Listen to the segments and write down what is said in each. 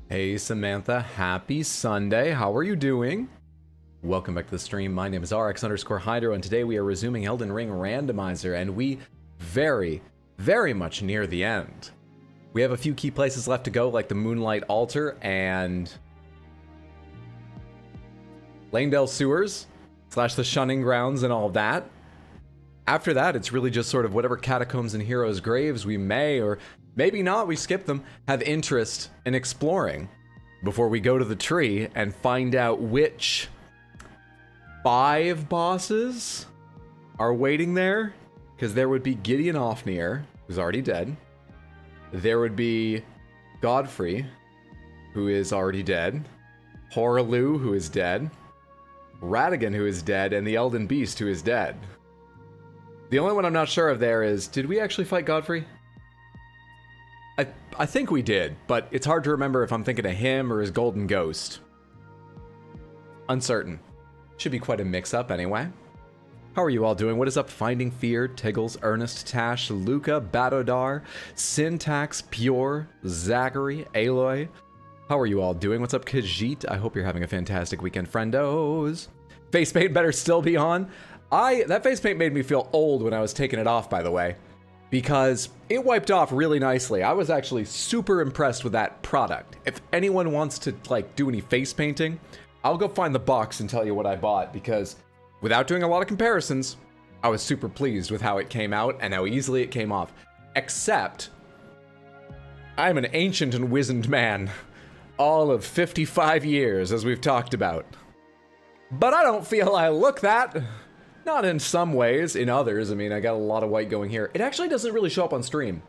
Hey Samantha, happy Sunday. How are you doing? Welcome back to the stream. My name is RX_Hydro, and today we are resuming Elden Ring Randomizer, and we very much near the end. We have a few key places left to go, like the Moonlight Altar and Leyndell Sewers, / the Shunning Grounds and all of that. After that, it's really just sort of whatever catacombs and heroes' graves we may, or maybe not, we skip them, have interest in exploring before we go to the tree and find out which 5 bosses are waiting there. Because there would be Gideon Ofnir, who's already dead. There would be Godfrey, who is already dead. Horaloo, who is dead. Radagon, who is dead, and the Elden Beast, who is dead. The only one I'm not sure of there is, did we actually fight Godfrey? I think we did, but it's hard to remember if I'm thinking of him or his golden ghost. Uncertain. Should be quite a mix-up anyway. How are you all doing? What is up, Finding Fear, Tiggles, Ernest, Tash, Luca, Badodar, Syntax, Pure, Zachary, Aloy? How are you all doing? What's up, Khajiit? I hope you're having a fantastic weekend, friendos. Face paint better still be on. That face paint made me feel old when I was taking it off, by the way, because it wiped off really nicely. I was actually super impressed with that product. If anyone wants to do any face painting, I'll go find the box and tell you what I bought, because without doing a lot of comparisons, I was super pleased with how it came out and how easily it came off. Except, I'm an ancient and wizened man, all of 55 years, as we've talked about. But I don't feel I look that. Not in some ways, in others. I mean, I got a lot of white going here. It actually doesn't really show up on stream.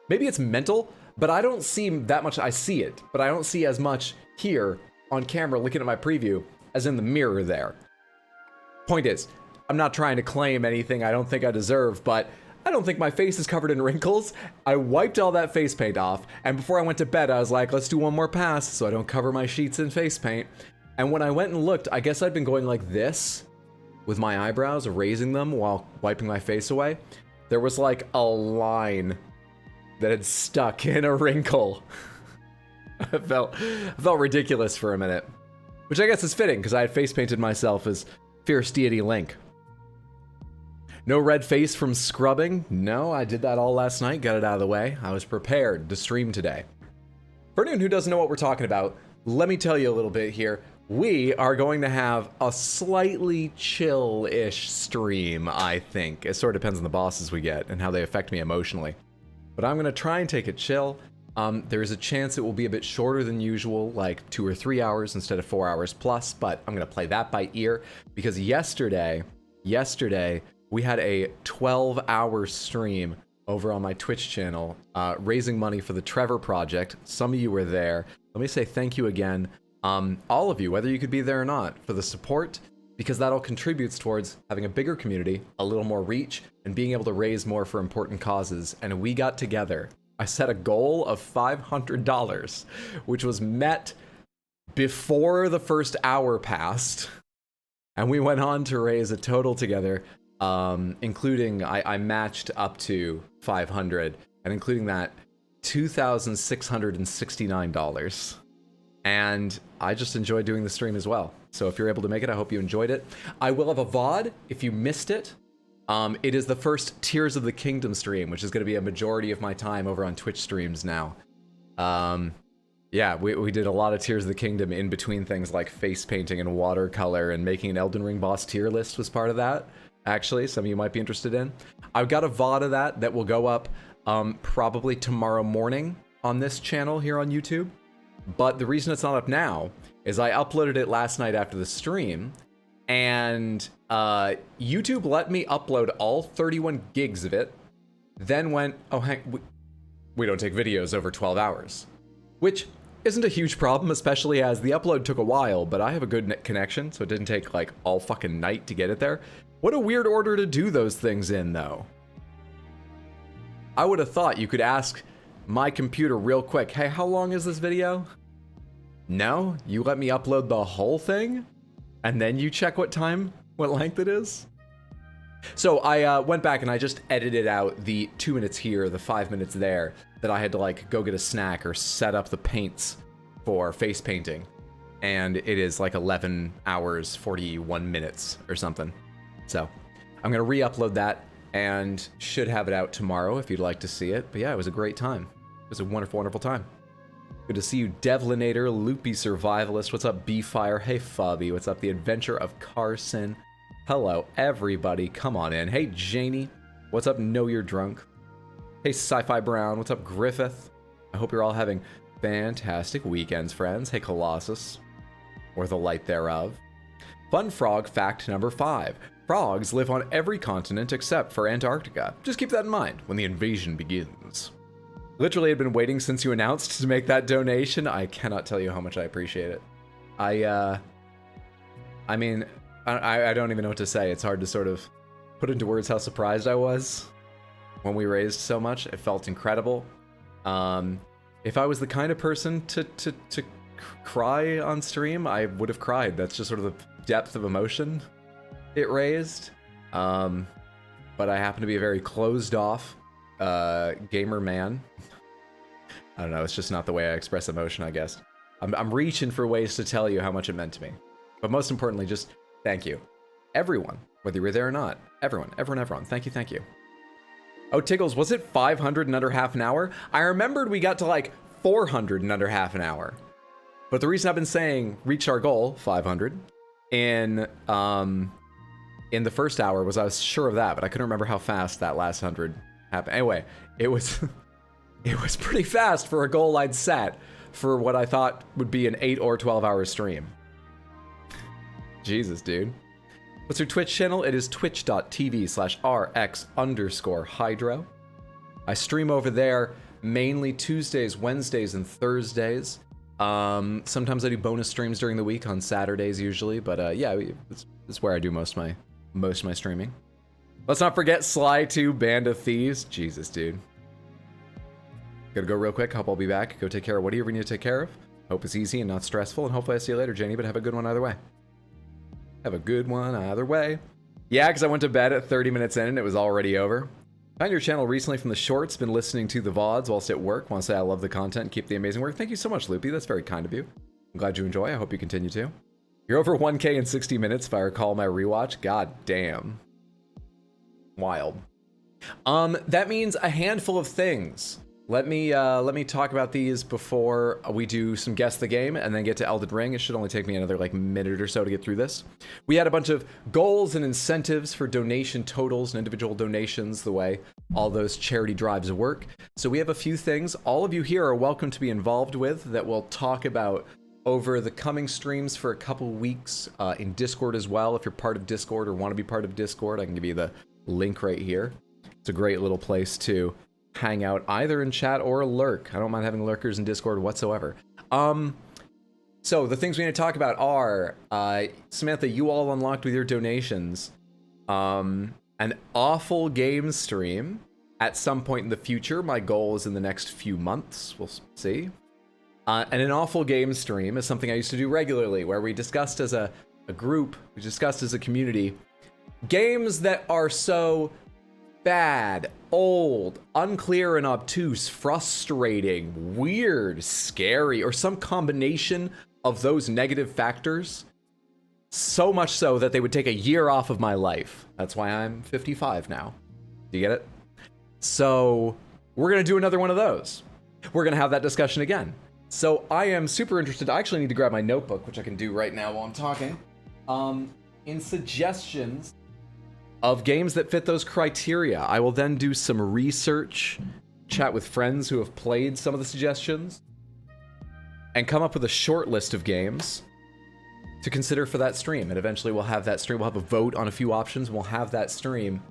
Maybe it's mental, but I don't see that much. I see it, but I don't see as much here on camera looking at my preview as in the mirror there. Point is, I'm not trying to claim anything I don't think I deserve, but I don't think my face is covered in wrinkles. I wiped all that face paint off, and before I went to bed, I was like, let's do one more pass so I don't cover my sheets in face paint. And when I went and looked, I guess I'd been going like this with my eyebrows, raising them while wiping my face away. There was like a line that had stuck in a wrinkle. I felt ridiculous for a minute, which I guess is fitting because I had face painted myself as Fierce Deity Link. No red face from scrubbing. No, I did that all last night, got it out of the way. I was prepared to stream today. For anyone who doesn't know what we're talking about, let me tell you a little bit here. We are going to have a slightly chill-ish stream, I think. It sort of depends on the bosses we get and how they affect me emotionally. But I'm going to try and take it chill. There is a chance it will be a bit shorter than usual, like 2 or 3 hours instead of 4 hours plus, but I'm going to play that by ear because yesterday, we had a 12-hour stream over on my Twitch channel, raising money for the Trevor Project. Some of you were there. Let me say thank you again. All of you, whether you could be there or not, for the support, because that all contributes towards having a bigger community, a little more reach, and being able to raise more for important causes. And we got together. I set a goal of $500, which was met before the first hour passed. And we went on to raise a total together, including, I matched up to 500, and including that, $2,669. And I just enjoyed doing the stream as well. So if you're able to make it, I hope you enjoyed it. I will have a VOD if you missed it. It is the first Tears of the Kingdom stream, which is going to be a majority of my time over on Twitch streams now. Yeah, we did a lot of Tears of the Kingdom in between things like face painting and watercolor, and making an Elden Ring boss tier list was part of that. Actually, some of you might be interested in. I've got a VOD of that will go up probably tomorrow morning on this channel here on YouTube. But the reason it's not up now is I uploaded it last night after the stream, and YouTube let me upload all 31 gigs of it, then went, oh, we don't take videos over 12 hours. Which isn't a huge problem, especially as the upload took a while, but I have a good net connection, so it didn't take like all fucking night to get it there. What a weird order to do those things in, though. I would have thought you could ask my computer real quick, hey, how long is this video? No, you let me upload the whole thing, and then you check what length it is? So I went back and I just edited out the 2 minutes here, the 5 minutes there, that I had to like go get a snack or set up the paints for face painting, and it is like 11 hours 41 minutes or something. So I'm gonna re-upload that and should have it out tomorrow if you'd like to see it. But yeah, it was a great time. It was a wonderful, wonderful time. Good to see you, Devlinator, Loopy Survivalist. What's up, Beefire? Hey, Fubby. What's up, The Adventure of Carson? Hello, everybody. Come on in. Hey, Janie. What's up, Know You're Drunk? Hey, Sci-Fi Brown. What's up, Griffith? I hope you're all having fantastic weekends, friends. Hey, Colossus. Or the light thereof. Fun frog fact number 5. Frogs live on every continent except for Antarctica. Just keep that in mind when the invasion begins. Literally had been waiting since you announced to make that donation. I cannot tell you how much I appreciate it. I mean, I don't even know what to say. It's hard to sort of put into words how surprised I was when we raised so much. It felt incredible. If I was the kind of person to cry on stream, I would have cried. That's just sort of the depth of emotion it raised. But I happen to be a very closed off gamer man. I don't know, it's just not the way I express emotion, I guess. I'm reaching for ways to tell you how much it meant to me. But most importantly, just thank you. Everyone, whether you were there or not. Everyone. Thank you. Oh, Tiggles, was it 500 in under half an hour? I remembered we got to like 400 in under half an hour. But the reason I've been saying reach our goal, 500, in the first hour was I was sure of that, but I couldn't remember how fast that last 100 happened. Anyway, it was pretty fast for a goal I'd set for what I thought would be an 8 or 12 hour stream. Jesus, dude. What's your Twitch channel? It is twitch.tv/rx_hydro. I stream over there mainly Tuesdays, Wednesdays, and Thursdays. Sometimes I do bonus streams during the week on Saturdays usually, but yeah, it's where I do most of my streaming. Let's not forget Sly 2, Band of Thieves. Jesus, dude. Gotta go real quick. Hope I'll be back. Go take care of whatever you need to take care of. Hope it's easy and not stressful, and hopefully I see you later, Janie, but have a good one either way. Have a good one either way. Yeah, because I went to bed at 30 minutes in and it was already over. Found your channel recently from the shorts. Been listening to the VODs whilst at work. Want to say I love the content and keep the amazing work. Thank you so much, Loopy. That's very kind of you. I'm glad you enjoy. I hope you continue to. You're over 1K in 60 minutes if I recall my rewatch. God damn. Wild. That means a handful of things. Let me talk about these before we do some Guess the Game and then get to Elden Ring. It should only take me another like minute or so to get through this. We had a bunch of goals and incentives for donation totals and individual donations, the way all those charity drives work. So we have a few things all of you here are welcome to be involved with that we'll talk about over the coming streams for a couple weeks in Discord as well. If you're part of Discord or want to be part of Discord, I can give you the link right here. It's a great little place to hang out either in chat or lurk. I don't mind having lurkers in Discord whatsoever. So the things we need to talk about are Samantha, you all unlocked with your donations an awful game stream at some point in the future. My goal is in the next few months. We'll see. And an awful game stream is something I used to do regularly, where we discussed as a group, we discussed as a community, games that are so bad, old, unclear and obtuse, frustrating, weird, scary, or some combination of those negative factors, so much so that they would take a year off of my life. That's why I'm 55 now. Do you get it? So we're going to do another one of those. We're going to have that discussion again. So I am super interested. I actually need to grab my notebook, which I can do right now while I'm talking, in suggestions of games that fit those criteria. I will then do some research, chat with friends who have played some of the suggestions, and come up with a short list of games to consider for that stream. And eventually we'll have that stream. We'll have a vote on a few options, and we'll have that stream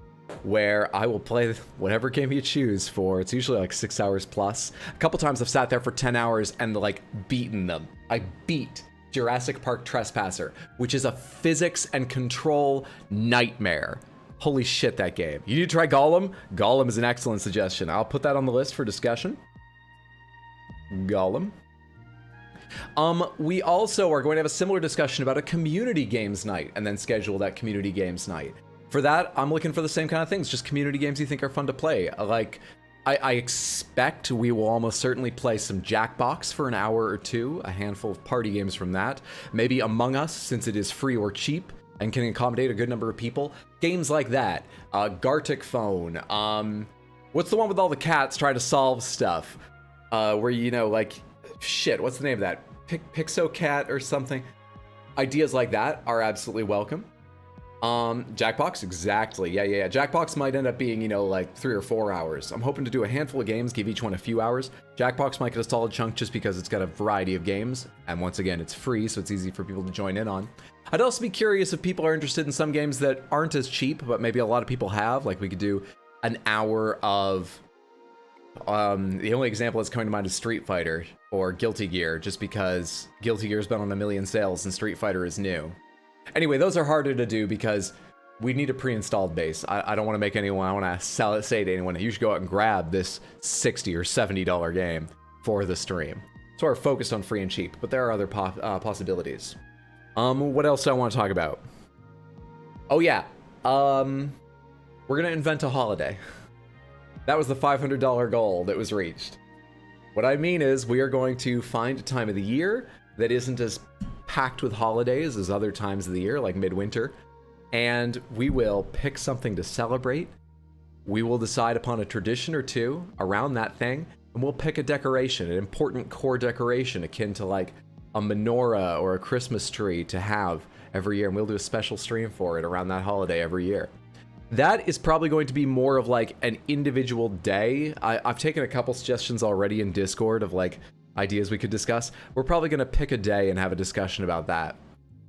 where I will play whatever game you choose for. It's usually like 6 hours plus. A couple times I've sat there for 10 hours and like beaten them. I beat Jurassic Park Trespasser, which is a physics and control nightmare. Holy shit, that game. You need to try Gollum? Gollum is an excellent suggestion. I'll put that on the list for discussion. Gollum. We also are going to have a similar discussion about a community games night and then schedule that community games night. For that, I'm looking for the same kind of things, just community games you think are fun to play. Like I expect we will almost certainly play some Jackbox for an hour or two, a handful of party games from that. Maybe Among Us, since it is free or cheap and can accommodate a good number of people. Games like that. Gartic Phone. What's the one with all the cats trying to solve stuff? Where, you know, like, shit, what's the name of that? Pixocat or something? Ideas like that are absolutely welcome. Jackbox, exactly. Yeah. Jackbox might end up being, you know, like 3 or 4 hours. I'm hoping to do a handful of games, give each one a few hours. Jackbox might get a solid chunk just because it's got a variety of games. And once again, it's free, so it's easy for people to join in on. I'd also be curious if people are interested in some games that aren't as cheap, but maybe a lot of people have. Like we could do an hour of, the only example that's coming to mind is Street Fighter or Guilty Gear, just because Guilty Gear's been on 1 million sales and Street Fighter is new. Anyway, those are harder to do because we need a pre-installed base. I don't want to make anyone, I want to say to anyone, you should go out and grab this $60 or $70 game for the stream. So we're focused on free and cheap, but there are other possibilities. What else do I want to talk about? Oh yeah, we're gonna invent a holiday. That was the $500 goal that was reached. What I mean is we are going to find a time of the year that isn't as packed with holidays as other times of the year, like midwinter, and we will pick something to celebrate. We will decide upon a tradition or two around that thing, and we'll pick a decoration, an important core decoration akin to like a menorah or a Christmas tree to have every year, and we'll do a special stream for it around that holiday every year. That is probably going to be more of like an individual day. I've taken a couple suggestions already in Discord of like ideas we could discuss. We're probably going to pick a day and have a discussion about that,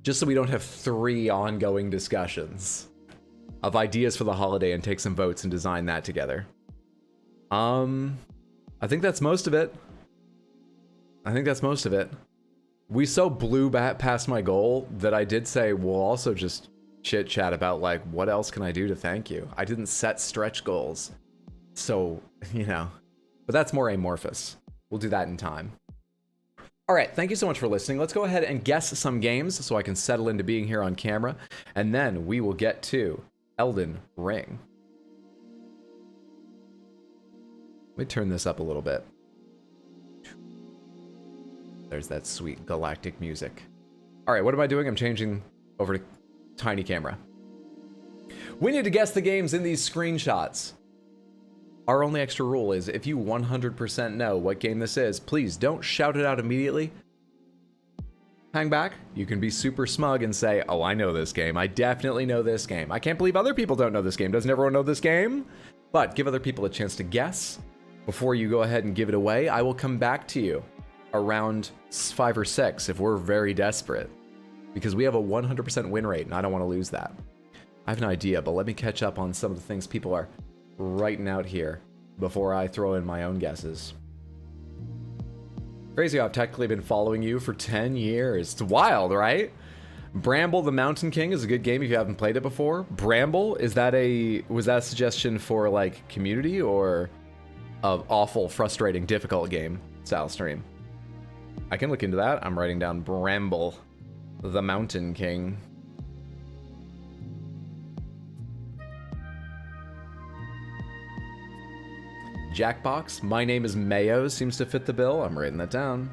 just so we don't have 3 ongoing discussions of ideas for the holiday and take some votes and design that together. I think that's most of it. We so blew past my goal that I did say we'll also just chit chat about like what else can I do to thank you. I didn't set stretch goals, so you know, but that's more amorphous. We'll do that in time. All right, thank you so much for listening. Let's go ahead and guess some games so I can settle into being here on camera, and then we will get to Elden Ring. Let me turn this up a little bit. There's that sweet galactic music. All right, what am I doing? I'm changing over to tiny camera. We need to guess the games in these screenshots. Our only extra rule is if you 100% know what game this is, please don't shout it out immediately. Hang back. You can be super smug and say, oh, I know this game. I definitely know this game. I can't believe other people don't know this game. Doesn't everyone know this game? But give other people a chance to guess. Before you go ahead and give it away, I will come back to you around 5 or 6 if we're very desperate, because we have a 100% win rate and I don't want to lose that. I have an idea, but let me catch up on some of the things people are writing out here before I throw in my own guesses. Crazy, I've technically been following you for 10 years. It's wild, right? Bramble the Mountain King is a good game if you haven't played it before. Bramble, was that a suggestion for like community or an awful, frustrating, difficult game style stream? I can look into that. I'm writing down Bramble the Mountain King. Jackbox, My Name is Mayo seems to fit the bill. I'm writing that down.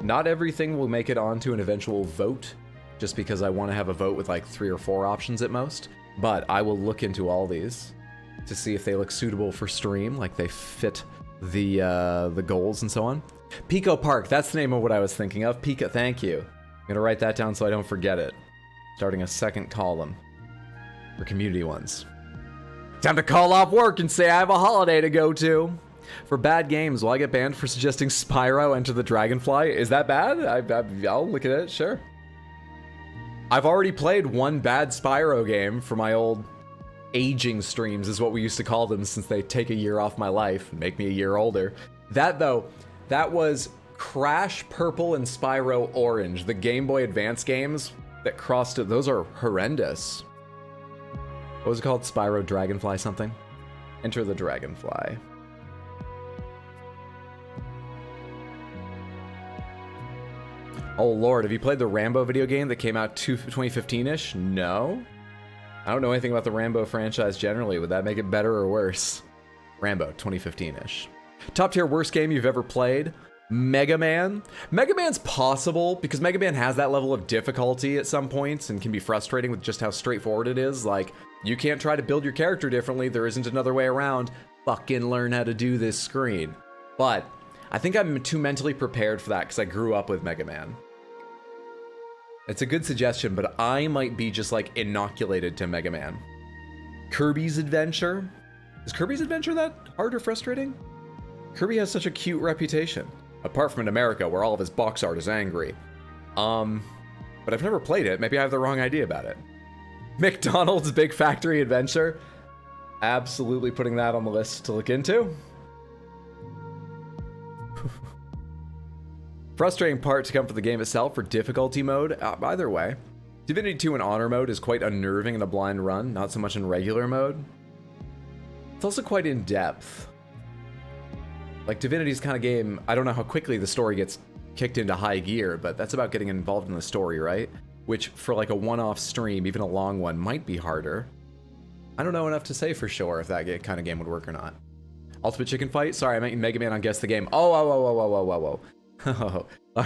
Not everything will make it onto an eventual vote, just because I want to have a vote with like 3 or 4 options at most. But I will look into all these to see if they look suitable for stream, like they fit the goals and so on. Pico Park, that's the name of what I was thinking of. Pico, thank you. I'm gonna write that down so I don't forget it. Starting a second column for community ones. Time to call off work and say I have a holiday to go to. For bad games, will I get banned for suggesting Spyro Enter the Dragonfly? Is that bad? I'll look at it, sure. I've already played one bad Spyro game for my old aging streams, is what we used to call them, since they take a year off my life and make me a year older. That was Crash Purple and Spyro Orange, the Game Boy Advance games that crossed it. Those are horrendous. What was it called? Spyro Dragonfly something? Enter the Dragonfly. Oh lord, have you played the Rambo video game that came out 2015-ish? No? I don't know anything about the Rambo franchise generally. Would that make it better or worse? Rambo, 2015-ish. Top tier worst game you've ever played? Mega Man. Mega Man's possible because Mega Man has that level of difficulty at some points and can be frustrating with just how straightforward it is. Like, you can't try to build your character differently. There isn't another way around. Fucking learn how to do this screen. But I think I'm too mentally prepared for that because I grew up with Mega Man. It's a good suggestion, but I might be just like inoculated to Mega Man. Kirby's Adventure? Is Kirby's Adventure that hard or frustrating? Kirby has such a cute reputation. Apart from in America, where all of his box art is angry. But I've never played it. Maybe I have the wrong idea about it. McDonald's Big Factory Adventure? Absolutely putting that on the list to look into. Frustrating part to come from the game itself for difficulty mode. Either way. Divinity 2 in Honor mode is quite unnerving in a blind run, not so much in regular mode. It's also quite in-depth. Like, Divinity's kind of game, I don't know how quickly the story gets kicked into high gear, but that's about getting involved in the story, right? Which, for like a one-off stream, even a long one, might be harder. I don't know enough to say for sure if that kind of game would work or not. Ultimate Chicken Fight? Sorry, I meant Mega Man on Guess the Game. Oh,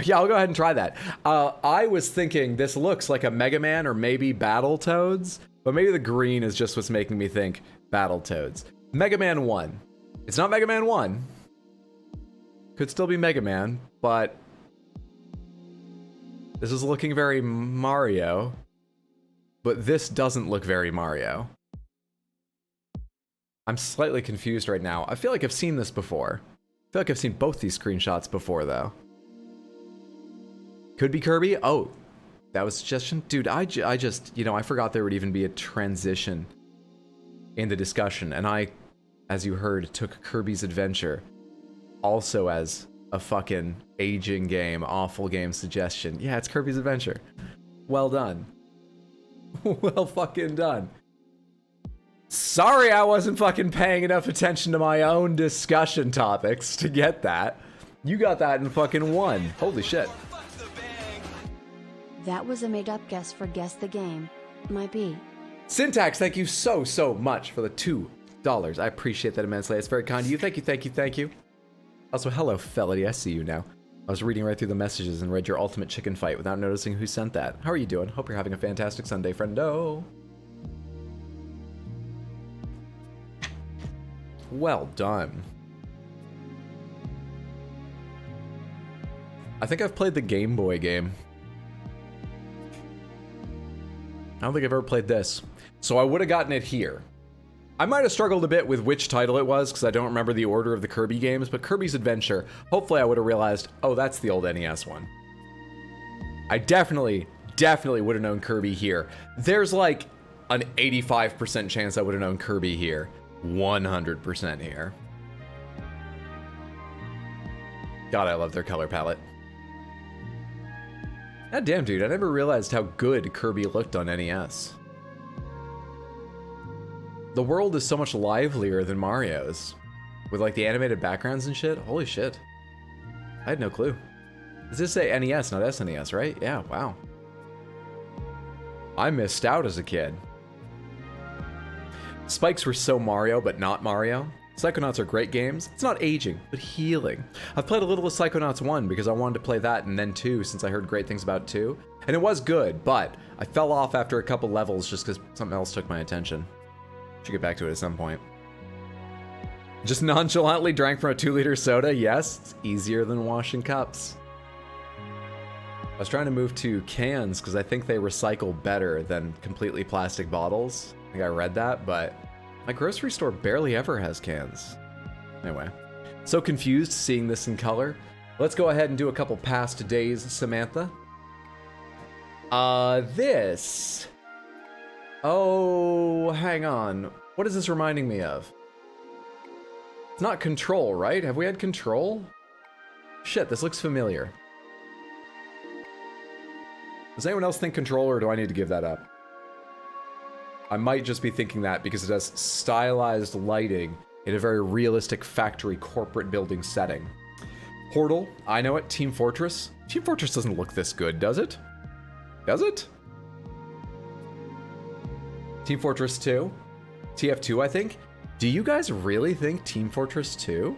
yeah, I'll go ahead and try that. I was thinking this looks like a Mega Man or maybe Battletoads, but maybe the green is just what's making me think Battletoads. Mega Man 1. It's not Mega Man 1. Could still be Mega Man, but this is looking very Mario, but this doesn't look very Mario. I'm slightly confused right now. I feel like I've seen this before. I feel like I've seen both these screenshots before, though. Could be Kirby? Oh, that was a suggestion? Dude, I just, you know, I forgot there would even be a transition in the discussion, and I, as you heard, took Kirby's Adventure also as a fucking aging game, awful game suggestion. Yeah, it's Kirby's Adventure. Well done. Well fucking done. Sorry I wasn't fucking paying enough attention to my own discussion topics to get that. You got that in fucking one. Holy shit. That was a made-up guess for Guess the Game. Might be. Syntax, thank you so much for the $2. I appreciate that immensely. It's very kind of you. Thank you. Also, hello, Felody. I see you now. I was reading right through the messages and read your Ultimate Chicken Fight without noticing who sent that. How are you doing? Hope you're having a fantastic Sunday, friendo. Well done. I think I've played the Game Boy game. I don't think I've ever played this. So I would have gotten it here. I might have struggled a bit with which title it was because I don't remember the order of the Kirby games, but Kirby's Adventure, hopefully I would have realized, oh, that's the old NES one. I definitely would have known Kirby here. There's like an 85% chance I would have known Kirby here. 100% here. God, I love their color palette. God damn, dude, I never realized how good Kirby looked on NES. The world is so much livelier than Mario's. With like the animated backgrounds and shit. Holy shit. I had no clue. Does this say NES, not SNES, right? Yeah, wow. I missed out as a kid. Spikes were so Mario, but not Mario. Psychonauts are great games. It's not aging, but healing. I've played a little of Psychonauts 1 because I wanted to play that and then 2 since I heard great things about 2. And it was good, but I fell off after a couple levels just because something else took my attention. Should get back to it at some point. Just nonchalantly drank from a 2-liter soda? Yes, it's easier than washing cups. I was trying to move to cans because I think they recycle better than completely plastic bottles. I think I read that, but my grocery store barely ever has cans. Anyway, so confused seeing this in color. Let's go ahead and do a couple past days, Samantha. This. Oh, hang on. What is this reminding me of? It's not Control, right? Have we had Control? Shit, this looks familiar. Does anyone else think Control, or do I need to give that up? I might just be thinking that because it has stylized lighting in a very realistic factory corporate building setting. Portal, I know it. Team Fortress. Team Fortress doesn't look this good, does it? Does it? Team Fortress 2? TF2, I think? Do you guys really think Team Fortress 2?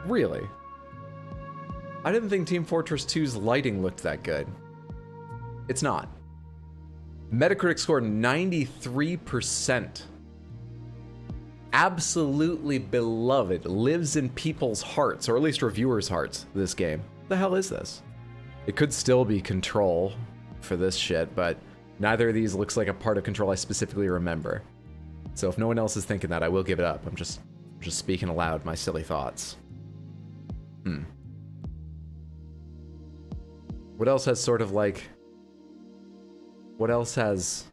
Really? I didn't think Team Fortress 2's lighting looked that good. It's not. Metacritic score 93%. Absolutely beloved. Lives in people's hearts, or at least reviewers' hearts, this game. The hell is this? It could still be Control for this shit, but neither of these looks like a part of Control I specifically remember. So if no one else is thinking that, I will give it up. I'm just speaking aloud my silly thoughts. What else has sort of like... What else has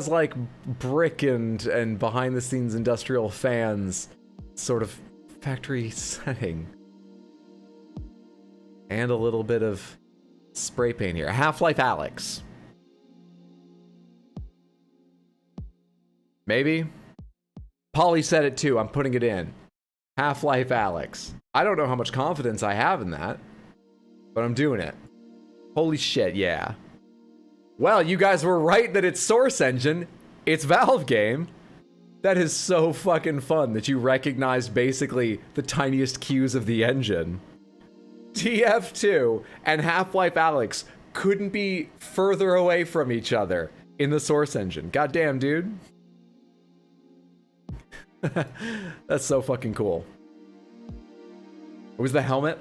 like brick and behind the scenes industrial fans sort of factory setting? And a little bit of spray paint here. Half-Life Alyx. Maybe? Polly said it too, I'm putting it in. Half-Life Alyx. I don't know how much confidence I have in that, but I'm doing it. Holy shit, yeah. Well, you guys were right that it's Source Engine. It's Valve game. That is so fucking fun that you recognized basically the tiniest cues of the engine. TF2 and Half-Life Alyx couldn't be further away from each other in the Source Engine. Goddamn, dude. That's so fucking cool. It was the helmet?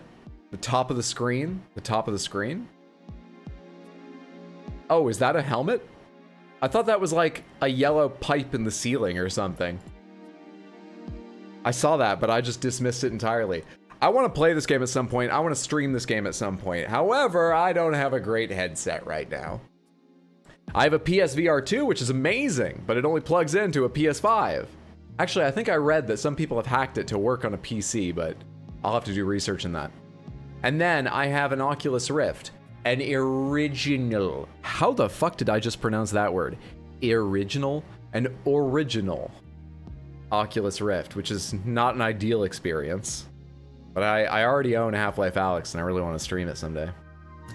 The top of the screen? The top of the screen? Oh, is that a helmet? I thought that was like a yellow pipe in the ceiling or something. I saw that, but I just dismissed it entirely. I want to play this game at some point. I want to stream this game at some point. However, I don't have a great headset right now. I have a PSVR 2, which is amazing, but it only plugs into a PS5. Actually, I think I read that some people have hacked it to work on a PC, but I'll have to do research in that. And then I have an Oculus Rift, an original. How the fuck did I just pronounce that word? Original? An original Oculus Rift, which is not an ideal experience. But I already own Half-Life Alyx, and I really want to stream it someday.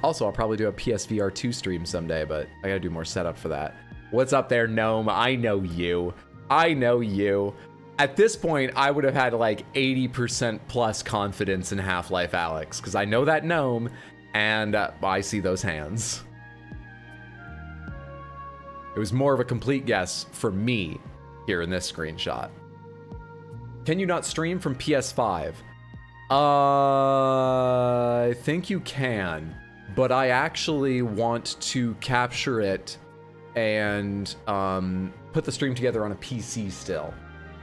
Also, I'll probably do a PSVR 2 stream someday, but I gotta do more setup for that. What's up there, Gnome? I know you. I know you. At this point, I would have had like 80% plus confidence in Half-Life Alyx, because I know that gnome, and I see those hands. It was more of a complete guess for me here in this screenshot. Can you not stream from PS5? I think you can, but I actually want to capture it and put the stream together on a PC still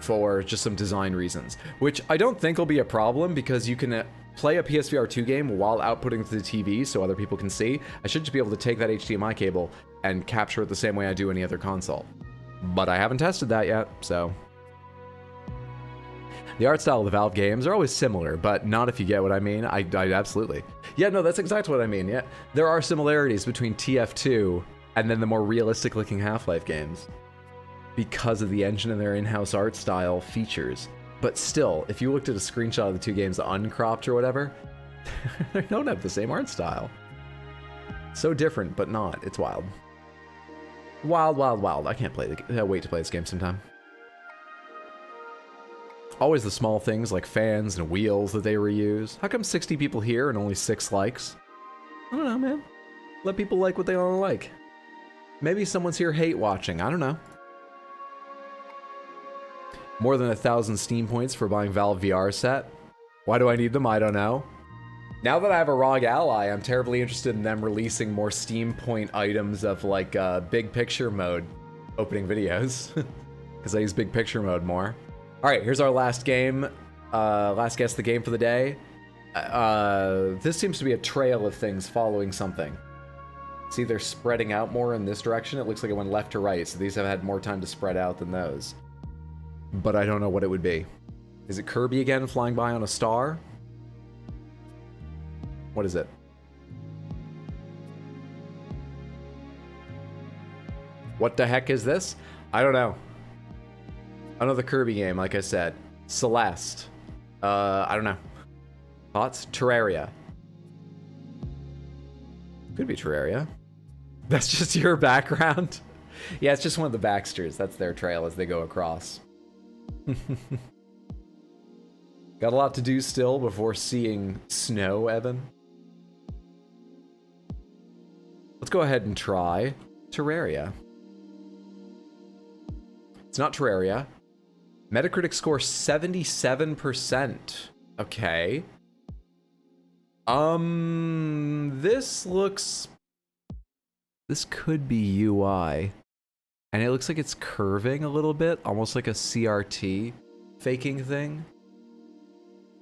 for just some design reasons, which I don't think will be a problem because you can play a PSVR 2 game while outputting to the TV so other people can see. I should just be able to take that HDMI cable and capture it the same way I do any other console. But I haven't tested that yet, so... The art style of the Valve games are always similar, but not if you get what I mean. I absolutely. Yeah, no, that's exactly what I mean. Yeah, there are similarities between TF2 and then the more realistic looking Half-Life games because of the engine and their in-house art style features. But still, if you looked at a screenshot of the two games uncropped or whatever, they don't have the same art style. So different, but not. It's wild. Wild, wild, wild. I can't wait to play this game sometime. Always the small things like fans and wheels that they reuse. How come 60 people here and only 6 likes? I don't know, man. Let people like what they want to like. Maybe someone's here hate watching. I don't know. More than 1,000 Steam points for buying Valve VR set. Why do I need them? I don't know. Now that I have a ROG Ally, I'm terribly interested in them releasing more Steam point items of like big picture mode opening videos. Because I use big picture mode more. Alright, here's our last game. Last guess the game for the day. This seems to be a trail of things following something. See, they're spreading out more in this direction. It looks like it went left to right, so these have had more time to spread out than those. But I don't know what it would be. Is it Kirby again flying by on a star? What is it? What the heck is this? I don't know. Another Kirby game, like I said. Celeste. I don't know. Thoughts? Terraria. Could be Terraria. That's just your background? Yeah, it's just one of the Baxters. That's their trail as they go across. Got a lot to do still before seeing snow, Evan. Let's go ahead and try Terraria. It's not Terraria. Metacritic score 77%. Okay. This could be UI. And it looks like it's curving a little bit, almost like a CRT faking thing.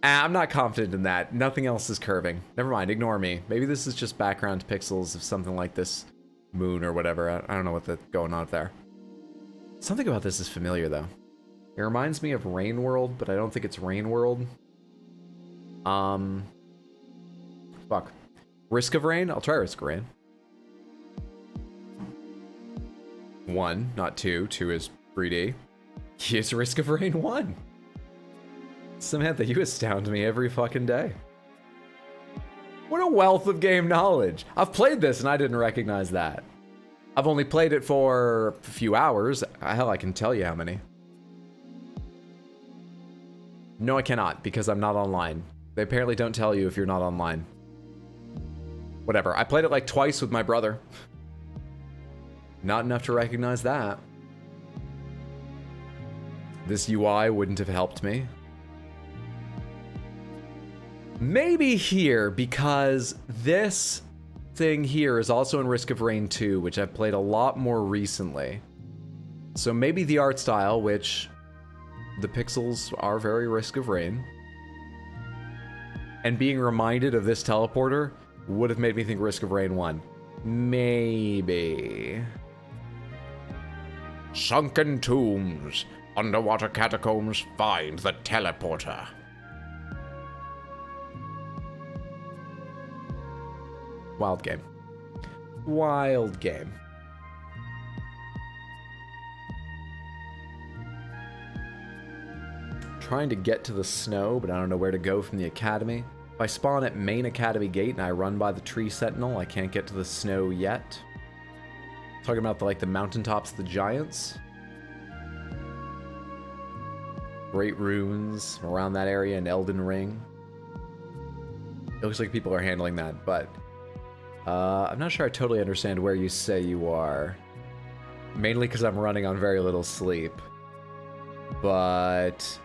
I'm not confident in that. Nothing else is curving. Never mind, ignore me. Maybe this is just background pixels of something like this moon or whatever. I don't know what's going on up there. Something about this is familiar, though. It reminds me of Rain World, but I don't think it's Rain World. Fuck. Risk of Rain? I'll try Risk of Rain. 1, not 2. 2 is 3D. Here's Risk of Rain 1. Samantha, you astound me every fucking day. What a wealth of game knowledge. I've played this and I didn't recognize that. I've only played it for a few hours. Hell, I can tell you how many. No, I cannot, because I'm not online. They apparently don't tell you if you're not online. Whatever. I played it like twice with my brother. Not enough to recognize that. This UI wouldn't have helped me. Maybe here, because this thing here is also in Risk of Rain 2, which I've played a lot more recently. So maybe the art style, which the pixels are very Risk of Rain, and being reminded of this teleporter would have made me think Risk of Rain 1. Maybe. Sunken tombs. Underwater catacombs, find the teleporter. Wild game. Wild game. Trying to get to the snow, but I don't know where to go from the academy. If I spawn at main academy gate and I run by the tree sentinel, I can't get to the snow yet. Talking about the mountaintops of the giants. Great ruins around that area in Elden Ring. It looks like people are handling that, but I'm not sure I totally understand where you say you are. Mainly because I'm running on very little sleep. But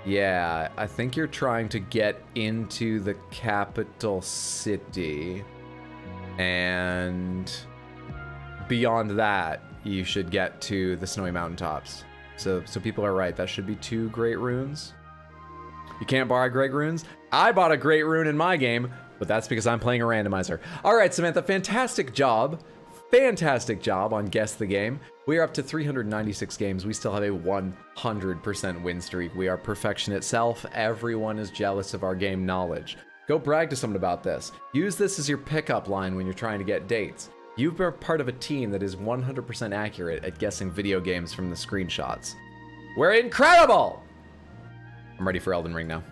yeah, I think you're trying to get into the capital city. And beyond that, you should get to the snowy mountaintops. So people are right. That should be 2 great runes. You can't buy great runes? I bought a great rune in my game, but that's because I'm playing a randomizer. All right, Samantha, fantastic job. Fantastic job on Guess the Game. We are up to 396 games. We still have a 100% win streak. We are perfection itself. Everyone is jealous of our game knowledge. Go brag to someone about this. Use this as your pickup line when you're trying to get dates. You've been part of a team that is 100% accurate at guessing video games from the screenshots. We're incredible! I'm ready for Elden Ring now.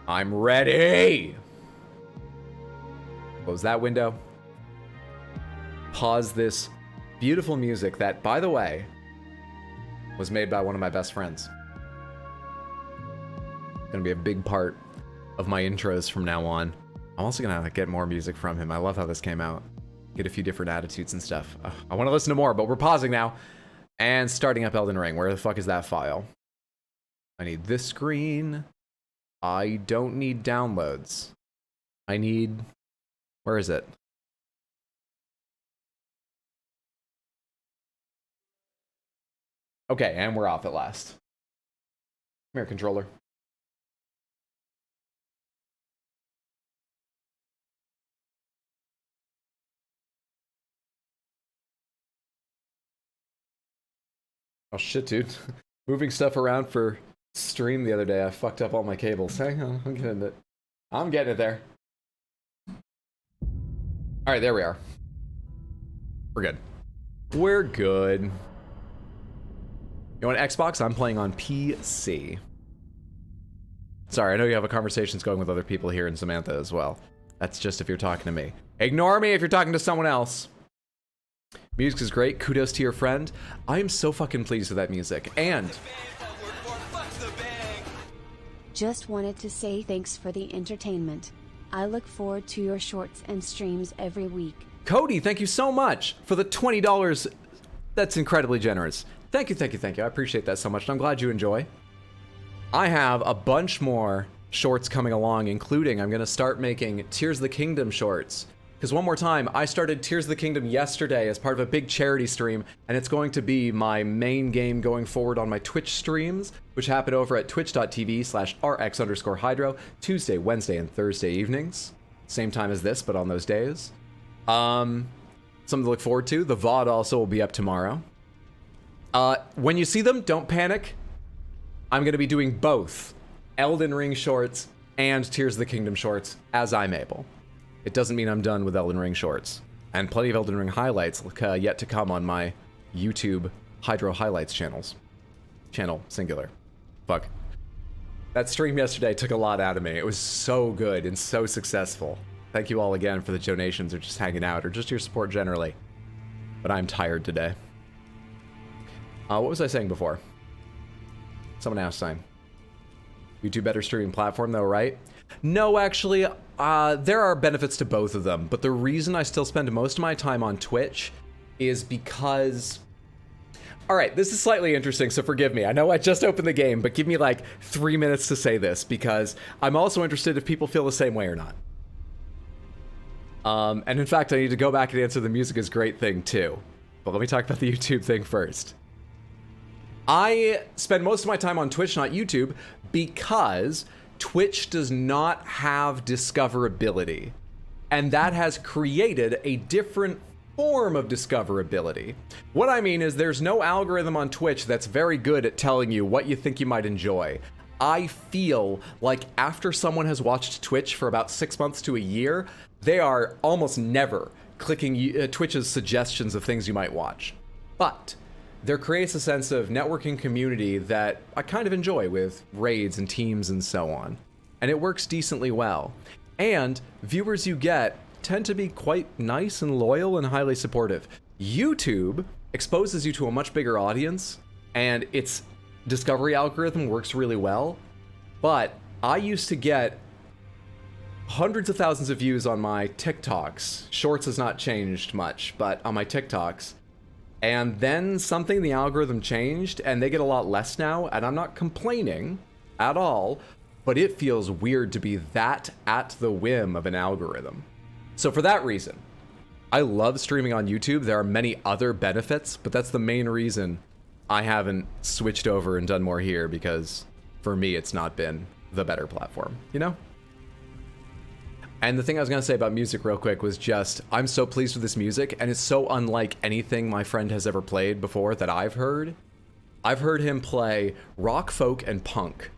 I'm ready! Close that window. Pause this beautiful music that, by the way, was made by one of my best friends. It's gonna be a big part of my intros from now on. I'm also gonna get more music from him. I love how this came out. Get a few different attitudes and stuff. I want to listen to more, but we're pausing now. And starting up Elden Ring. Where the fuck is that file? I need this screen. I don't need downloads. I need... Where is it? Okay, and we're off at last. Come here, controller. Oh shit, dude. Moving stuff around for stream the other day, I fucked up all my cables. Hang on, I'm getting it. I'm getting it there. Alright, there we are. We're good. We're good. You want Xbox? I'm playing on PC. Sorry, I know you have a conversations going with other people here in Samantha as well. That's just if you're talking to me. Ignore me if you're talking to someone else. Music is great. Kudos to your friend. I am so fucking pleased with that music. And Just wanted to say thanks for the entertainment. I look forward to your shorts and streams every week. Cody, thank you so much for the $20. That's incredibly generous. Thank you, thank you, thank you. I appreciate that so much, and I'm glad you enjoy. I have a bunch more shorts coming along, including I'm going to start making Tears of the Kingdom shorts. Because one more time, I started Tears of the Kingdom yesterday as part of a big charity stream, and it's going to be my main game going forward on my Twitch streams, which happen over at twitch.tv/rx_hydro, Tuesday, Wednesday, and Thursday evenings. Same time as this, but on those days. Something to look forward to. The VOD also will be up tomorrow. When you see them, don't panic. I'm going to be doing both Elden Ring shorts and Tears of the Kingdom shorts as I'm able. It doesn't mean I'm done with Elden Ring shorts. And plenty of Elden Ring highlights yet to come on my YouTube Hydro Highlights channels. Channel, singular. Fuck. That stream yesterday took a lot out of me. It was so good and so successful. Thank you all again for the donations or just hanging out or just your support generally. But I'm tired today. What was I saying before? Someone asked something. YouTube better streaming platform though, right? No, actually, there are benefits to both of them, but the reason I still spend most of my time on Twitch is because... Alright, this is slightly interesting, so forgive me. I know I just opened the game, but give me like 3 minutes to say this, because I'm also interested if people feel the same way or not. And in fact, I need to go back and answer the music is great thing too. But let me talk about the YouTube thing first. I spend most of my time on Twitch, not YouTube, because Twitch does not have discoverability. And that has created a different form of discoverability. What I mean is there's no algorithm on Twitch that's very good at telling you what you think you might enjoy. I feel like after someone has watched Twitch for about 6 months to a year, they are almost never clicking Twitch's suggestions of things you might watch. But there creates a sense of networking community that I kind of enjoy with raids and teams and so on. And it works decently well. And viewers you get tend to be quite nice and loyal and highly supportive. YouTube exposes you to a much bigger audience, and its discovery algorithm works really well. But I used to get hundreds of thousands of views on my TikToks. Shorts has not changed much, but on my TikToks. And then something, the algorithm changed, and they get a lot less now, and I'm not complaining at all, but it feels weird to be that at the whim of an algorithm. So for that reason, I love streaming on YouTube. There are many other benefits, but that's the main reason I haven't switched over and done more here, because for me, it's not been the better platform, you know? And the thing I was going to say about music real quick was just, I'm so pleased with this music, and it's so unlike anything my friend has ever played before that I've heard. I've heard him play rock, folk, and punk,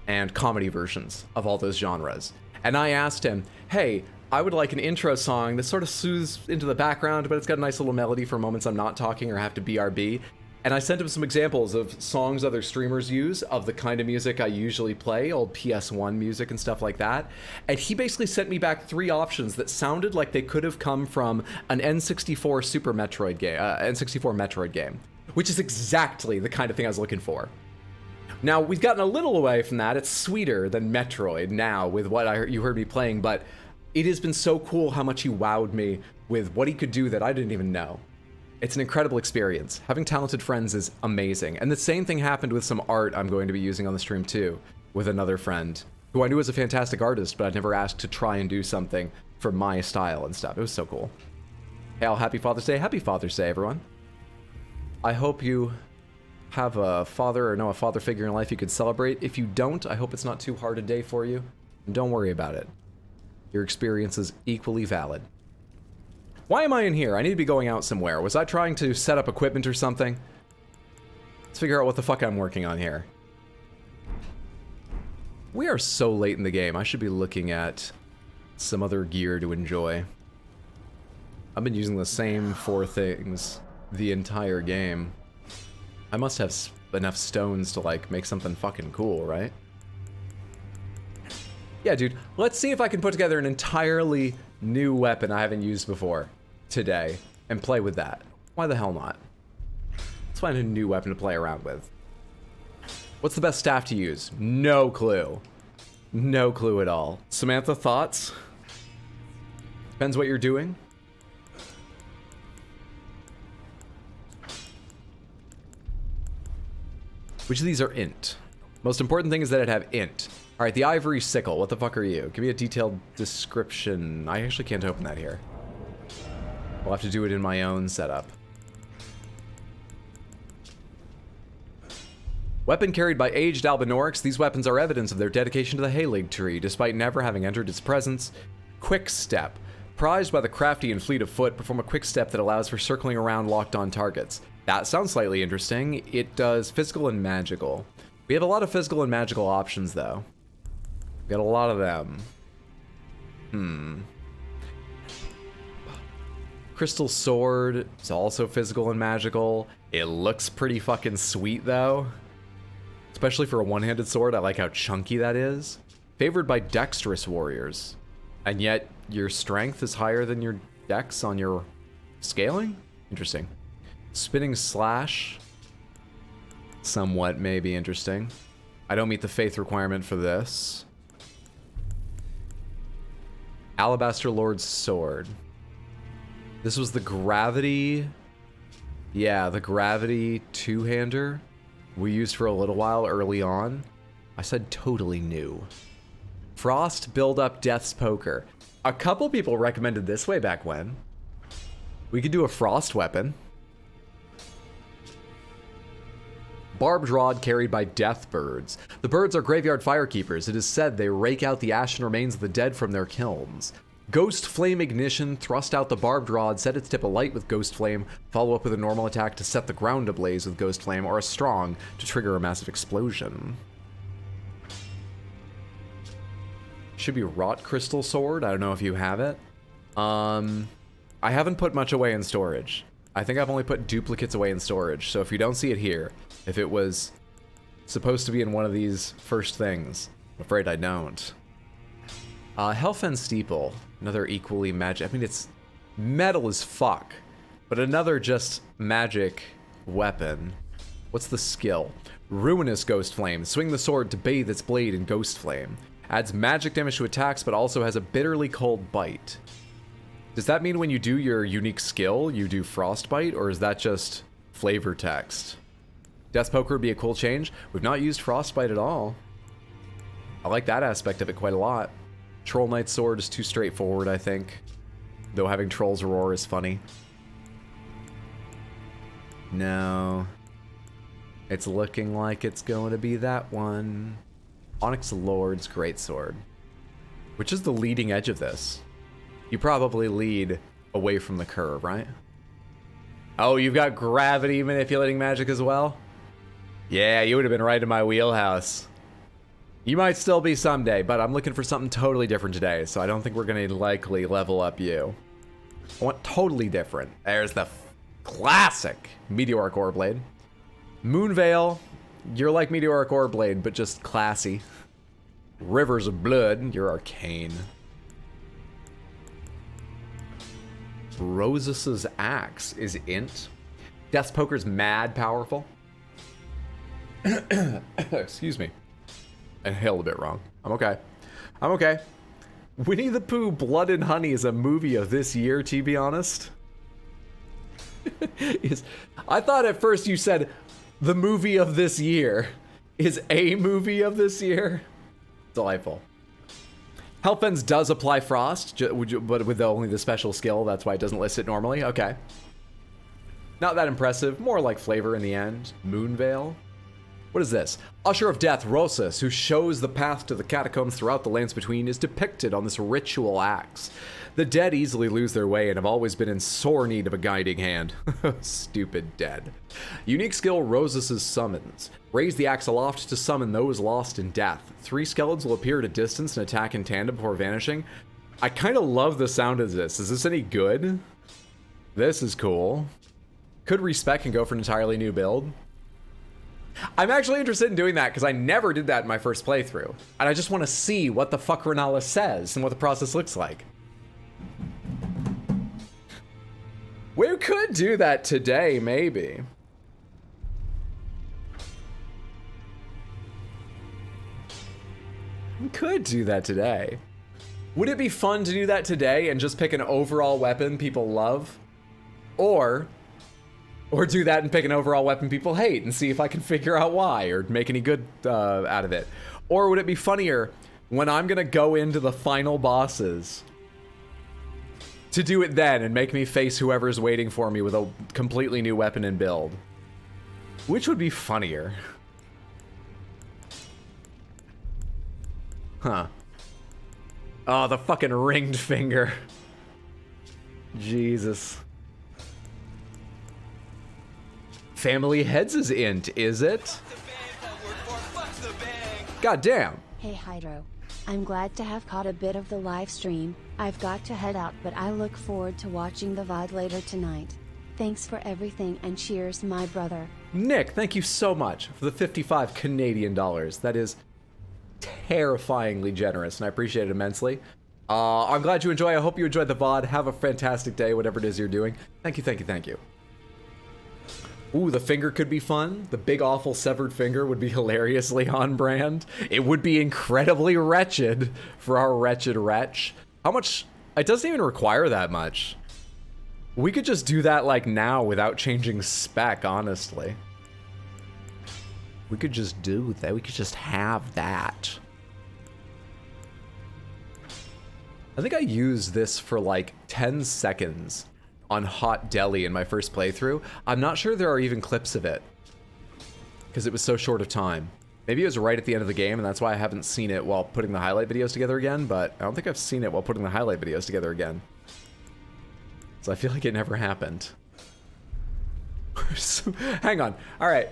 and comedy versions of all those genres. And I asked him, hey, I would like an intro song that sort of soothes into the background, but it's got a nice little melody for moments I'm not talking or have to BRB. And I sent him some examples of songs other streamers use of the kind of music I usually play, old PS1 music and stuff like that. And he basically sent me back 3 options that sounded like they could have come from an N64 Super Metroid game, N64 Metroid game, which is exactly the kind of thing I was looking for. Now, we've gotten a little away from that. It's sweeter than Metroid now with what you heard me playing, but it has been so cool how much he wowed me with what he could do that I didn't even know. It's an incredible experience. Having talented friends is amazing. And the same thing happened with some art I'm going to be using on the stream too, with another friend, who I knew was a fantastic artist, but I'd never asked to try and do something for my style and stuff. It was so cool. Hey, all, happy Father's Day. Happy Father's Day, everyone. I hope you have a father or know a father figure in life you could celebrate. If you don't, I hope it's not too hard a day for you. And don't worry about it. Your experience is equally valid. Why am I in here? I need to be going out somewhere. Was I trying to set up equipment or something? Let's figure out what the fuck I'm working on here. We are so late in the game. I should be looking at some other gear to enjoy. I've been using the same 4 things the entire game. I must have enough stones to, like, make something fucking cool, right? Yeah, dude, let's see if I can put together an entirely new weapon I haven't used before today and play with that. Why the hell not? Let's find a new weapon to play around with. What's the best staff to use? No clue. No clue at all. Samantha, thoughts? Depends what you're doing. Which of these are int? Most important thing is that it have int. All right, the ivory sickle. What the fuck are you? Give me a detailed description. I actually can't open that here. We'll have to do it in my own setup. Weapon carried by aged Albinorics. These weapons are evidence of their dedication to the Halig tree, despite never having entered its presence. Quick step. Prized by the crafty and fleet of foot, perform a quick step that allows for circling around locked-on targets. That sounds slightly interesting. It does physical and magical. We have a lot of physical and magical options, though. We got a lot of them. Crystal sword is also physical and magical. It looks pretty fucking sweet, though. Especially for a one-handed sword, I like how chunky that is. Favored by dexterous warriors. And yet, your strength is higher than your dex on your scaling? Interesting. Spinning slash. Somewhat maybe interesting. I don't meet the faith requirement for this. Alabaster Lord's sword. This was the gravity... Yeah, the gravity two-hander we used for a little while early on. I said totally new. Frost build up Death's Poker. A couple people recommended this way back when. We could do a frost weapon. Barbed rod carried by death birds. The birds are graveyard firekeepers. It is said they rake out the ashen remains of the dead from their kilns. Ghost flame ignition, thrust out the barbed rod, set its tip alight with ghost flame, follow up with a normal attack to set the ground ablaze with ghost flame, or a strong to trigger a massive explosion. Should be wrought crystal sword. I don't know if you have it. I haven't put much away in storage. I think I've only put duplicates away in storage, so if you don't see it here, if it was supposed to be in one of these first things, I'm afraid I don't. Hellfen Steeple, another equally magic. I mean, it's metal as fuck, but another just magic weapon. What's the skill? Ruinous Ghost Flame. Swing the sword to bathe its blade in Ghost Flame. Adds magic damage to attacks, but also has a bitterly cold bite. Does that mean when you do your unique skill, you do Frostbite, or is that just flavor text? Death's Poker would be a cool change. We've not used Frostbite at all. I like that aspect of it quite a lot. Troll Knight's sword is too straightforward, I think. Though having Troll's Roar is funny. No. It's looking like it's going to be that one. Onyx Lord's Greatsword. Which is the leading edge of this? You probably lead away from the curve, right? Oh, you've got gravity manipulating magic as well? Yeah, you would have been right in my wheelhouse. You might still be someday, but I'm looking for something totally different today, so I don't think we're going to likely level up you. I want totally different. There's the classic Meteoric Oreblade. Moonveil, you're like Meteoric Oreblade, but just classy. Rivers of Blood, you're arcane. Rosus's Axe is int. Death's Poker's mad powerful. Excuse me. I inhaled a bit wrong. I'm okay. I'm okay. Winnie the Pooh Blood and Honey is a movie of this year, to be honest. I thought at first you said the movie of this year. Is a movie of this year? Delightful. Hellfens does apply frost, but with only the special skill. That's why it doesn't list it normally. Okay. Not that impressive. More like flavor in the end. Moonveil. What is this? Usher of Death, Rosus, who shows the path to the catacombs throughout the lands between, is depicted on this ritual axe. The dead easily lose their way and have always been in sore need of a guiding hand. Stupid dead. Unique skill, Rosus's Summons. Raise the axe aloft to summon those lost in death. 3 skeletons will appear at a distance and attack in tandem before vanishing. I kind of love the sound of this. Is this any good? This is cool. Could respec and go for an entirely new build. I'm actually interested in doing that because I never did that in my first playthrough. And I just want to see what the fuck Renala says and what the process looks like. We could do that today, maybe. We could do that today. Would it be fun to do that today and just pick an overall weapon people love? Or do that and pick an overall weapon people hate and see if I can figure out why or make any good out of it? Or would it be funnier when I'm gonna go into the final bosses to do it then and make me face whoever's waiting for me with a completely new weapon and build? Which would be funnier? Huh. Oh, the fucking ringed finger. Jesus. Family Heads is int, is it? God damn. Hey Hydro. I'm glad to have caught a bit of the live stream. I've got to head out, but I look forward to watching the VOD later tonight. Thanks for everything and cheers, my brother. Nick, thank you so much for the 55 Canadian dollars. That is terrifyingly generous, and I appreciate it immensely. I'm glad you enjoy. I hope you enjoyed the VOD. Have a fantastic day, whatever it is you're doing. Thank you, thank you, thank you. Ooh, the finger could be fun. The big awful severed finger would be hilariously on brand. It would be incredibly wretched for our wretched wretch. How much? It doesn't even require that much. We could just do that like now without changing spec, honestly. We could just do that. We could just have that. I think I used this for like 10 seconds on Hot Deli in my first playthrough. I'm not sure there are even clips of it because it was so short of time. Maybe it was right at the end of the game and that's why I haven't seen it while putting the highlight videos together again, but I don't think I've seen it while putting the highlight videos together again. So I feel like it never happened. Hang on. All right.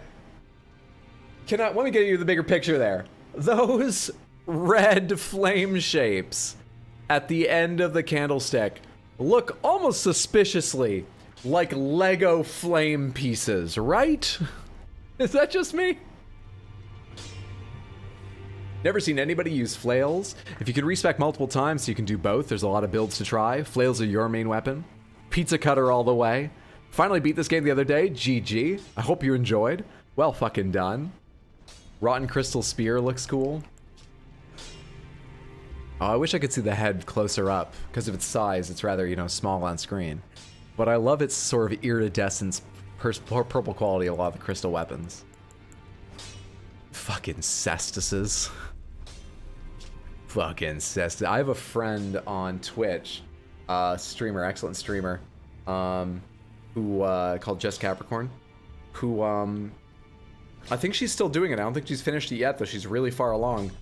Let me get you the bigger picture there. Those red flame shapes at the end of the candlestick look almost suspiciously like Lego flame pieces, right? Is that just me? Never seen anybody use flails. If you could respec multiple times so you can do both, there's a lot of builds to try. Flails are your main weapon. Pizza cutter all the way. Finally beat this game the other day. GG. I hope you enjoyed. Well fucking done. Rotten Crystal Spear looks cool. Oh, I wish I could see the head closer up, because of its size, it's rather, you know, small on screen. But I love its sort of iridescence, purple quality of a lot of the crystal weapons. Fucking cestises. Fucking cestus. I have a friend on Twitch, streamer, excellent streamer, who, called Just Capricorn, who, I think she's still doing it. I don't think she's finished it yet, though she's really far along.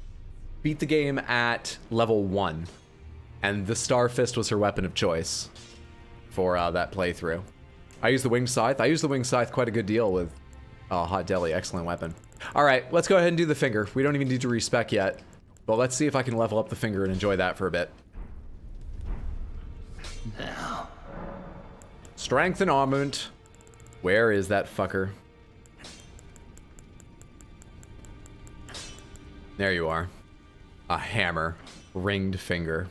Beat the game at level 1, and the Star Fist was her weapon of choice for that playthrough. I use the Winged Scythe. I use the Winged Scythe quite a good deal with Hot Deli. Excellent weapon. All right, let's go ahead and do the finger. We don't even need to respec yet, but let's see if I can level up the finger and enjoy that for a bit. Now. Strength and Armament. Where is that fucker? There you are. A hammer. Ringed finger.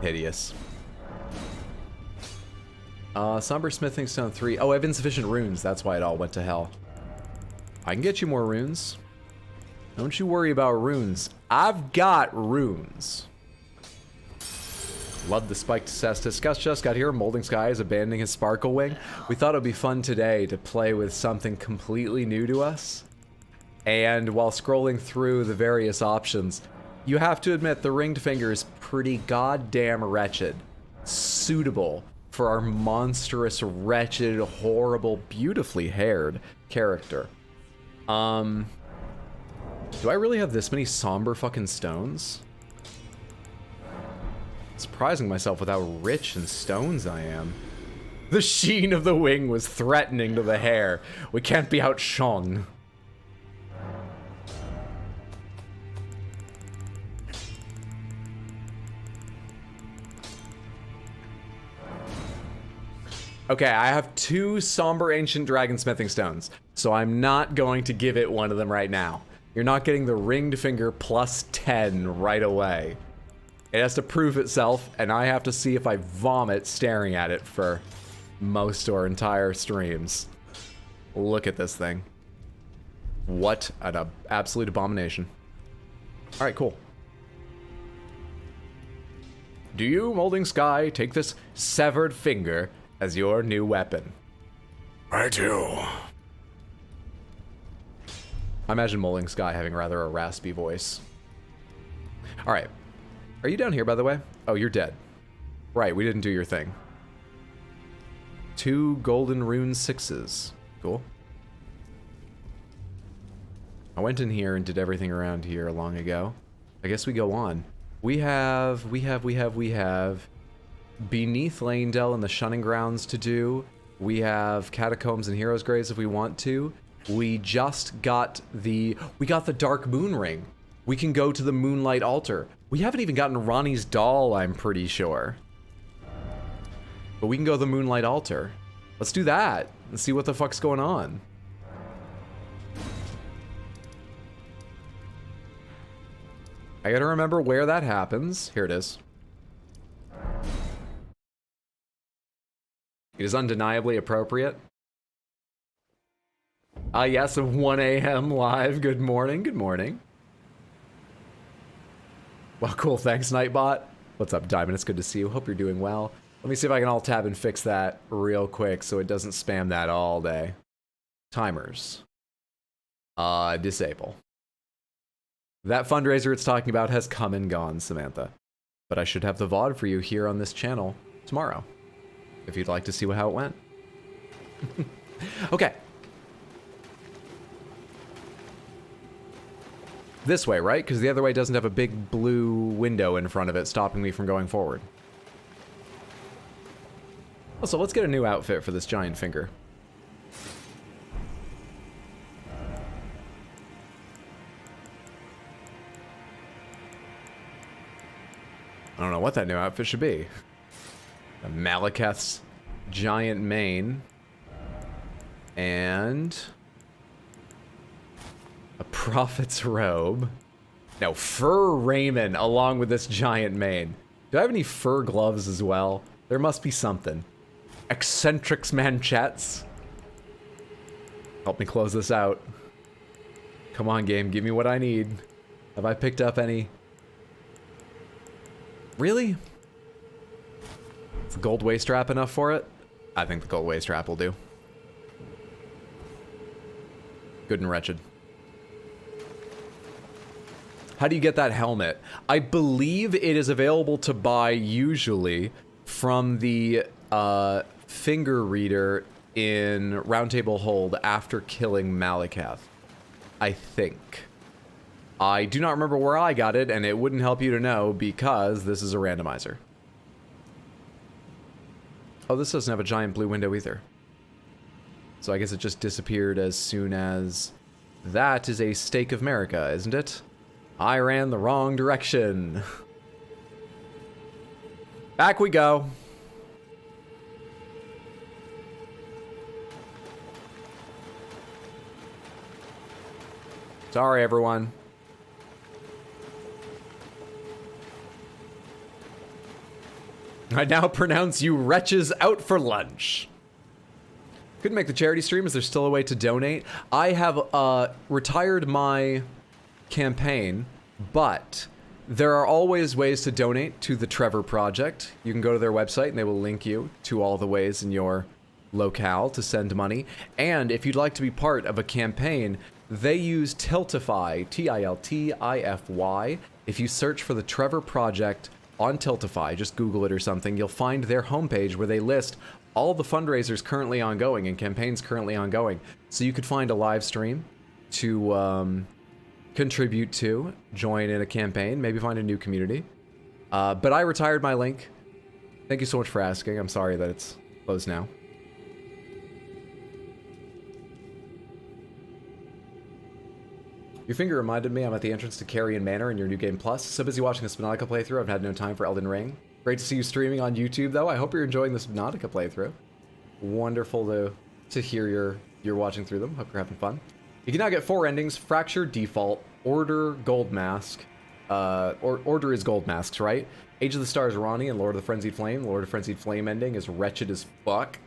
Hideous. Somber Smithing Stone 3. Oh, I have insufficient runes. That's why it all went to hell. I can get you more runes. Don't you worry about runes. I've got runes. Love the spiked cestus. Gus just got here. Molding Sky is abandoning his sparkle wing. We thought it would be fun today to play with something completely new to us. And while scrolling through the various options, you have to admit the ringed finger is pretty goddamn wretched. Suitable for our monstrous, wretched, horrible, beautifully haired character. Do I really have this many somber fucking stones? Surprising myself with how rich in stones I am. The sheen of the wing was threatening to the hair. We can't be outshone. Okay, I have 2 somber ancient dragon smithing stones, so I'm not going to give it one of them right now. You're not getting the ringed finger plus 10 right away. It has to prove itself, and I have to see if I vomit staring at it for most or entire streams. Look at this thing. What an absolute abomination. All right, cool. Do you, Molding Sky, take this severed finger as your new weapon? I do. I imagine Molding Sky having rather a raspy voice. All right. Are you down here, by the way? Oh, you're dead. Right, we didn't do your thing. 2 golden rune 6s. Cool. I went in here and did everything around here long ago. I guess we go on. We have Beneath Leyndell and the Shunning Grounds to do. We have Catacombs and Heroes' Graves if we want to. We just got the Dark Moon Ring. We can go to the Moonlight Altar. We haven't even gotten Ronnie's doll, I'm pretty sure. But we can go to the Moonlight Altar. Let's do that and see what the fuck's going on. I gotta remember where that happens. Here it is. It is undeniably appropriate. Ah, yes, 1 a.m. live. Good morning, good morning. Well, cool, thanks, Nightbot. What's up, Diamond? It's good to see you. Hope you're doing well. Let me see if I can alt-tab and fix that real quick so it doesn't spam that all day. Timers. Disable. That fundraiser it's talking about has come and gone, Samantha. But I should have the VOD for you here on this channel tomorrow, if you'd like to see how it went. Okay. This way, right? Because the other way doesn't have a big blue window in front of it stopping me from going forward. Also, let's get a new outfit for this giant finger. I don't know what that new outfit should be. A Malekith's giant mane. And a prophet's robe. No, fur raiment along with this giant mane. Do I have any fur gloves as well? There must be something. Ekzykes manchettes. Help me close this out. Come on, game, give me what I need. Have I picked up any? Really? Is the gold waist strap enough for it? I think the gold waist strap will do. Good and wretched. How do you get that helmet? I believe it is available to buy usually from the finger reader in Roundtable Hold after killing Malekith. I think. I do not remember where I got it, and it wouldn't help you to know because this is a randomizer. Oh, this doesn't have a giant blue window either. So I guess it just disappeared as soon as... That is a Stake of America, isn't it? I ran the wrong direction. Back we go. Sorry, everyone. I now pronounce you wretches out for lunch. Couldn't make the charity stream. Is there still a way to donate? I have retired my campaign, but there are always ways to donate to the Trevor Project. You can go to their website and they will link you to all the ways in your locale to send money. And if you'd like to be part of a campaign, they use Tiltify, Tiltify. If you search for the Trevor Project on Tiltify, just Google it or something, you'll find their homepage where they list all the fundraisers currently ongoing and campaigns currently ongoing. So you could find a live stream to contribute to, join in a campaign, maybe find a new community. But I retired my link. Thank you so much for asking. I'm sorry that it's closed now. Your finger reminded me I'm at the entrance to Carrion Manor in your New Game Plus. So busy watching the Subnautica playthrough, I've had no time for Elden Ring. Great to see you streaming on YouTube, though. I hope you're enjoying the Subnautica playthrough. Wonderful to hear you're watching through them. Hope you're having fun. You can now get 4 endings: Fracture, Default, Order, Gold Mask. Order is Gold Masks, right? Age of the Stars, Ronnie, and Lord of the Frenzied Flame. Lord of the Frenzied Flame ending is wretched as fuck.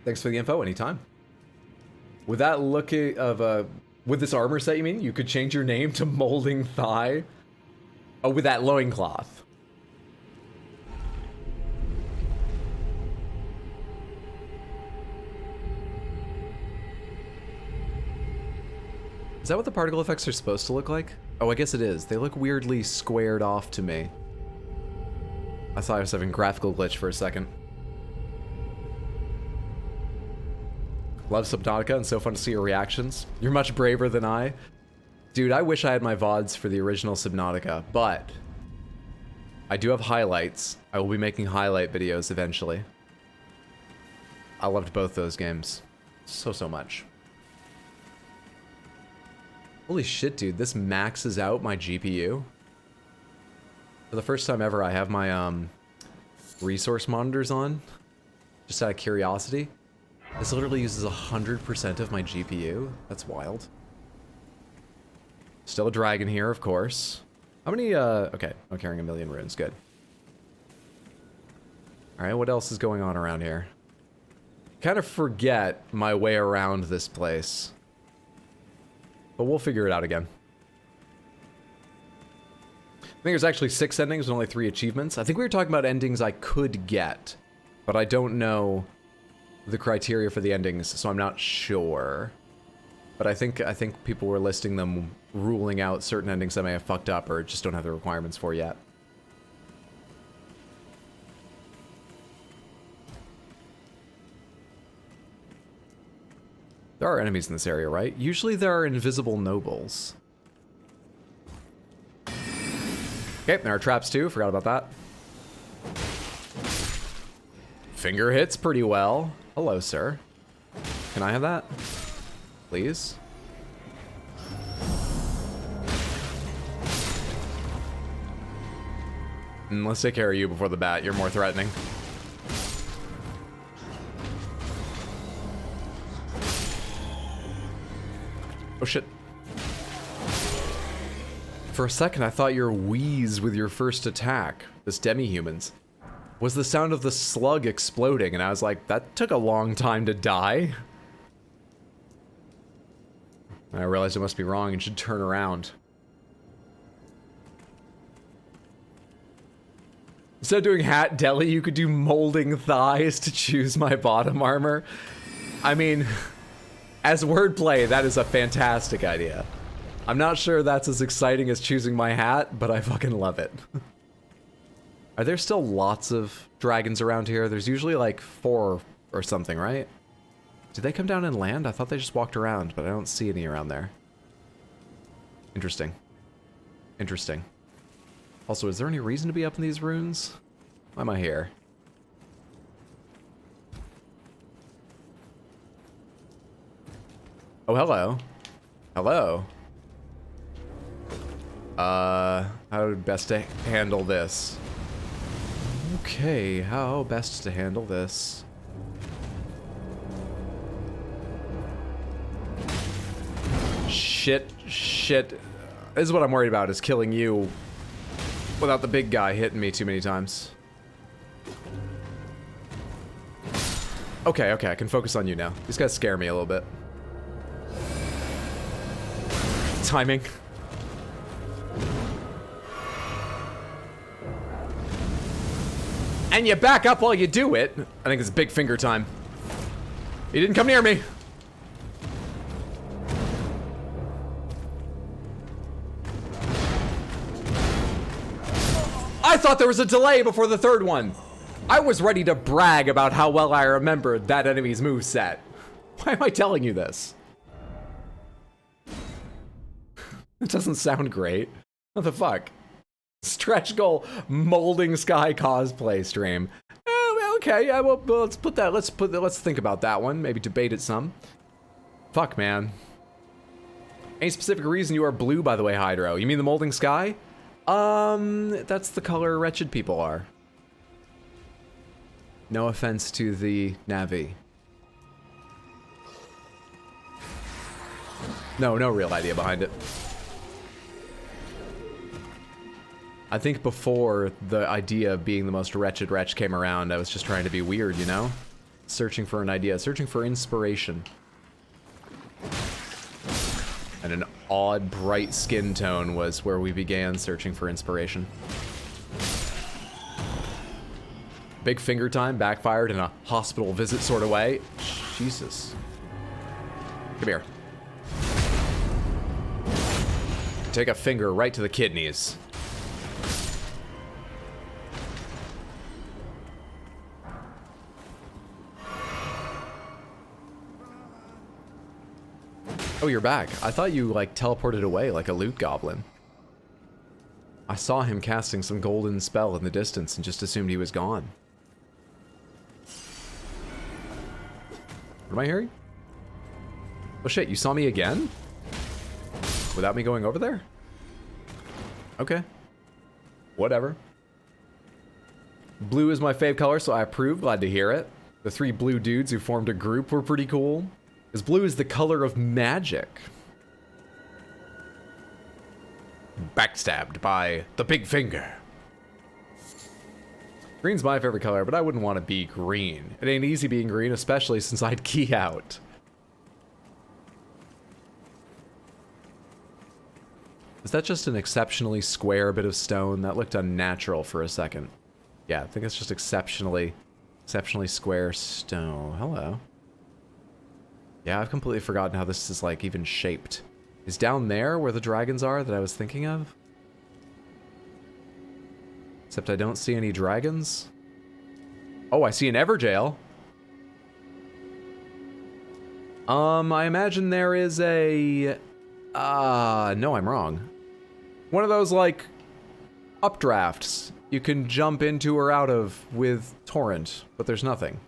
Thanks for the info. Anytime. With that look of with this armor set, you mean you could change your name to Molding Thigh? Oh, with that loincloth. Is that what the particle effects are supposed to look like? Oh, I guess it is. They look weirdly squared off to me. I thought I was having graphical glitch for a second. Love Subnautica and so fun to see your reactions. You're much braver than I. Dude, I wish I had my VODs for the original Subnautica, but I do have highlights. I will be making highlight videos eventually. I loved both those games so much. Holy shit, dude, this maxes out my GPU. For the first time ever, I have my resource monitors on, just out of curiosity. This literally uses 100% of my GPU. That's wild. Still a dragon here, of course. How many, okay, I'm carrying 1,000,000 runes, good. Alright, what else is going on around here? Kind of forget my way around this place. But we'll figure it out again. I think there's actually 6 endings and only 3 achievements. I think we were talking about endings I could get, but I don't know the criteria for the endings, so I'm not sure. But I think people were listing them, ruling out certain endings I may have fucked up or just don't have the requirements for yet. There are enemies in this area, right? Usually there are invisible nobles. Okay, there are traps too. Forgot about that. Finger hits pretty well. Hello, sir. Can I have that? Please? Let's take care of you before the bat. You're more threatening. Oh shit. For a second, I thought your wheeze with your first attack, this demi-humans, was the sound of the slug exploding, and I was like, that took a long time to die. And I realized I must be wrong and should turn around. Instead of doing hat deli, you could do molding thighs to choose my bottom armor. I mean, as wordplay, that is a fantastic idea. I'm not sure that's as exciting as choosing my hat, but I fucking love it. Are there still lots of dragons around here? There's usually like 4 or something, right? Did they come down and land? I thought they just walked around, but I don't see any around there. Interesting. Interesting. Also, is there any reason to be up in these ruins? Why am I here? Oh, hello. Hello. How best to handle this? Okay, how best to handle this? Shit. This is what I'm worried about, is killing you without the big guy hitting me too many times. Okay, I can focus on you now. These guys scare me a little bit. Timing. And you back up while you do it. I think it's big finger time. He didn't come near me. I thought there was a delay before the third one. I was ready to brag about how well I remembered that enemy's moveset. Why am I telling you this? It doesn't sound great. What the fuck? Stretch goal molding sky cosplay stream. Oh, okay, yeah, well, let's put that. Let's think about that one. Maybe debate it some. Fuck, man. Any specific reason you are blue, by the way, Hydro? You mean the molding sky? That's the color wretched people are. No offense to the Navi. No real idea behind it. I think before the idea of being the most wretched wretch came around, I was just trying to be weird, you know? Searching for an idea, searching for inspiration. And an odd, bright skin tone was where we began searching for inspiration. Big finger time backfired in a hospital visit sort of way. Jesus. Come here. Take a finger right to the kidneys. Oh, you're back. I thought you, like, teleported away like a loot goblin. I saw him casting some golden spell in the distance and just assumed he was gone. What am I hearing? Oh shit, you saw me again? Without me going over there? Okay. Whatever. Blue is my fave color, so I approve. Glad to hear it. The 3 blue dudes who formed a group were pretty cool. Because blue is the color of magic. Backstabbed by the big finger. Green's my favorite color, but I wouldn't want to be green. It ain't easy being green, especially since I'd key out. Is that just an exceptionally square bit of stone? That looked unnatural for a second. Yeah, I think it's just exceptionally square stone. Hello. Yeah, I've completely forgotten how this is, like, even shaped. Is down there where the dragons are that I was thinking of? Except I don't see any dragons. Oh, I see an Everjail. I imagine there is a... no, I'm wrong. One of those, like, updrafts you can jump into or out of with torrent, but there's nothing.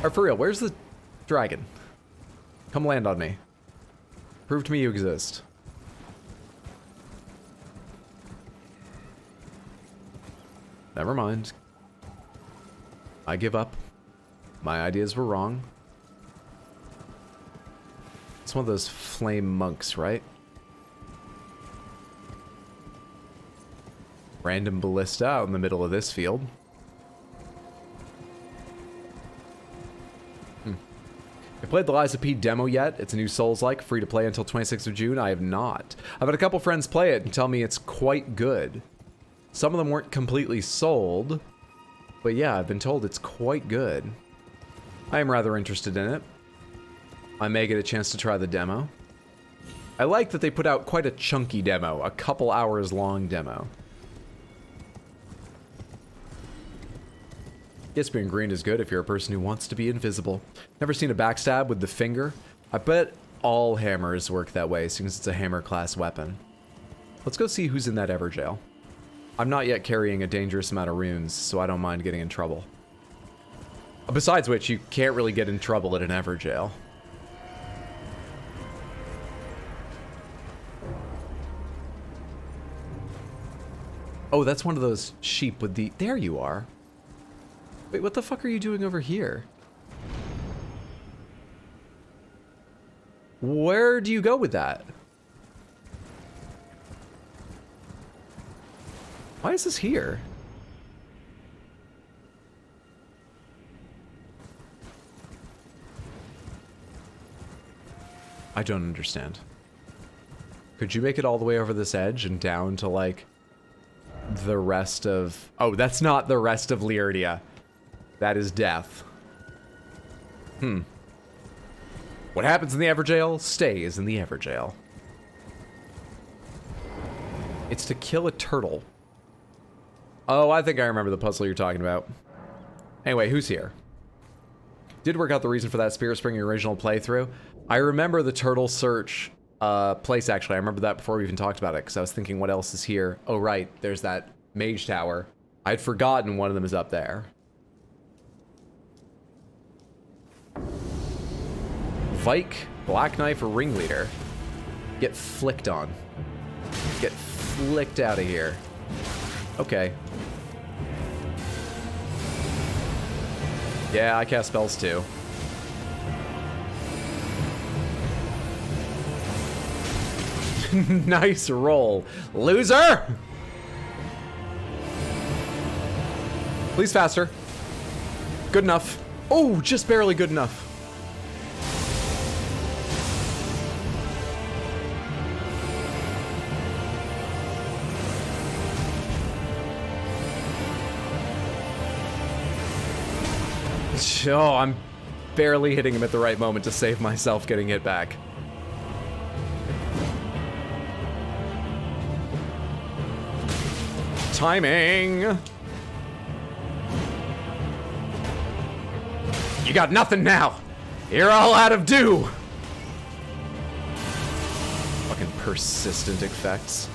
Or for real, where's the dragon? Come land on me. Prove to me you exist. Never mind. I give up. My ideas were wrong. It's one of those flame monks, right? Random ballista out in the middle of this field. I played the Liza P demo yet. It's a new Souls-like, free to play until 26th of June. I have not. I've had a couple friends play it and tell me it's quite good. Some of them weren't completely sold, but yeah, I've been told it's quite good. I am rather interested in it. I may get a chance to try the demo. I like that they put out quite a chunky demo, a couple hours long demo. Guess being green is good if you're a person who wants to be invisible. Never seen a backstab with the finger. I bet all hammers work that way since it's a hammer class weapon. Let's go see who's in that Everjail. I'm not yet carrying a dangerous amount of runes, so I don't mind getting in trouble. Besides which, you can't really get in trouble at an Everjail. Oh, that's one of those sheep with the... There you are. Wait, what the fuck are you doing over here? Where do you go with that? Why is this here? I don't understand. Could you make it all the way over this edge and down to, like, the rest of... Oh, that's not the rest of Liurdia. That is death. What happens in the Everjail stays in the Everjail. It's to kill a turtle. Oh, I think I remember the puzzle you're talking about. Anyway, who's here? Did work out the reason for that Spirit Spring original playthrough. I remember the turtle search place, actually. I remember that before we even talked about it, because I was thinking, what else is here? Oh, right. There's that mage tower. I'd forgotten one of them is up there. Vike, Black Knife, or Ringleader. Get flicked on. Get flicked out of here. Okay. Yeah, I cast spells too. Nice roll, loser! Please faster. Good enough. Oh, just barely good enough. Oh, I'm barely hitting him at the right moment to save myself getting hit back. Timing! You got nothing now! You're all out of dew! Fucking persistent effects.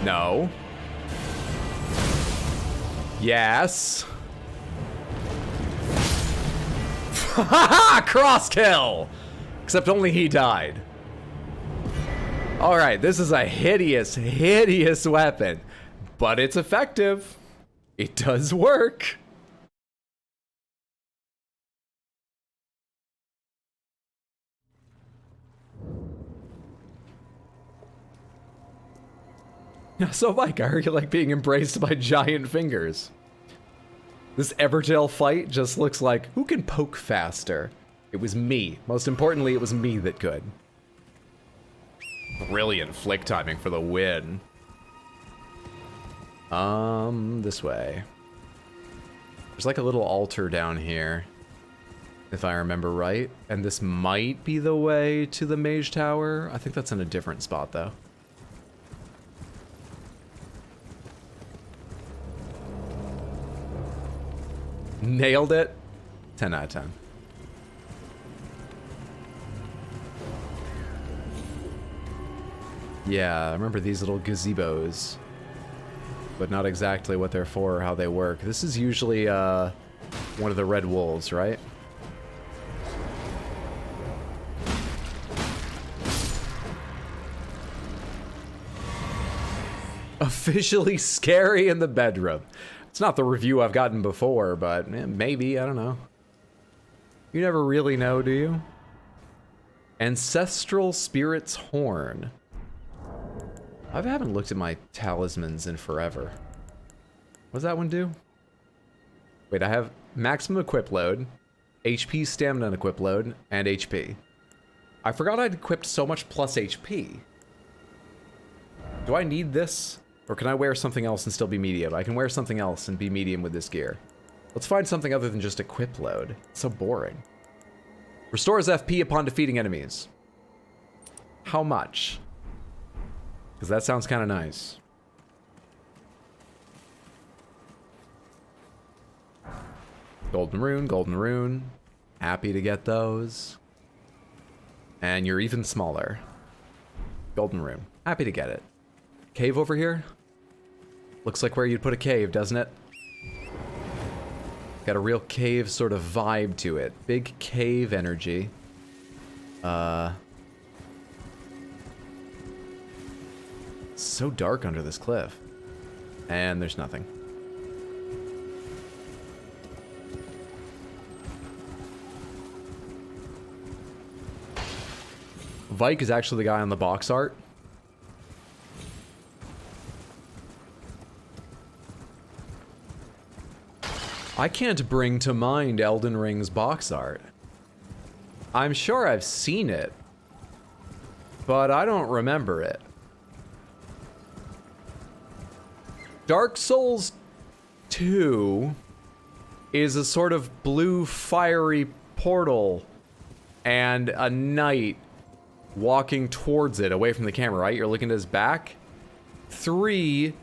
No. Yes. Cross kill! Except only he died. Alright, this is a hideous, hideous weapon. But it's effective. It does work. So, Mike, how are you like being embraced by giant fingers? This Evertail fight just looks like, who can poke faster? It was me. Most importantly, it was me that could. Brilliant flick timing for the win. This way. There's like a little altar down here, if I remember right. And this might be the way to the Mage Tower. I think that's in a different spot, though. Nailed it. 10 out of 10. Yeah, I remember these little gazebos. But not exactly what they're for or how they work. This is usually one of the red wolves, right? Officially scary in the bedroom. It's not the review I've gotten before, but maybe, I don't know. You never really know, do you? Ancestral Spirit's Horn. I haven't looked at my talismans in forever. What does that one do? Wait, I have maximum equip load, HP, stamina and equip load, and HP. I forgot I'd equipped so much plus HP. Do I need this? Or can I wear something else and still be medium? I can wear something else and be medium with this gear. Let's find something other than just equip load. It's so boring. Restores FP upon defeating enemies. How much? Because that sounds kind of nice. Golden rune, golden rune. Happy to get those. And you're even smaller. Golden rune. Happy to get it. Cave over here? Looks like where you'd put a cave, doesn't it? Got a real cave sort of vibe to it. Big cave energy. So dark under this cliff. And there's nothing. Vike is actually the guy on the box art. I can't bring to mind Elden Ring's box art. I'm sure I've seen it, but I don't remember it. Dark Souls 2 is a sort of blue fiery portal and a knight walking towards it away from the camera, right? You're looking at his back. 3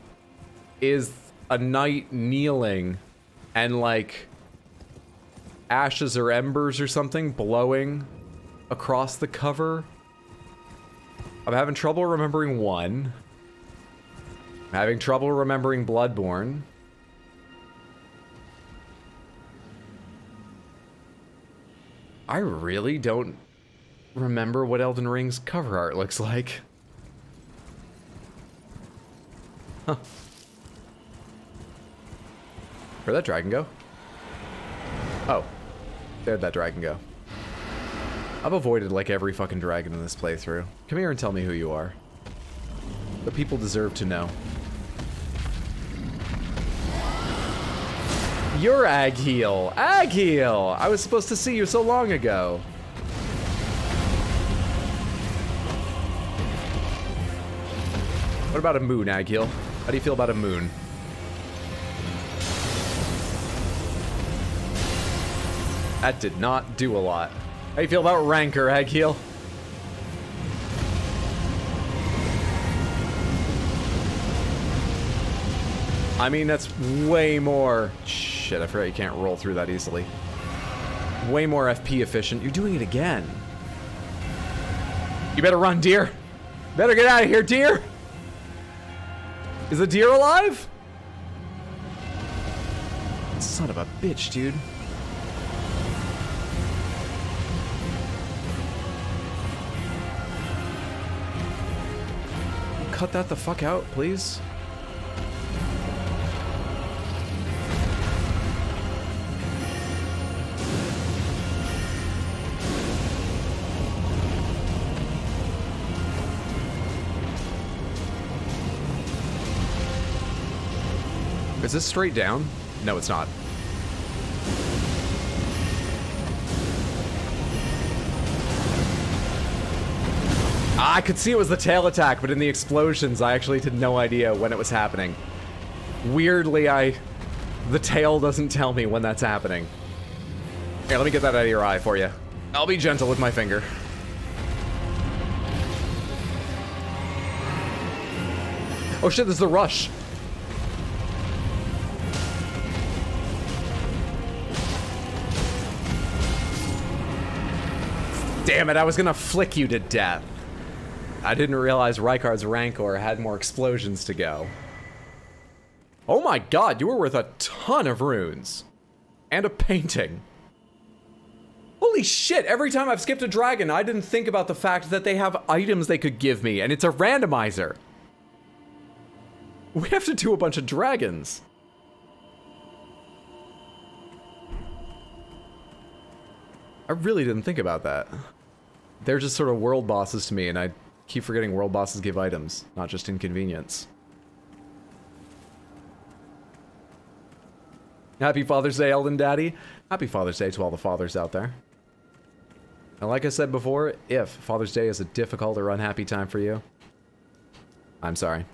is a knight kneeling and like ashes or embers or something blowing across the cover. I'm having trouble remembering 1. I'm having trouble remembering Bloodborne. I really don't remember what Elden Ring's cover art looks like. Huh. Where'd that dragon go? Oh. There'd that dragon go. I've avoided like every fucking dragon in this playthrough. Come here and tell me who you are. The people deserve to know. You're Agheel! Agheel! I was supposed to see you so long ago. What about a moon, Agheel? How do you feel about a moon? That did not do a lot. How do you feel about rancor, Agheel? I mean, that's way more... Shit, I forgot you can't roll through that easily. Way more FP efficient. You're doing it again. You better run, deer. Better get out of here, deer. Is the deer alive? Son of a bitch, dude. Cut that the fuck out, please. Is this straight down? No, it's not. I could see it was the tail attack, but in the explosions, I actually had no idea when it was happening. Weirdly, the tail doesn't tell me when that's happening. Here, let me get that out of your eye for you. I'll be gentle with my finger. Oh shit, this is the rush. Damn it, I was gonna flick you to death. I didn't realize Rykard's Rancor had more explosions to go. Oh my god, you were worth a ton of runes. And a painting. Holy shit, every time I've skipped a dragon, I didn't think about the fact that they have items they could give me, and it's a randomizer. We have to do a bunch of dragons. I really didn't think about that. They're just sort of world bosses to me, and I keep forgetting world bosses give items, not just inconvenience. Happy Father's Day, Elden Daddy. Happy Father's Day to all the fathers out there. And like I said before, if Father's Day is a difficult or unhappy time for you, I'm sorry.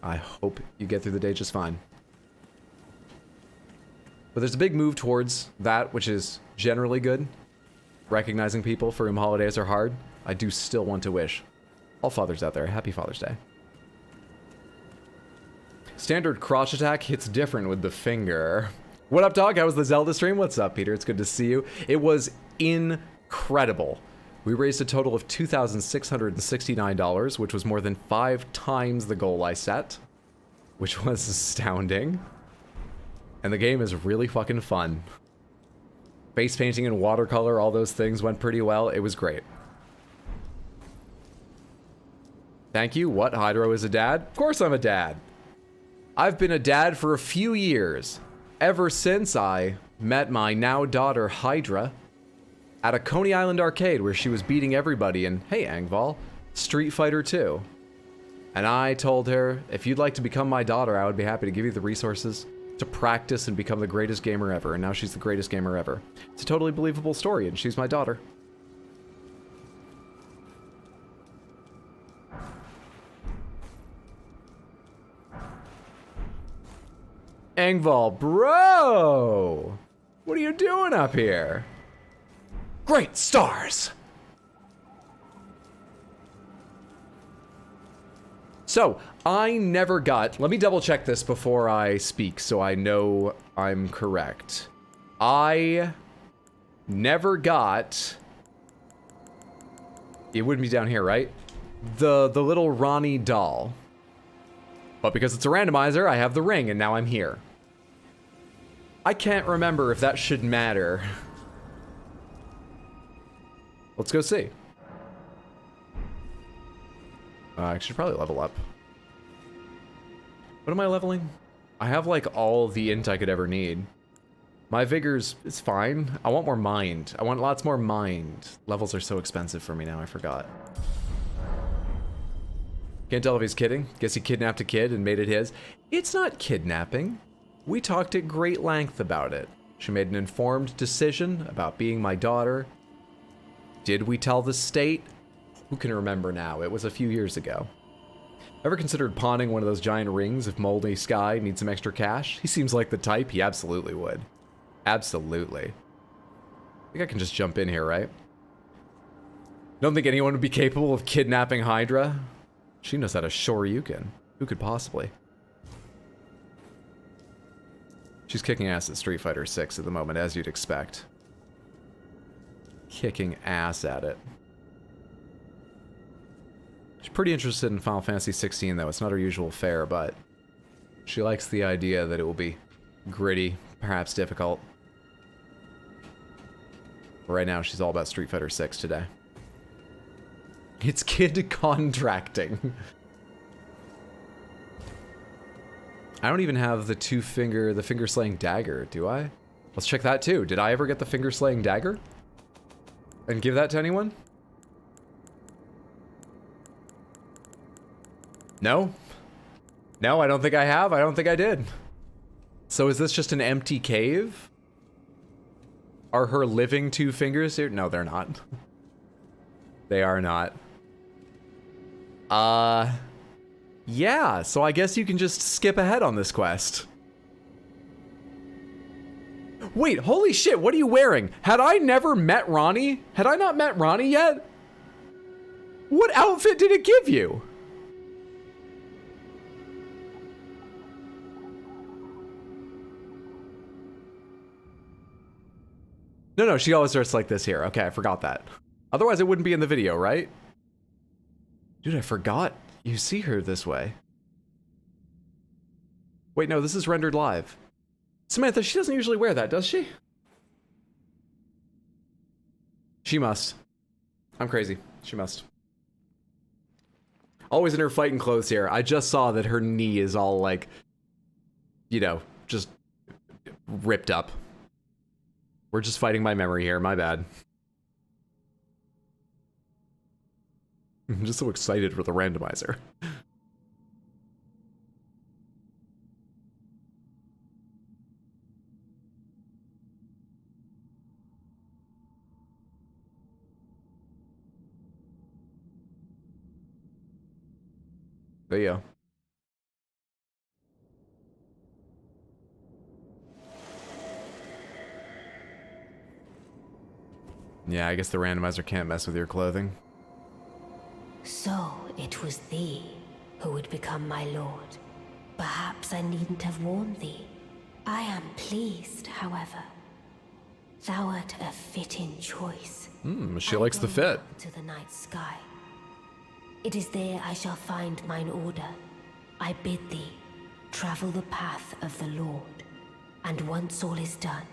I hope you get through the day just fine. But there's a big move towards that, which is generally good. Recognizing people for whom holidays are hard. I do still want to wish all fathers out there happy Father's Day. Standard crotch attack hits different with the finger. What up, dog? How was the Zelda stream? What's up, Peter? It's good to see you. It was incredible. We raised a total of $2,669, which was more than 5 times the goal I set, which was astounding. And the game is really fucking fun. Face painting and watercolor, all those things went pretty well. It was great. Thank you. What? Hydro is a dad? Of course I'm a dad. I've been a dad for a few years. Ever since I met my now daughter Hydra at a Coney Island arcade where she was beating everybody in, hey Angval, Street Fighter 2. And I told her, if you'd like to become my daughter, I would be happy to give you the resources to practice and become the greatest gamer ever. And now she's the greatest gamer ever. It's a totally believable story, and she's my daughter. Angval, bro! What are you doing up here? Great stars! So, I never got... Let me double check this before I speak so I know I'm correct. I never got... It wouldn't be down here, right? The little Ronnie doll. But because it's a randomizer, I have the ring, and now I'm here. I can't remember if that should matter. Let's go see. I should probably level up. What am I leveling? I have like all the int I could ever need. My vigor's is fine. I want more mind. I want lots more mind. Levels are so expensive for me now, I forgot. Can't tell if he's kidding. Guess he kidnapped a kid and made it his. It's not kidnapping. We talked at great length about it. She made an informed decision about being my daughter. Did we tell the state? Who can remember now? It was a few years ago. Ever considered pawning one of those giant rings if Moldy Sky needs some extra cash? He seems like the type. He absolutely would. Absolutely. I think I can just jump in here, right? Don't think anyone would be capable of kidnapping Hydra. She knows how to Shoryuken. Who could possibly? She's kicking ass at Street Fighter 6 at the moment, as you'd expect. Kicking ass at it. She's pretty interested in Final Fantasy 16, though. It's not her usual fare, but she likes the idea that it will be gritty, perhaps difficult. But right now, she's all about Street Fighter 6 today. It's kid contracting. I don't even have the finger-slaying dagger, do I? Let's check that too. Did I ever get the finger-slaying dagger? And give that to anyone? No? No, I don't think I have. I don't think I did. So is this just an empty cave? Are her living two fingers here? No, they're not. They are not. Yeah, so I guess you can just skip ahead on this quest. Wait, holy shit, what are you wearing? Had I never met Ronnie? Had I not met Ronnie yet? What outfit did it give you? No, she always starts like this here. Okay, I forgot that. Otherwise, it wouldn't be in the video, right? Dude, I forgot. You see her this way. Wait, no, this is rendered live. Samantha, she doesn't usually wear that, does she? She must. I'm crazy. She must. Always in her fighting clothes here. I just saw that her knee is all like, you know, just ripped up. We're just fighting my memory here, my bad. I'm just so excited for the randomizer. There you go. Yeah, I guess the randomizer can't mess with your clothing. So it was thee who would become my lord. Perhaps I needn't have warned thee. I am pleased, however. Thou art a fitting choice. She likes the fit. To the night sky. It is there I shall find mine order. I bid thee travel the path of the Lord, and once all is done,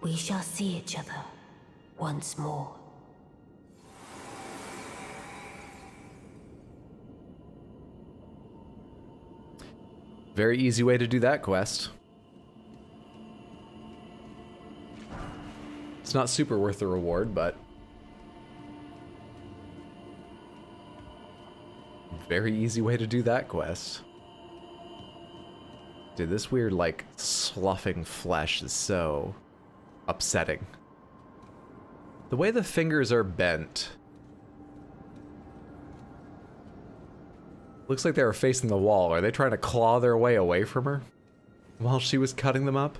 we shall see each other once more. Very easy way to do that quest. It's not super worth the reward, but very easy way to do that quest. Dude, this weird, like, sloughing flesh is so upsetting. The way the fingers are bent. Looks like they were facing the wall. Are they trying to claw their way away from her while she was cutting them up?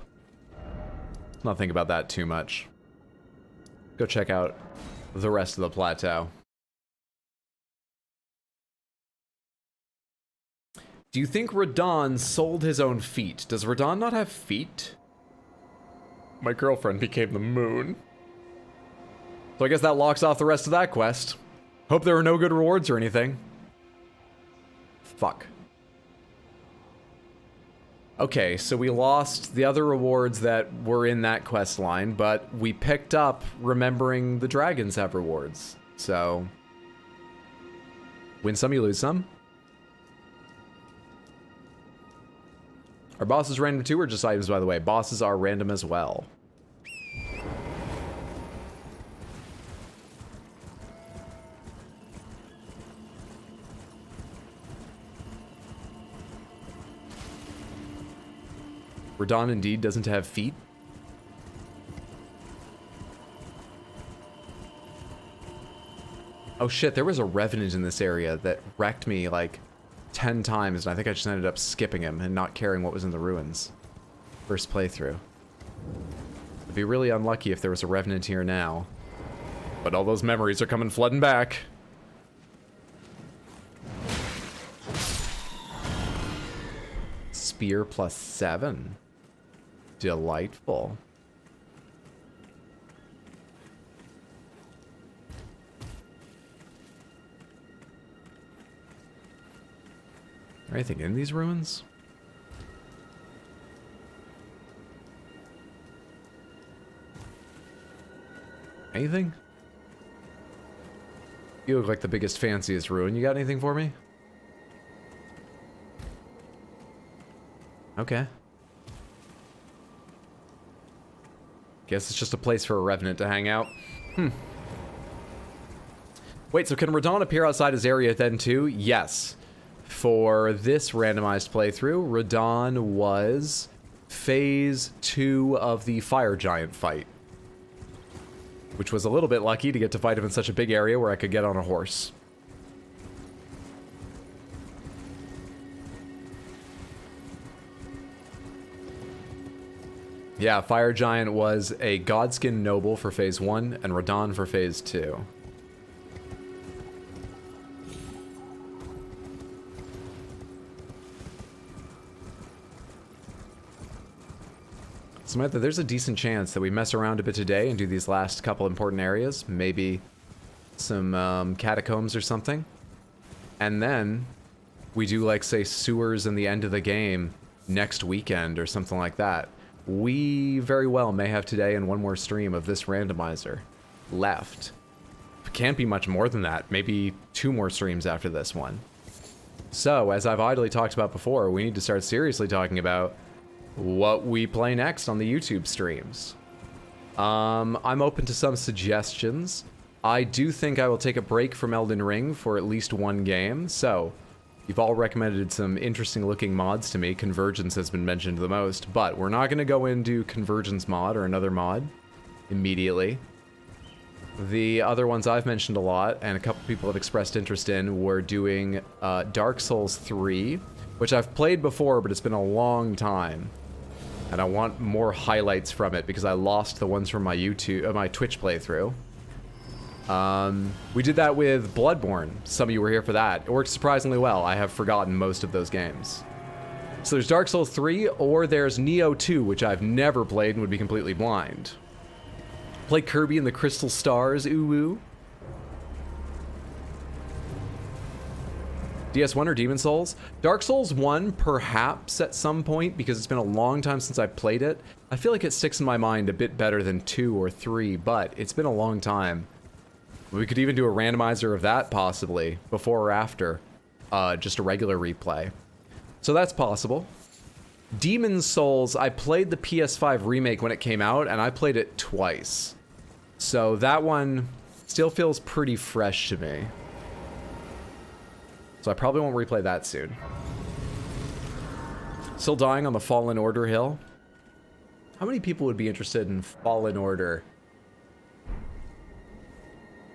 Not think about that too much. Go check out the rest of the plateau. Do you think Radon sold his own feet? Does Radon not have feet? My girlfriend became the moon. So I guess that locks off the rest of that quest. Hope there were no good rewards or anything. Fuck. Okay, so we lost the other rewards that were in that quest line, but we picked up remembering the dragons have rewards. So, win some, you lose some. Are bosses random too, or just items, by the way? Bosses are random as well. Radon indeed doesn't have feet. Oh shit, there was a revenant in this area that wrecked me like 10 times, and I think I just ended up skipping him and not caring what was in the ruins. First playthrough. I'd be really unlucky if there was a revenant here now. But all those memories are coming flooding back. Spear +7. Delightful. Anything in these ruins? Anything? You look like the biggest, fanciest ruin. You got anything for me? Okay. Guess it's just a place for a revenant to hang out. Wait, so can Radon appear outside his area then too? Yes. For this randomized playthrough, Radon was phase 2 of the fire giant fight. Which was a little bit lucky to get to fight him in such a big area where I could get on a horse. Yeah, Fire Giant was a Godskin Noble for phase 1 and Radon for phase 2. Samantha, there's a decent chance that we mess around a bit today and do these last couple important areas. Maybe some catacombs or something. And then we do, like, say, sewers in the end of the game next weekend or something like that. We very well may have today and one more stream of this randomizer left. It can't be much more than that. Maybe 2 more streams after this one. So, as I've idly talked about before, we need to start seriously talking about what we play next on the YouTube streams. I'm open to some suggestions. I do think I will take a break from Elden Ring for at least one game, so you've all recommended some interesting looking mods to me. Convergence has been mentioned the most, but we're not going to go into Convergence mod or another mod immediately. The other ones I've mentioned a lot, and a couple people have expressed interest in, were doing Dark Souls 3, which I've played before, but it's been a long time. And I want more highlights from it because I lost the ones from my my Twitch playthrough. We did that with Bloodborne. Some of you were here for that. It worked surprisingly well. I have forgotten most of those games. So there's Dark Souls 3, or there's Neo 2, which I've never played and would be completely blind. Play Kirby and the Crystal Stars, ooh. DS1 or Demon Souls? Dark Souls 1, perhaps at some point, because it's been a long time since I played it. I feel like it sticks in my mind a bit better than 2 or 3, but it's been a long time. We could even do a randomizer of that, possibly, before or after. Just a regular replay. So that's possible. Demon Souls, I played the PS5 remake when it came out, and I played it twice. So that one still feels pretty fresh to me. So I probably won't replay that soon. Still dying on the Fallen Order hill. How many people would be interested in Fallen Order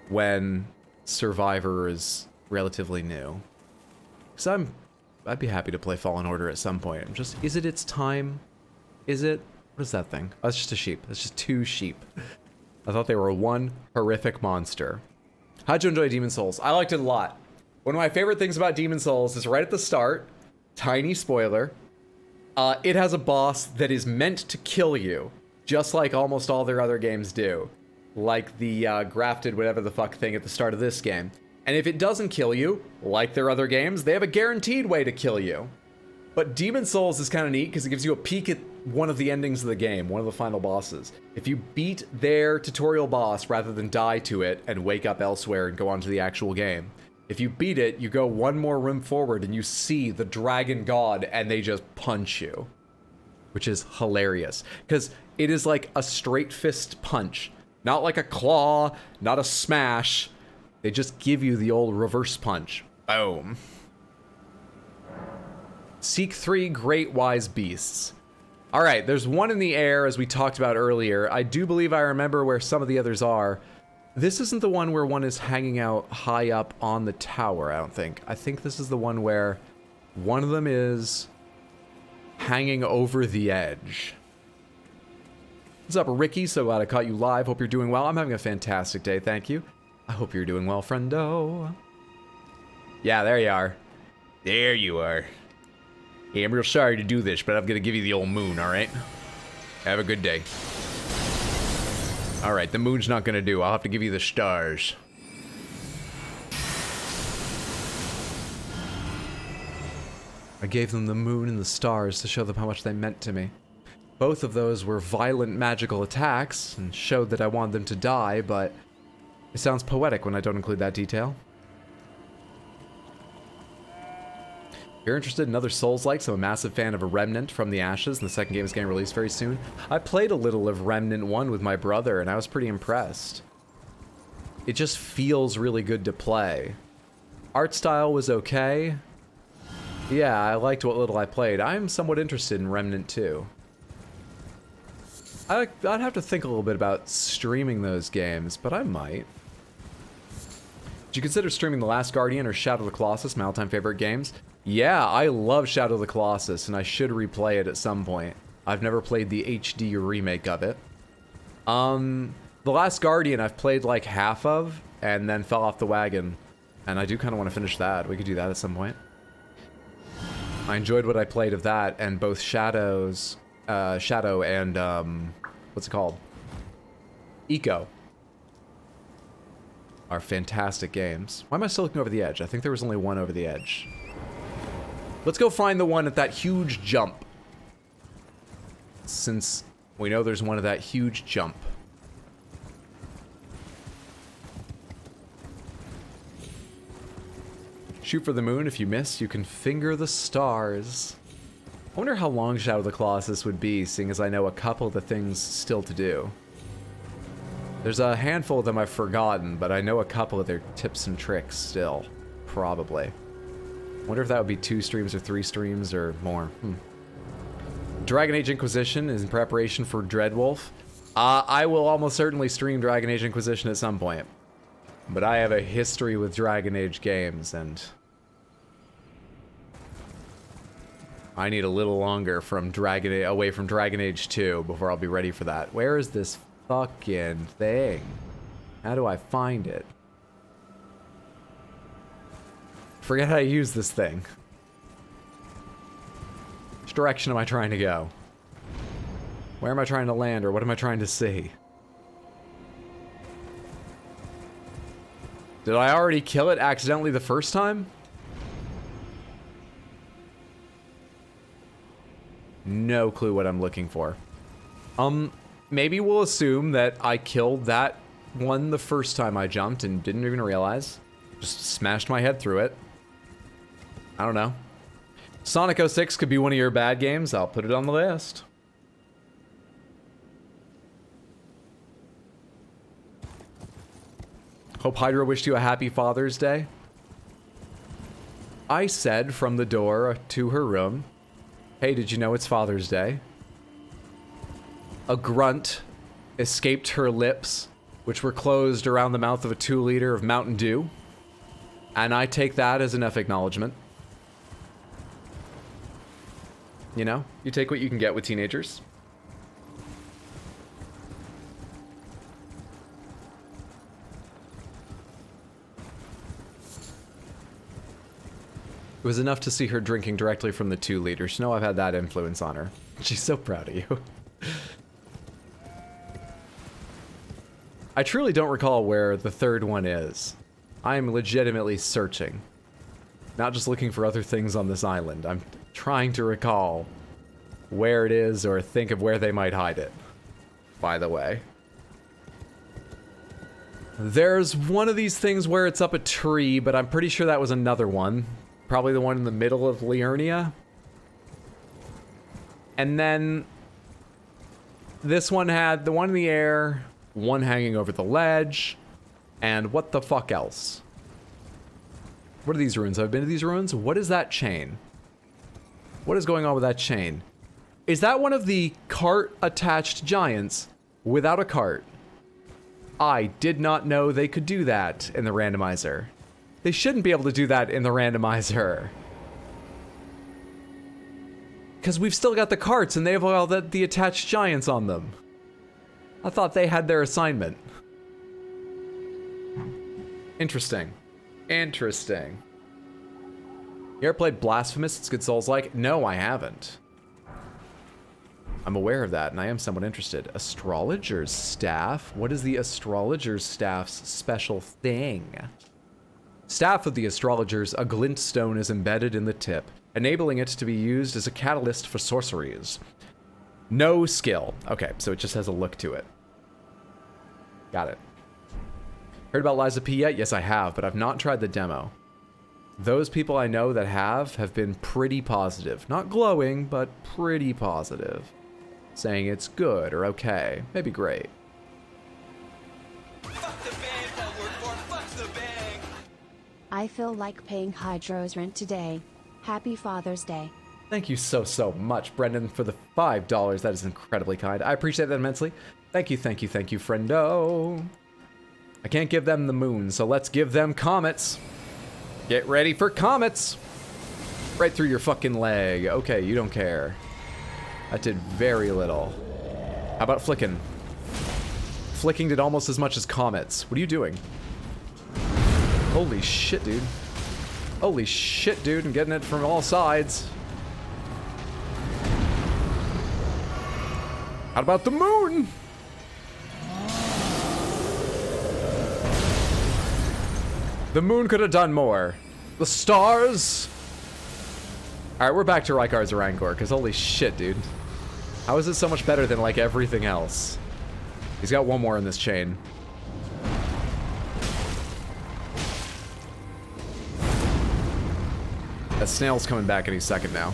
when Survivor is relatively new? Because I'd be happy to play Fallen Order at some point. Is it its time? Is it? What is that thing? Oh, that's just a sheep. That's just 2 sheep. I thought they were one horrific monster. How'd you enjoy Demon Souls? I liked it a lot. One of my favorite things about Demon Souls is right at the start, tiny spoiler, it has a boss that is meant to kill you, just like almost all their other games do. Like the grafted whatever the fuck thing at the start of this game. And if it doesn't kill you, like their other games, they have a guaranteed way to kill you. But Demon Souls is kind of neat because it gives you a peek at one of the endings of the game, one of the final bosses. If you beat their tutorial boss rather than die to it and wake up elsewhere and go on to the actual game, if you beat it, you go one more room forward and you see the dragon god and they just punch you. Which is hilarious. Because it is like a straight fist punch. Not like a claw, not a smash. They just give you the old reverse punch. Boom. Seek 3 great wise beasts. Alright, there's one in the air, as we talked about earlier. I do believe I remember where some of the others are. This isn't the one where one is hanging out high up on the tower, I don't think. I think this is the one where one of them is hanging over the edge. What's up, Ricky? So glad I caught you live. Hope you're doing well. I'm having a fantastic day, thank you. I hope you're doing well, friendo. Yeah, there you are. There you are. Hey, I'm real sorry to do this, but I'm gonna give you the old moon, alright? Have a good day. Alright, the moon's not gonna do. I'll have to give you the stars. I gave them the moon and the stars to show them how much they meant to me. Both of those were violent magical attacks, and showed that I wanted them to die, but it sounds poetic when I don't include that detail. If you're interested in other Souls-likes, I'm a massive fan of a Remnant from the Ashes, and the second game is getting released very soon. I played a little of Remnant 1 with my brother, and I was pretty impressed. It just feels really good to play. Art style was okay. Yeah, I liked what little I played. I'm somewhat interested in Remnant 2. I'd have to think a little bit about streaming those games, but I might. Did you consider streaming The Last Guardian or Shadow of the Colossus, my all-time favorite games? Yeah, I love Shadow of the Colossus, and I should replay it at some point. I've never played the HD remake of it. The Last Guardian I've played like half of, and then fell off the wagon. And I do kind of want to finish that. We could do that at some point. I enjoyed what I played of that, and both Shadow and, what's it called? Eco are fantastic games. Why am I still looking over the edge? I think there was only one over the edge. Let's go find the one at that huge jump. Since we know there's one at that huge jump. Shoot for the moon. If you miss, you can finger the stars. I wonder how long Shadow of the Colossus would be, seeing as I know a couple of the things still to do. There's a handful of them I've forgotten, but I know a couple of their tips and tricks still. Probably. I wonder if that would be 2 streams or 3 streams or more. Dragon Age Inquisition is in preparation for Dreadwolf. I will almost certainly stream Dragon Age Inquisition at some point. But I have a history with Dragon Age games, and I need a little longer from away from Dragon Age 2 before I'll be ready for that. Where is this fucking thing? How do I find it? Forget how to use this thing. Which direction am I trying to go? Where am I trying to land, or what am I trying to see? Did I already kill it accidentally the first time? No clue what I'm looking for. Maybe we'll assume that I killed that one the first time I jumped and didn't even realize. Just smashed my head through it. I don't know. Sonic 06 could be one of your bad games. I'll put it on the list. Hope Hydra wished you a happy Father's Day. I said from the door to her room, "Hey, did you know it's Father's Day?" A grunt escaped her lips, which were closed around the mouth of a 2-liter of Mountain Dew. And I take that as enough acknowledgement. You know, you take what you can get with teenagers. It was enough to see her drinking directly from the 2 liters. No, I've had that influence on her. She's so proud of you. I truly don't recall where the third one is. I am legitimately searching. Not just looking for other things on this island. Trying to recall where it is or think of where they might hide it, by the way. There's one of these things where it's up a tree, but I'm pretty sure that was another one. Probably the one in the middle of Liurnia. And then this one had the one in the air, one hanging over the ledge, and what the fuck else? What are these ruins? I've been to these ruins. What is that chain? What is going on with that chain? Is that one of the cart-attached giants without a cart? I did not know they could do that in the randomizer. They shouldn't be able to do that in the randomizer. Because we've still got the carts and they have all the attached giants on them. I thought they had their assignment. Interesting. Interesting. You ever played Blasphemous? It's good Souls-like. No, I haven't. I'm aware of that, and I am somewhat interested. Astrologer's Staff? What is the Astrologer's Staff's special thing? Staff of the Astrologers, a glint stone is embedded in the tip, enabling it to be used as a catalyst for sorceries. No skill. Okay, so it just has a look to it. Got it. Heard about Liza P yet? Yes, I have, but I've not tried the demo. Those people I know that have been pretty positive. Not glowing, but pretty positive. Saying it's good or okay, maybe great. Fuck the band I work for, fuck the band! I feel like paying Hydro's rent today. Happy Father's Day. Thank you so much, Brendan, for the $5. That is incredibly kind. I appreciate that immensely. Thank you, friendo. I can't give them the moon, so let's give them comets. Get ready for comets. Right through your fucking leg. Okay, you don't care. That did very little. How about flicking? Flicking did almost as much as comets. What are you doing? Holy shit, dude. Holy shit, dude. I'm getting it from all sides. How about the moon? The moon could have done more. The stars. All right, we're back to Rykard's Rancor, because holy shit, dude. How is it so much better than, like, everything else? He's got one more in this chain. That snail's coming back any second now.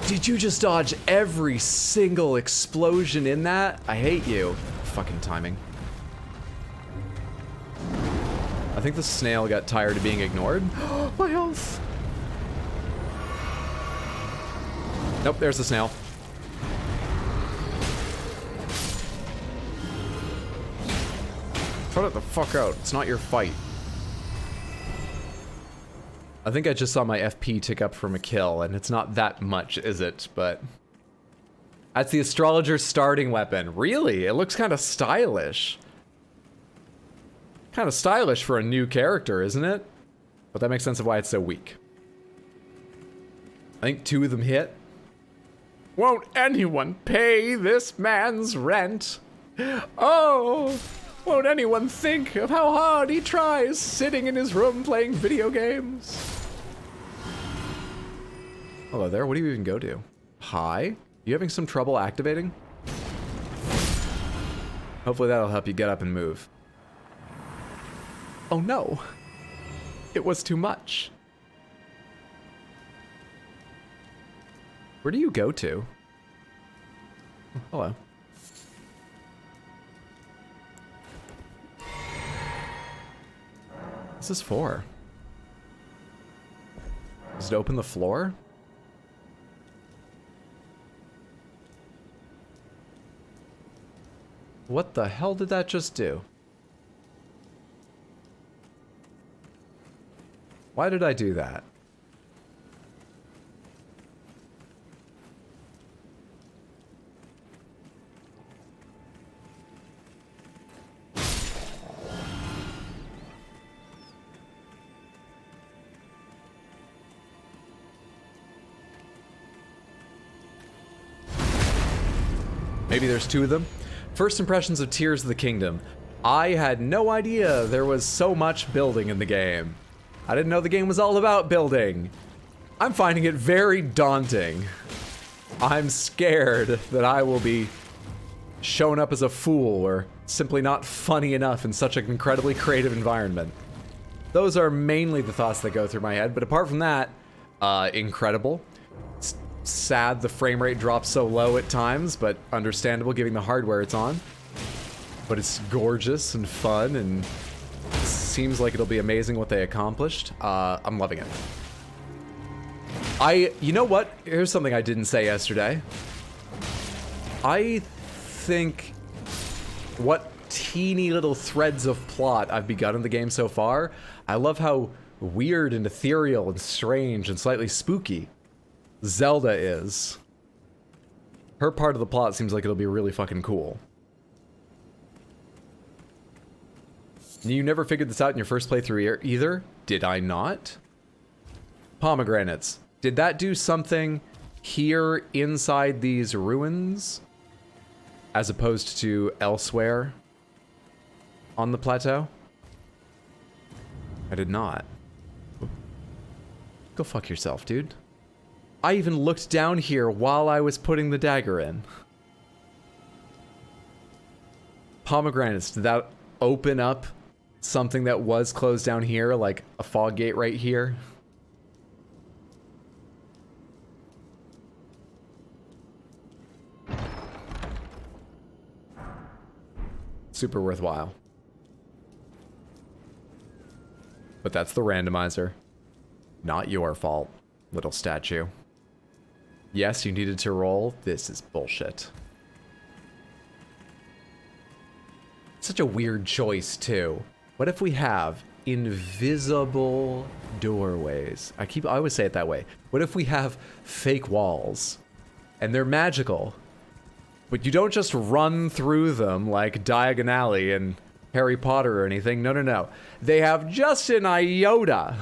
Did you just dodge every single explosion in that? I hate you. Fucking timing. I think the snail got tired of being ignored. My health. Nope, there's the snail. Cut it the fuck out. It's not your fight. I think I just saw my FP tick up from a kill, and it's not that much, is it? But that's the Astrologer's starting weapon. Really? It looks kind of stylish. Kind of stylish for a new character, isn't it? But that makes sense of why it's so weak. I think 2 of them hit. Won't anyone pay this man's rent? Oh, won't anyone think of how hard he tries sitting in his room playing video games? Hello there, what do you even go to? Hi? You having some trouble activating? Hopefully that'll help you get up and move. Oh no! It was too much. Where do you go to? Oh, hello. What's this for? Does it open the floor? What the hell did that just do? Why did I do that? Maybe there's 2 of them. First impressions of Tears of the Kingdom. I had no idea there was so much building in the game. I didn't know the game was all about building. I'm finding it very daunting. I'm scared that I will be shown up as a fool or simply not funny enough in such an incredibly creative environment. Those are mainly the thoughts that go through my head, but apart from that, incredible. It's sad the frame rate drops so low at times, but understandable given the hardware it's on. But it's gorgeous and fun, and seems like it'll be amazing what they accomplished. I'm loving it. You know what? Here's something I didn't say yesterday. I think what teeny little threads of plot I've begun in the game so far, I love how weird and ethereal and strange and slightly spooky Zelda is. Her part of the plot seems like it'll be really fucking cool. You never figured this out in your first playthrough either? Did I not? Pomegranates. Did that do something here inside these ruins as opposed to elsewhere on the plateau? I did not. Go fuck yourself, dude. I even looked down here while I was putting the dagger in. Pomegranates, did that open up something that was closed down here, like a fog gate right here? Super worthwhile. But that's the randomizer. Not your fault, little statue. Yes, you needed to roll. This is bullshit. Such a weird choice, too. What if we have invisible doorways? I always say it that way. What if we have fake walls? And they're magical. But you don't just run through them like Diagon Alley and Harry Potter or anything. No, no, no. They have just an iota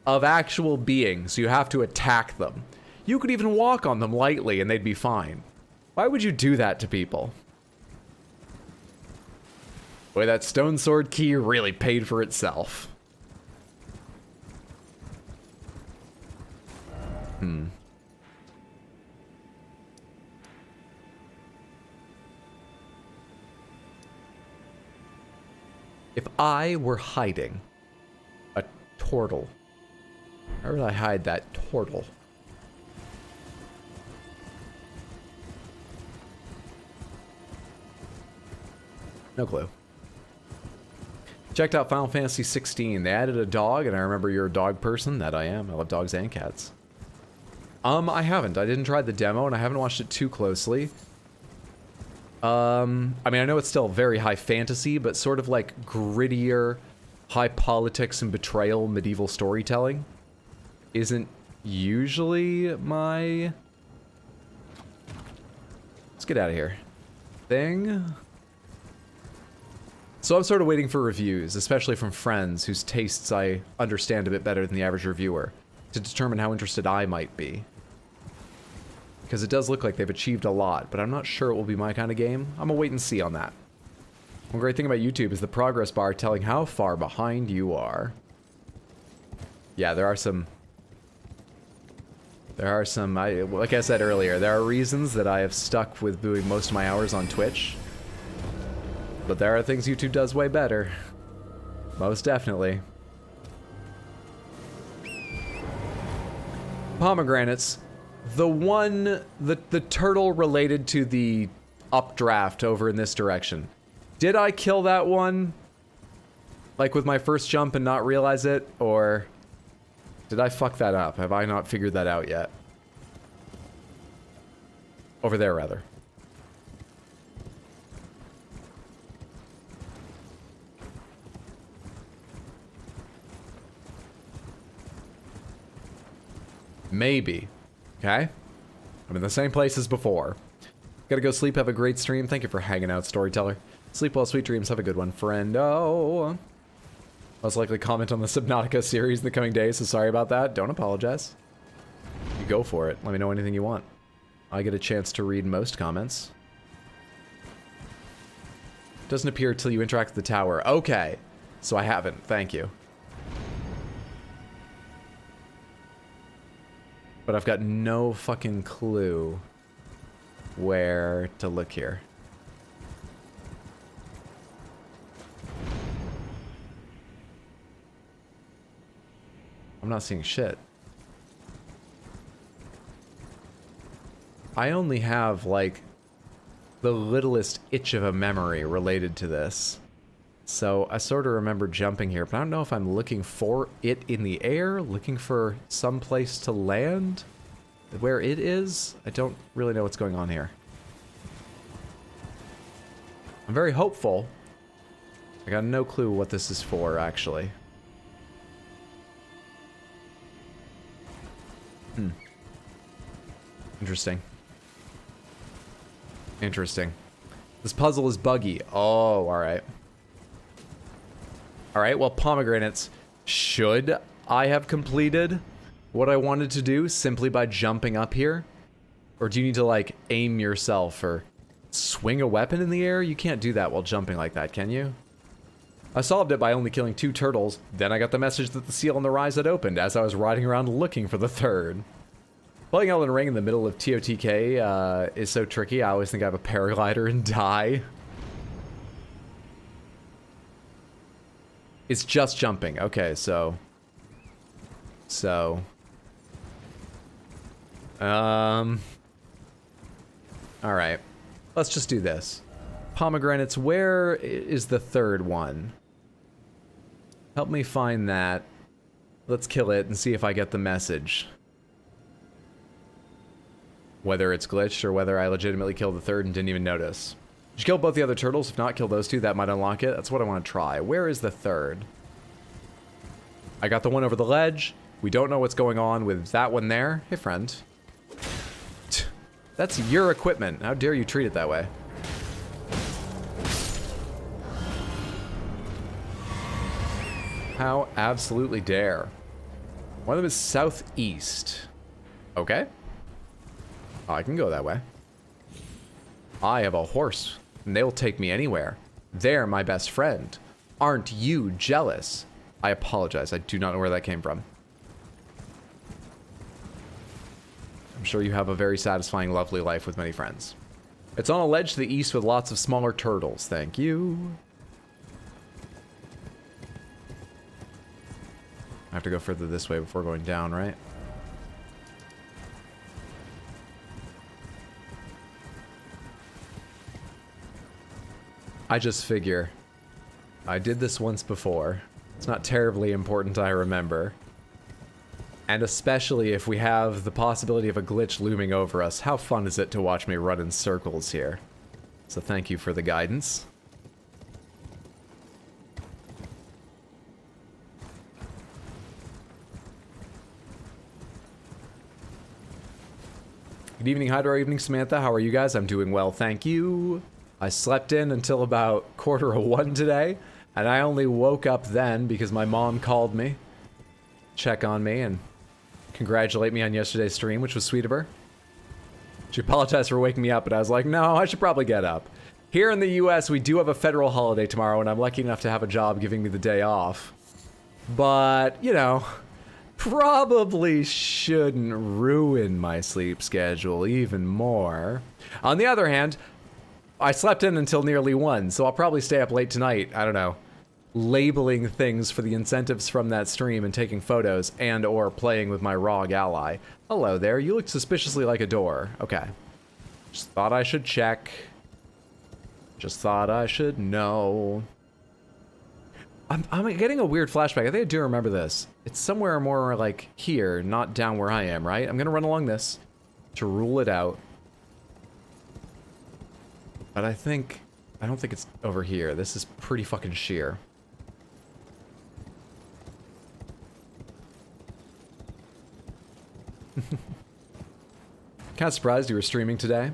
of actual being, so you have to attack them. You could even walk on them lightly and they'd be fine. Why would you do that to people? Boy, that stone sword key really paid for itself. If I were hiding a turtle, where would I hide that turtle? No clue. Checked out Final Fantasy 16. They added a dog, and I remember you're a dog person. That I am. I love dogs and cats. I haven't. I didn't try the demo, and I haven't watched it too closely. I mean, I know it's still very high fantasy, but sort of like grittier, high politics and betrayal medieval storytelling isn't usually my... Let's get out of here. Thing. So I'm sort of waiting for reviews, especially from friends whose tastes I understand a bit better than the average reviewer, to determine how interested I might be. Because it does look like they've achieved a lot, but I'm not sure it will be my kind of game. I'm gonna wait and see on that. One great thing about YouTube is the progress bar telling how far behind you are. Yeah, there are some, like I said earlier, there are reasons that I have stuck with doing most of my hours on Twitch. But there are things YouTube does way better. Most definitely. Pomegranates. The turtle related to the updraft over in this direction. Did I kill that one? Like with my first jump and not realize it? Or did I fuck that up? Have I not figured that out yet? Over there, rather. Maybe. Okay? I'm in the same place as before. Gotta go sleep, have a great stream. Thank you for hanging out, Storyteller. Sleep well, sweet dreams, have a good one, friendo. Most likely comment on the Subnautica series in the coming days, so sorry about that. Don't apologize. You go for it. Let me know anything you want. I get a chance to read most comments. Doesn't appear until you interact with the tower. Okay. So I haven't. Thank you. But I've got no fucking clue where to look here. I'm not seeing shit. I only have, like, the littlest itch of a memory related to this. So I sort of remember jumping here, but I don't know if I'm looking for it in the air, looking for some place to land, where it is. I don't really know what's going on here. I'm very hopeful. I got no clue what this is for, actually. Interesting. Interesting. This puzzle is buggy. Oh, alright. Alright, well, pomegranates. Should I have completed what I wanted to do simply by jumping up here? Or do you need to, like, aim yourself or swing a weapon in the air? You can't do that while jumping like that, can you? I solved it by only killing 2 turtles. Then I got the message that the seal on the rise had opened as I was riding around looking for the 3rd. Playing Elden Ring in the middle of TOTK is so tricky. I always think I have a paraglider and die. It's just jumping. Okay, so... Alright. Let's just do this. Pomegranates, where is the 3rd one? Help me find that. Let's kill it and see if I get the message. Whether it's glitched or whether I legitimately killed the 3rd and didn't even notice. Did you kill both the other turtles? If not, kill those 2. That might unlock it. That's what I want to try. Where is the 3rd? I got the one over the ledge. We don't know what's going on with that one there. Hey, friend. That's your equipment. How dare you treat it that way? How absolutely dare. One of them is southeast. Okay. I can go that way. I have a horse, and they'll take me anywhere. They're my best friend. Aren't you jealous? I apologize. I do not know where that came from. I'm sure you have a very satisfying, lovely life with many friends. It's on a ledge to the east with lots of smaller turtles. Thank you. I have to go further this way before going down, right? I just figure. I did this once before. It's not terribly important, I remember. And especially if we have the possibility of a glitch looming over us, how fun is it to watch me run in circles here? So thank you for the guidance. Good evening, Hydro. Evening, Samantha. How are you guys? I'm doing well, thank you. I slept in until about 1:45 today, and I only woke up then because my mom called me, check on me, and congratulate me on yesterday's stream, which was sweet of her. She apologized for waking me up, but I was like, no, I should probably get up. Here in the US, we do have a federal holiday tomorrow, and I'm lucky enough to have a job giving me the day off. But, you know, probably shouldn't ruin my sleep schedule even more. On the other hand, I slept in until nearly 1, so I'll probably stay up late tonight, I don't know, labeling things for the incentives from that stream and taking photos and or playing with my ROG ally. Hello there, you look suspiciously like a door. Okay. Just thought I should check. Just thought I should know. I'm getting a weird flashback. I think I do remember this. It's somewhere more like here, not down where I am, right? I'm gonna run along this to rule it out. But I don't think it's over here. This is pretty fucking sheer. Kind of surprised you were streaming today.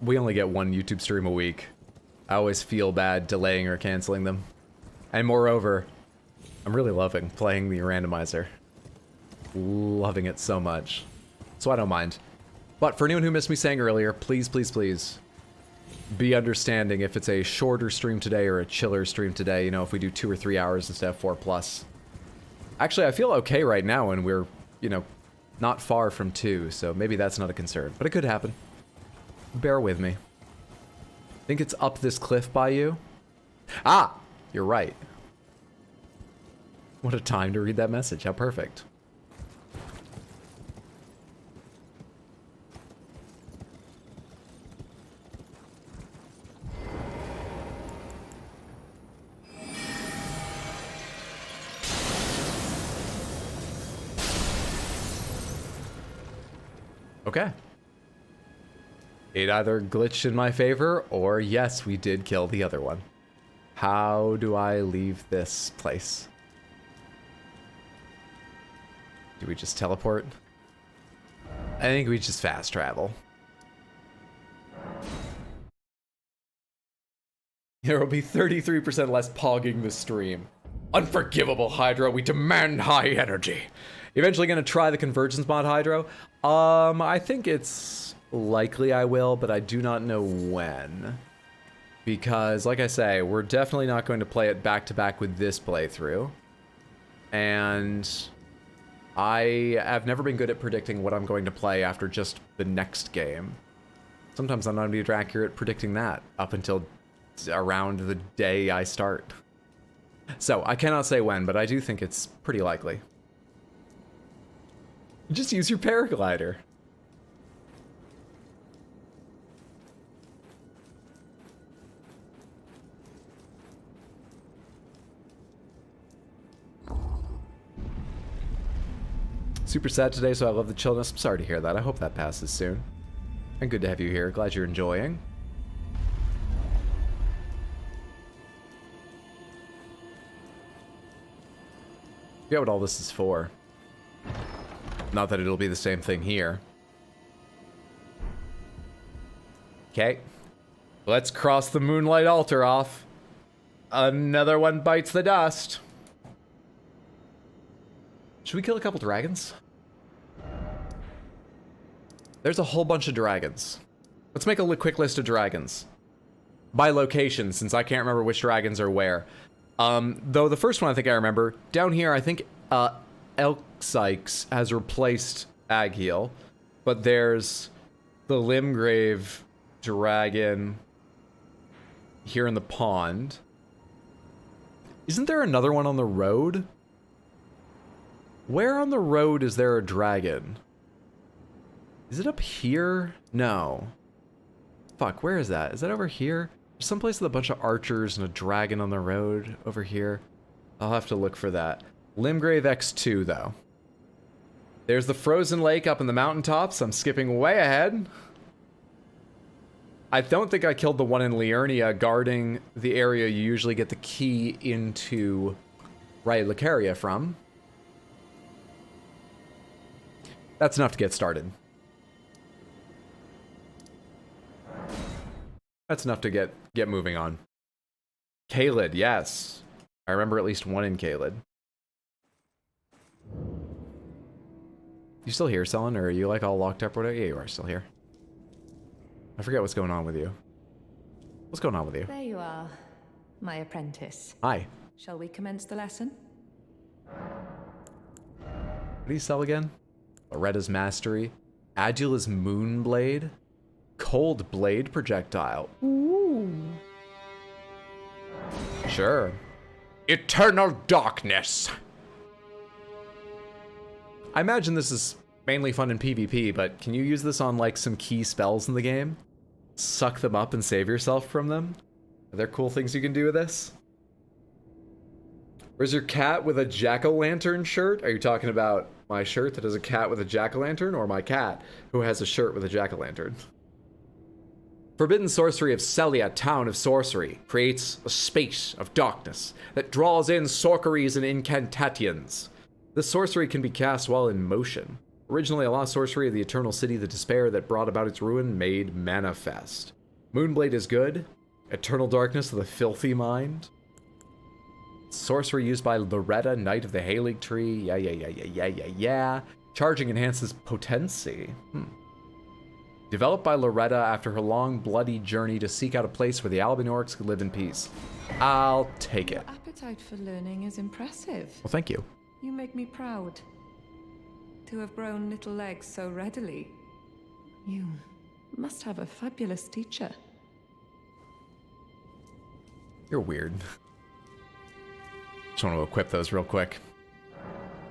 We only get 1 YouTube stream a week. I always feel bad delaying or canceling them. And moreover, I'm really loving playing the randomizer. Loving it so much. So I don't mind. But for anyone who missed me saying earlier, please, please, please be understanding if it's a shorter stream today or a chiller stream today, you know, if we do 2 or 3 hours instead of 4+. Actually, I feel okay right now when we're, you know, not far from 2, so maybe that's not a concern. But it could happen. Bear with me. Think it's up this cliff by you? Ah! You're right. What a time to read that message. How perfect. Okay. It either glitched in my favor, or yes, we did kill the other one. How do I leave this place? Do we just teleport? I think we just fast travel. There will be 33% less pogging the stream. Unforgivable, Hydro. We demand high energy. Eventually gonna try the convergence mod, Hydro. I think it's likely I will, but I do not know when. Because, like I say, we're definitely not going to play it back-to-back with this playthrough. And I have never been good at predicting what I'm going to play after just the next game. Sometimes I'm not even accurate at predicting that up until around the day I start. So, I cannot say when, but I do think it's pretty likely. Just use your paraglider. Super sad today, so I love the chillness. I'm sorry to hear that. I hope that passes soon. And good to have you here. Glad you're enjoying. Forget what all this is for. Not that it'll be the same thing here. Okay. Let's cross the Moonlight Altar off. Another one bites the dust. Should we kill a couple dragons? There's a whole bunch of dragons. Let's make a quick list of dragons. By location, since I can't remember which dragons are where. Though the first one I think I remember, down here I think Ekzykes has replaced Agheel. But there's the Limgrave dragon here in the pond. Isn't there another one on the road? Where on the road is there a dragon? Is it up here? No. Fuck, where is that? Is that over here? There's someplace with a bunch of archers and a dragon on the road over here. I'll have to look for that. Limgrave X2, though. There's the frozen lake up in the mountaintops. I'm skipping way ahead. I don't think I killed the one in Liurnia guarding the area you usually get the key into Lucaria from. That's enough to get started. That's enough to get moving on. Caelid, yes. I remember at least one in Caelid. You still here, Selen, or are you like all locked up or whatever? Yeah, you are still here. I forget what's going on with you. What's going on with you? There you are, my apprentice. Hi. Shall we commence the lesson? What do you sell again? Loretta's Mastery. Adula's Moonblade. Cold Blade Projectile. Ooh. Sure. Eternal darkness. I imagine this is mainly fun in PvP, but can you use this on like some key spells in the game? Suck them up and save yourself from them? Are there cool things you can do with this? Where's your cat with a jack-o'-lantern shirt? Are you talking about my shirt that has a cat with a jack-o'-lantern, or my cat who has a shirt with a jack-o'-lantern? Forbidden sorcery of Celia, town of sorcery, creates a space of darkness that draws in sorceries and incantations. This sorcery can be cast while in motion. Originally a lost sorcery of the eternal city, the despair that brought about its ruin made manifest. Moonblade is good. Eternal darkness of the filthy sorcery used by Loretta, Knight of the Halig Tree. Yeah. Charging enhances potency. Developed by Loretta after her long, bloody journey to seek out a place where the Albinorcs could live in peace. I'll take it. Your appetite for learning is impressive. Well, thank you. You make me proud. to have grown little legs so readily. You must have a fabulous teacher. You're weird. Just want to equip those real quick.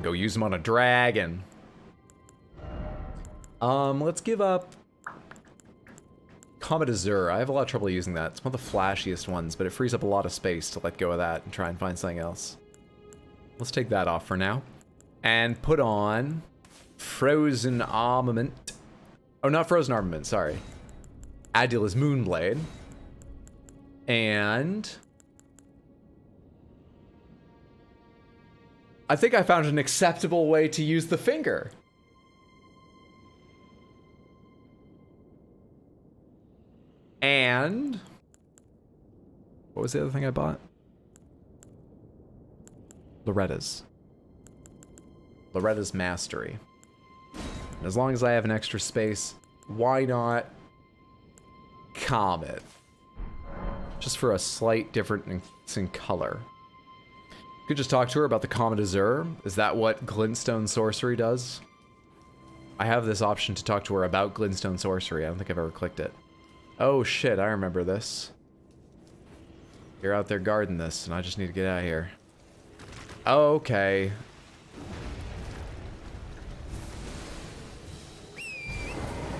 Go use them on a dragon. Let's give up Comet Azure. I have a lot of trouble using that. It's one of the flashiest ones, but it frees up a lot of space to let go of that and try and find something else. Let's take that off for now. And put on Frozen Armament. Oh, not Frozen Armament, sorry. Adula's Moonblade. And I think I found an acceptable way to use the finger. And what was the other thing I bought? Loretta's Mastery. And as long as I have an extra space, why not Comet? Just for a slight difference in color. Could just talk to her about the Comet Azure. Is that what Glintstone Sorcery does? I have this option to talk to her about Glintstone Sorcery. I don't think I've ever clicked it. Oh shit, I remember this. You're out there guarding this, and I just need to get out of here. Okay.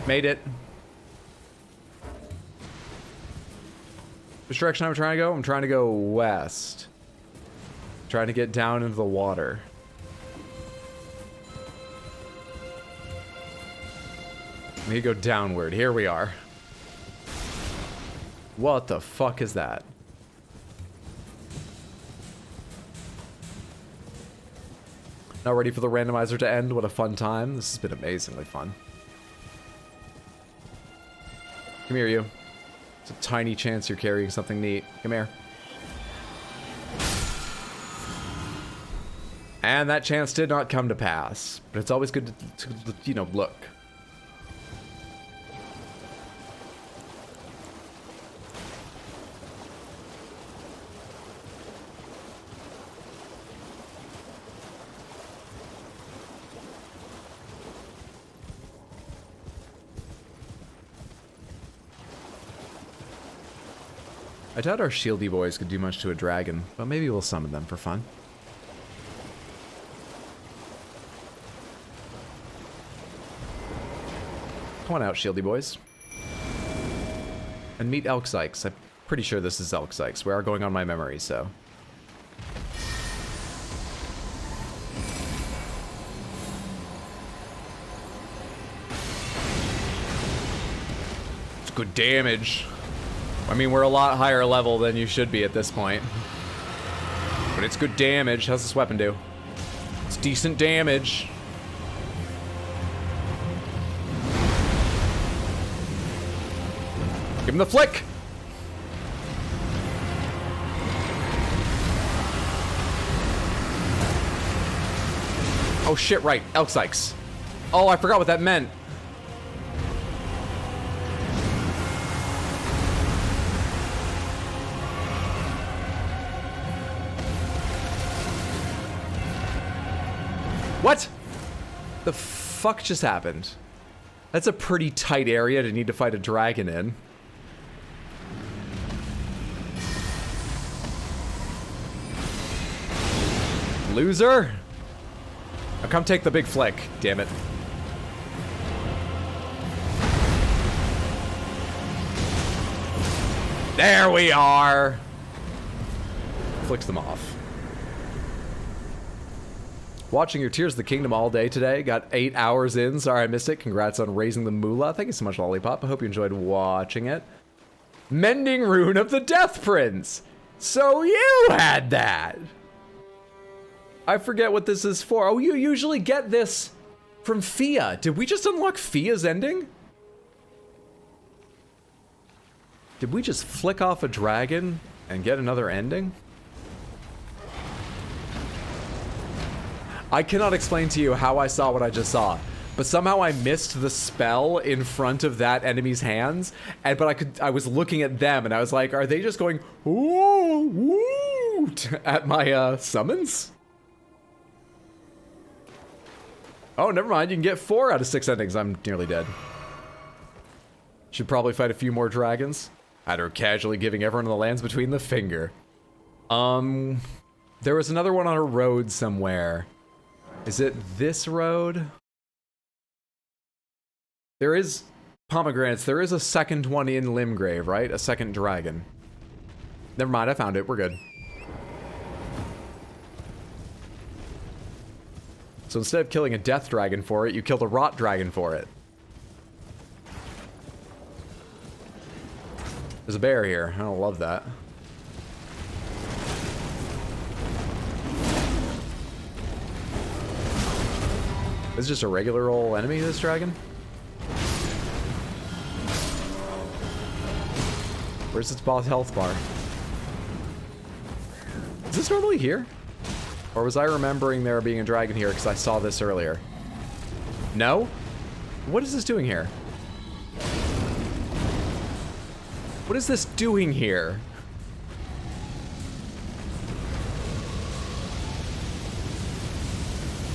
Made it. Which direction I'm trying to go? I'm trying to go west. Trying to get down into the water. I need to go downward. Here we are. What the fuck is that? Not ready for the randomizer to end? What a fun time. This has been amazingly fun. Come here, you. It's a tiny chance you're carrying something neat. Come here. And that chance did not come to pass. But it's always good to you know, look. I doubt our shieldy boys could do much to a dragon, but maybe we'll summon them for fun. Come on out, shieldy boys. And meet Ekzykes. I'm pretty sure this is Ekzykes. We are going on my memory, so. It's good damage. I mean, we're a lot higher level than you should be at this point. But it's good damage. How's this weapon do? It's decent damage. Give him the flick! Oh shit, right. Ekzykes. Oh, I forgot what that meant. What? The fuck just happened? That's a pretty tight area to need to fight a dragon in. Loser? Now come take the big flick, damn it. There we are! Flicks them off. Watching your Tears of the Kingdom all day today. Got 8 hours in. Sorry I missed it. Congrats on raising the moolah. Thank you so much, Lollipop. I hope you enjoyed watching it. Mending Rune of the Death Prince. So you had that. I forget what this is for. Oh, you usually get this from Fia. Did we just unlock Fia's ending? Did we just flick off a dragon and get another ending? I cannot explain to you how I saw what I just saw, but somehow I missed the spell in front of that enemy's hands, but I was looking at them and I was like, are they just going ooh, woo at my summons? Oh, never mind. You can get 4 out of 6 endings. I'm nearly dead. Should probably fight a few more dragons. After casually giving everyone in the lands between the finger. There was another one on a road somewhere. Is it this road? There is pomegranates. There is a second one in Limgrave, right? A second dragon. Never mind, I found it. We're good. So instead of killing a death dragon for it, you killed a rot dragon for it. There's a bear here. I don't love that. Is this just a regular old enemy, this dragon? Where's its boss health bar? Is this normally here? Or was I remembering there being a dragon here because I saw this earlier? No? What is this doing here? What is this doing here?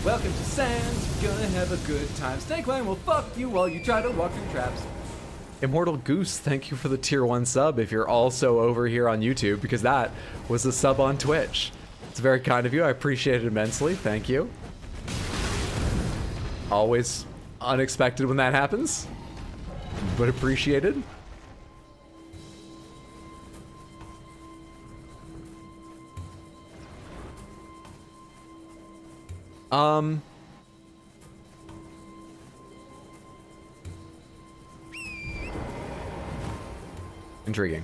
Welcome to Sands, we're gonna have a good time. Snakeline will fuck you while you try to walk through traps. Immortal Goose, thank you for the tier 1 sub if you're also over here on YouTube, because that was a sub on Twitch. It's very kind of you. I appreciate it immensely. Thank you. Always unexpected when that happens, but appreciated. Intriguing.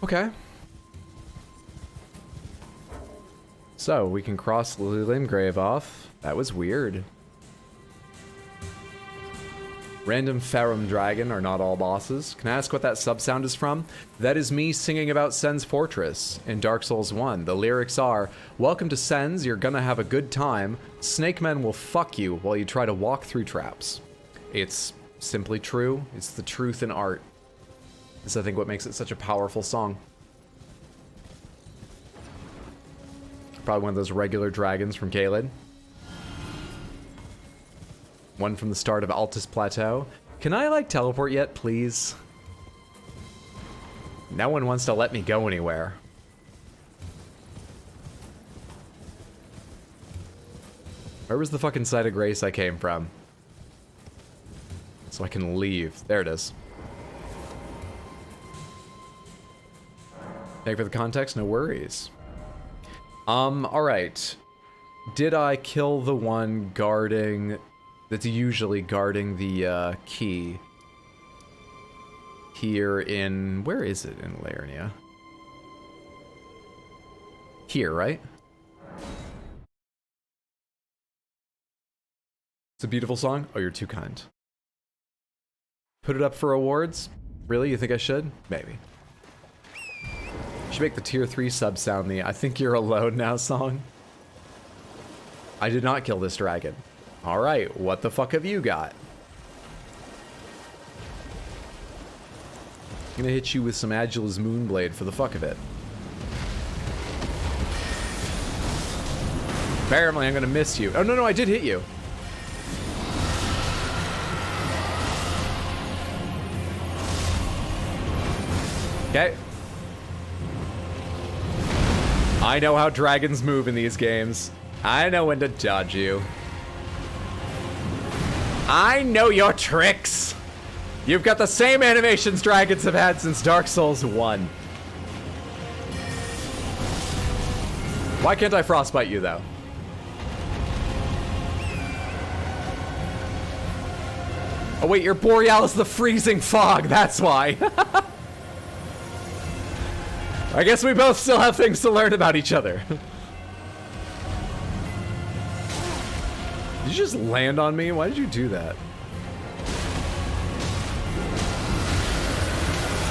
Okay. So, we can cross Limgrave off. That was weird. Random Farum Dragon are not all bosses. Can I ask what that sub sound is from? That is me singing about Sen's Fortress in Dark Souls 1. The lyrics are, "Welcome to Sen's, you're gonna have a good time. Snake men will fuck you while you try to walk through traps." It's simply true. It's the truth in art. This, I think, what makes it such a powerful song. Probably one of those regular dragons from Caelid. One from the start of Altus Plateau. Can I, like, teleport yet, please? No one wants to let me go anywhere. Where was the fucking site of grace I came from? So I can leave. There it is. Thank you for the context, no worries. Alright. Did I kill the one guarding... that's usually guarding the, key? Here in... where is it in Laernia? Here, right? It's a beautiful song? Oh, you're too kind. Put it up for awards? Really? You think I should? Maybe. Should make the tier 3 sub sound the "I think you're alone now" song. I did not kill this dragon. Alright, what the fuck have you got? I'm gonna hit you with some Adula's Moonblade for the fuck of it. Apparently I'm gonna miss you. Oh, no, no, I did hit you. Okay. I know how dragons move in these games. I know when to dodge you. I know your tricks! You've got the same animations dragons have had since Dark Souls 1. Why can't I frostbite you, though? Oh wait, you're Borealis the freezing fog, that's why. I guess we both still have things to learn about each other. Did you just land on me? Why did you do that?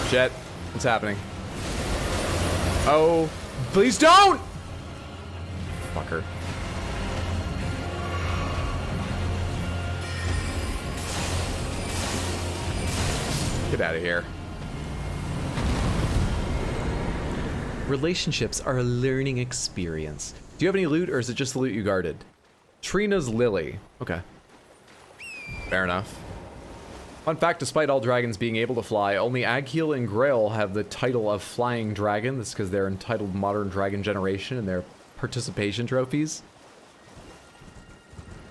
Shit. What's happening? Oh, please don't! Fucker. Get out of here. Relationships are a learning experience. Do you have any loot, or is it just the loot you guarded? Trina's Lily. Okay. Fair enough. Fun fact, despite all dragons being able to fly, only Agheel and Greyll have the title of Flying Dragon. That's because they're entitled Modern Dragon Generation in their participation trophies.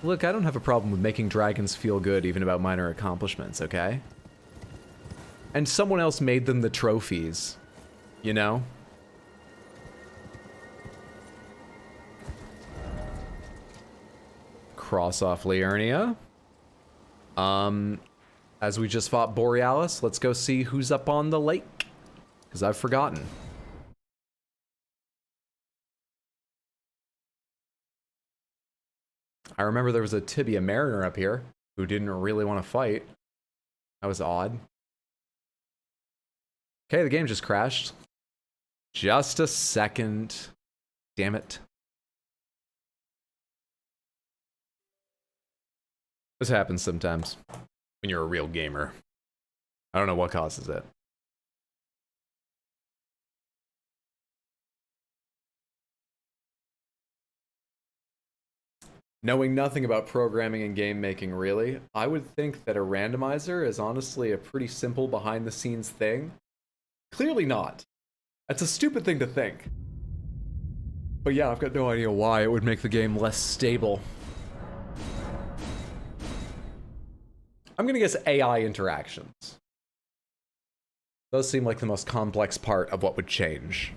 Look, I don't have a problem with making dragons feel good even about minor accomplishments, okay? And someone else made them the trophies, you know? Cross off Liurnia. As we just fought Borealis, let's go see who's up on the lake. Because I've forgotten. I remember there was a Tibia Mariner up here who didn't really want to fight. That was odd. Okay, the game just crashed. Just a second. Damn it. This happens sometimes when you're a real gamer. I don't know what causes it. Knowing nothing about programming and game making, really, I would think that a randomizer is honestly a pretty simple behind-the-scenes thing. Clearly not. That's a stupid thing to think. But yeah, I've got no idea why it would make the game less stable. I'm gonna guess AI interactions. Those seem like the most complex part of what would change.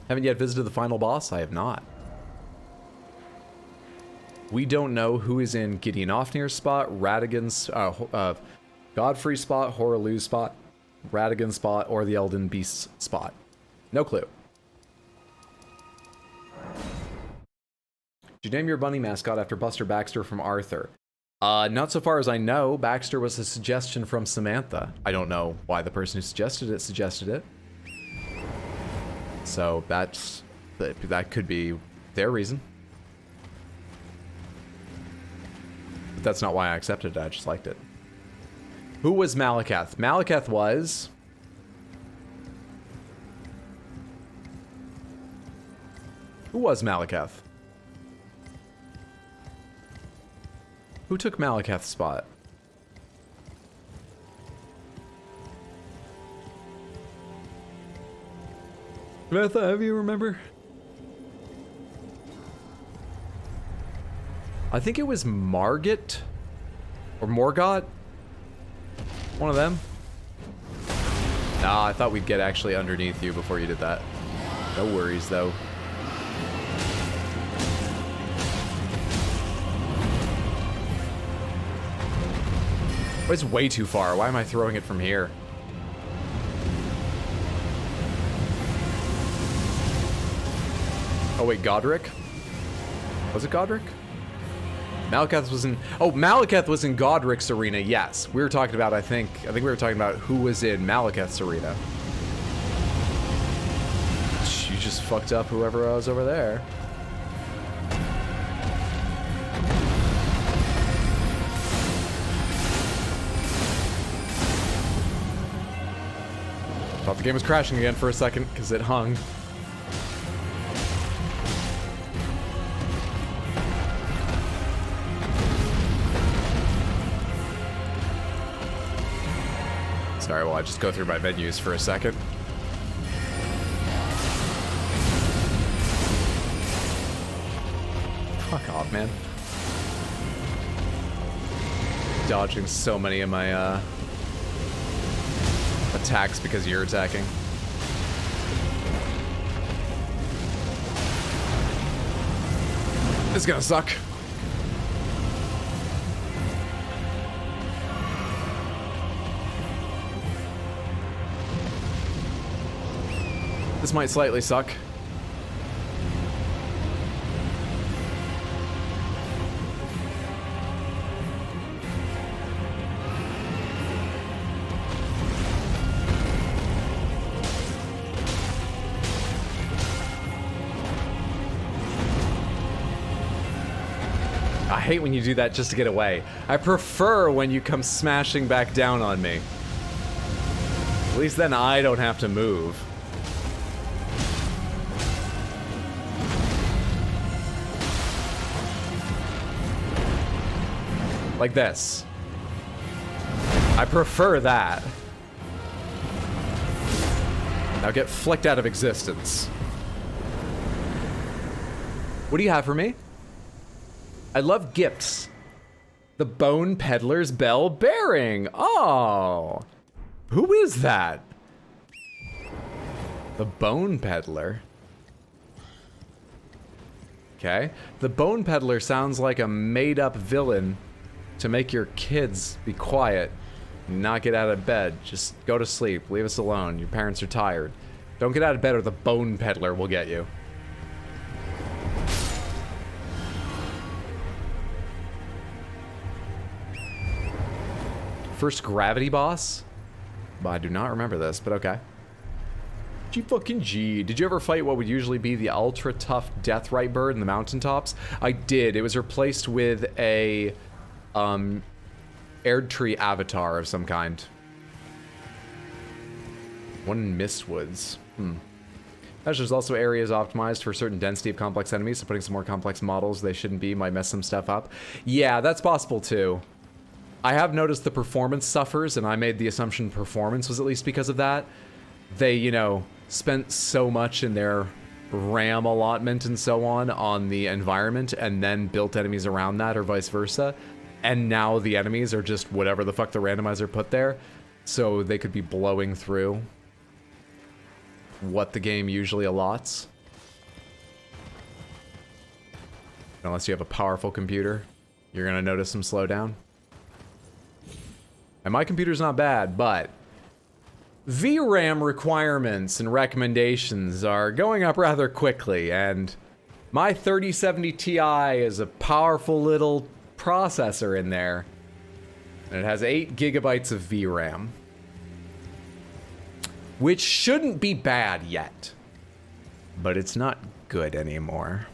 Haven't yet visited the final boss? I have not. We don't know who is in Gideon Ofnir's spot, Radigan's, Godfrey's spot, Horalu's spot, Radigan's spot, or the Elden Beast's spot. No clue. Did you name your bunny mascot after Buster Baxter from Arthur? Not so far as I know. Baxter was a suggestion from Samantha. I don't know why the person who suggested it. So that could be their reason. But that's not why I accepted it, I just liked it. Who was Malakath? Malakath was... Who was Malakath? Who took Malakath's spot? Samantha, have you remember? I think it was Margit or Morgott. One of them. Nah, I thought we'd get actually underneath you before you did that. No worries though. It's way too far. Why am I throwing it from here? Oh wait, Godric? Was it Godric? Malakath was in... Oh, Malakath was in Godric's arena, yes. We were talking about, I think we were talking about who was in Malakath's arena. You just fucked up whoever was over there. Thought the game was crashing again for a second, because it hung. Sorry, well, I just go through my menus for a second. Fuck off, man. Dodging so many of my, attacks because you're attacking. It's gonna suck. This might slightly suck. I hate when you do that just to get away. I prefer when you come smashing back down on me. At least then I don't have to move. Like this. I prefer that. Now get flicked out of existence. What do you have for me? I love gifts. The Bone Peddler's Bell Bearing. Oh. Who is that? The Bone Peddler. Okay. The Bone Peddler sounds like a made-up villain to make your kids be quiet, not get out of bed. Just go to sleep. Leave us alone. Your parents are tired. Don't get out of bed or the Bone Peddler will get you. First gravity boss? I do not remember this, but okay. G fucking G. Did you ever fight what would usually be the ultra tough Deathrite bird in the mountaintops? I did. It was replaced with a Erdtree avatar of some kind. One in Mistwoods. There's also areas optimized for a certain density of complex enemies, so putting some more complex models they shouldn't be might mess some stuff up. Yeah, that's possible too. I have noticed the performance suffers, and I made the assumption performance was at least because of that. They, you know, spent so much in their RAM allotment and so on the environment, and then built enemies around that, or vice versa. And now the enemies are just whatever the fuck the randomizer put there, so they could be blowing through what the game usually allots. Unless you have a powerful computer, you're gonna notice some slowdown. And my computer's not bad, but VRAM requirements and recommendations are going up rather quickly, and my 3070 Ti is a powerful little processor in there, and it has 8 gigabytes of VRAM, which shouldn't be bad yet, but it's not good anymore.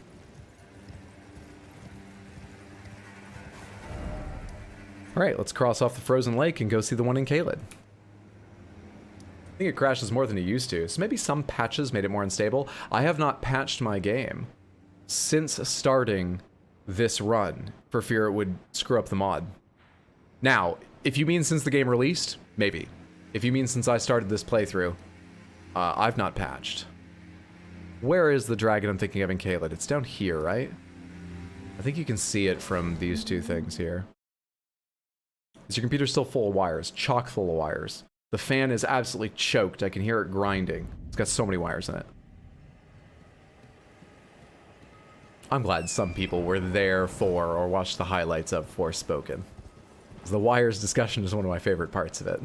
All right, let's cross off the frozen lake and go see the one in Caelid. I think it crashes more than it used to, so maybe some patches made it more unstable. I have not patched my game since starting this run for fear it would screw up the mod. Now, if you mean since the game released, maybe. If you mean since I started this playthrough, I've not patched. Where is the dragon I'm thinking of in Caelid? It's down here, right? I think you can see it from these two things here. Is your computer still full of wires? Chock full of wires. The fan is absolutely choked. I can hear it grinding. It's got so many wires in it. I'm glad some people were there for or watched the highlights of Forspoken. The wires discussion is one of my favorite parts of it.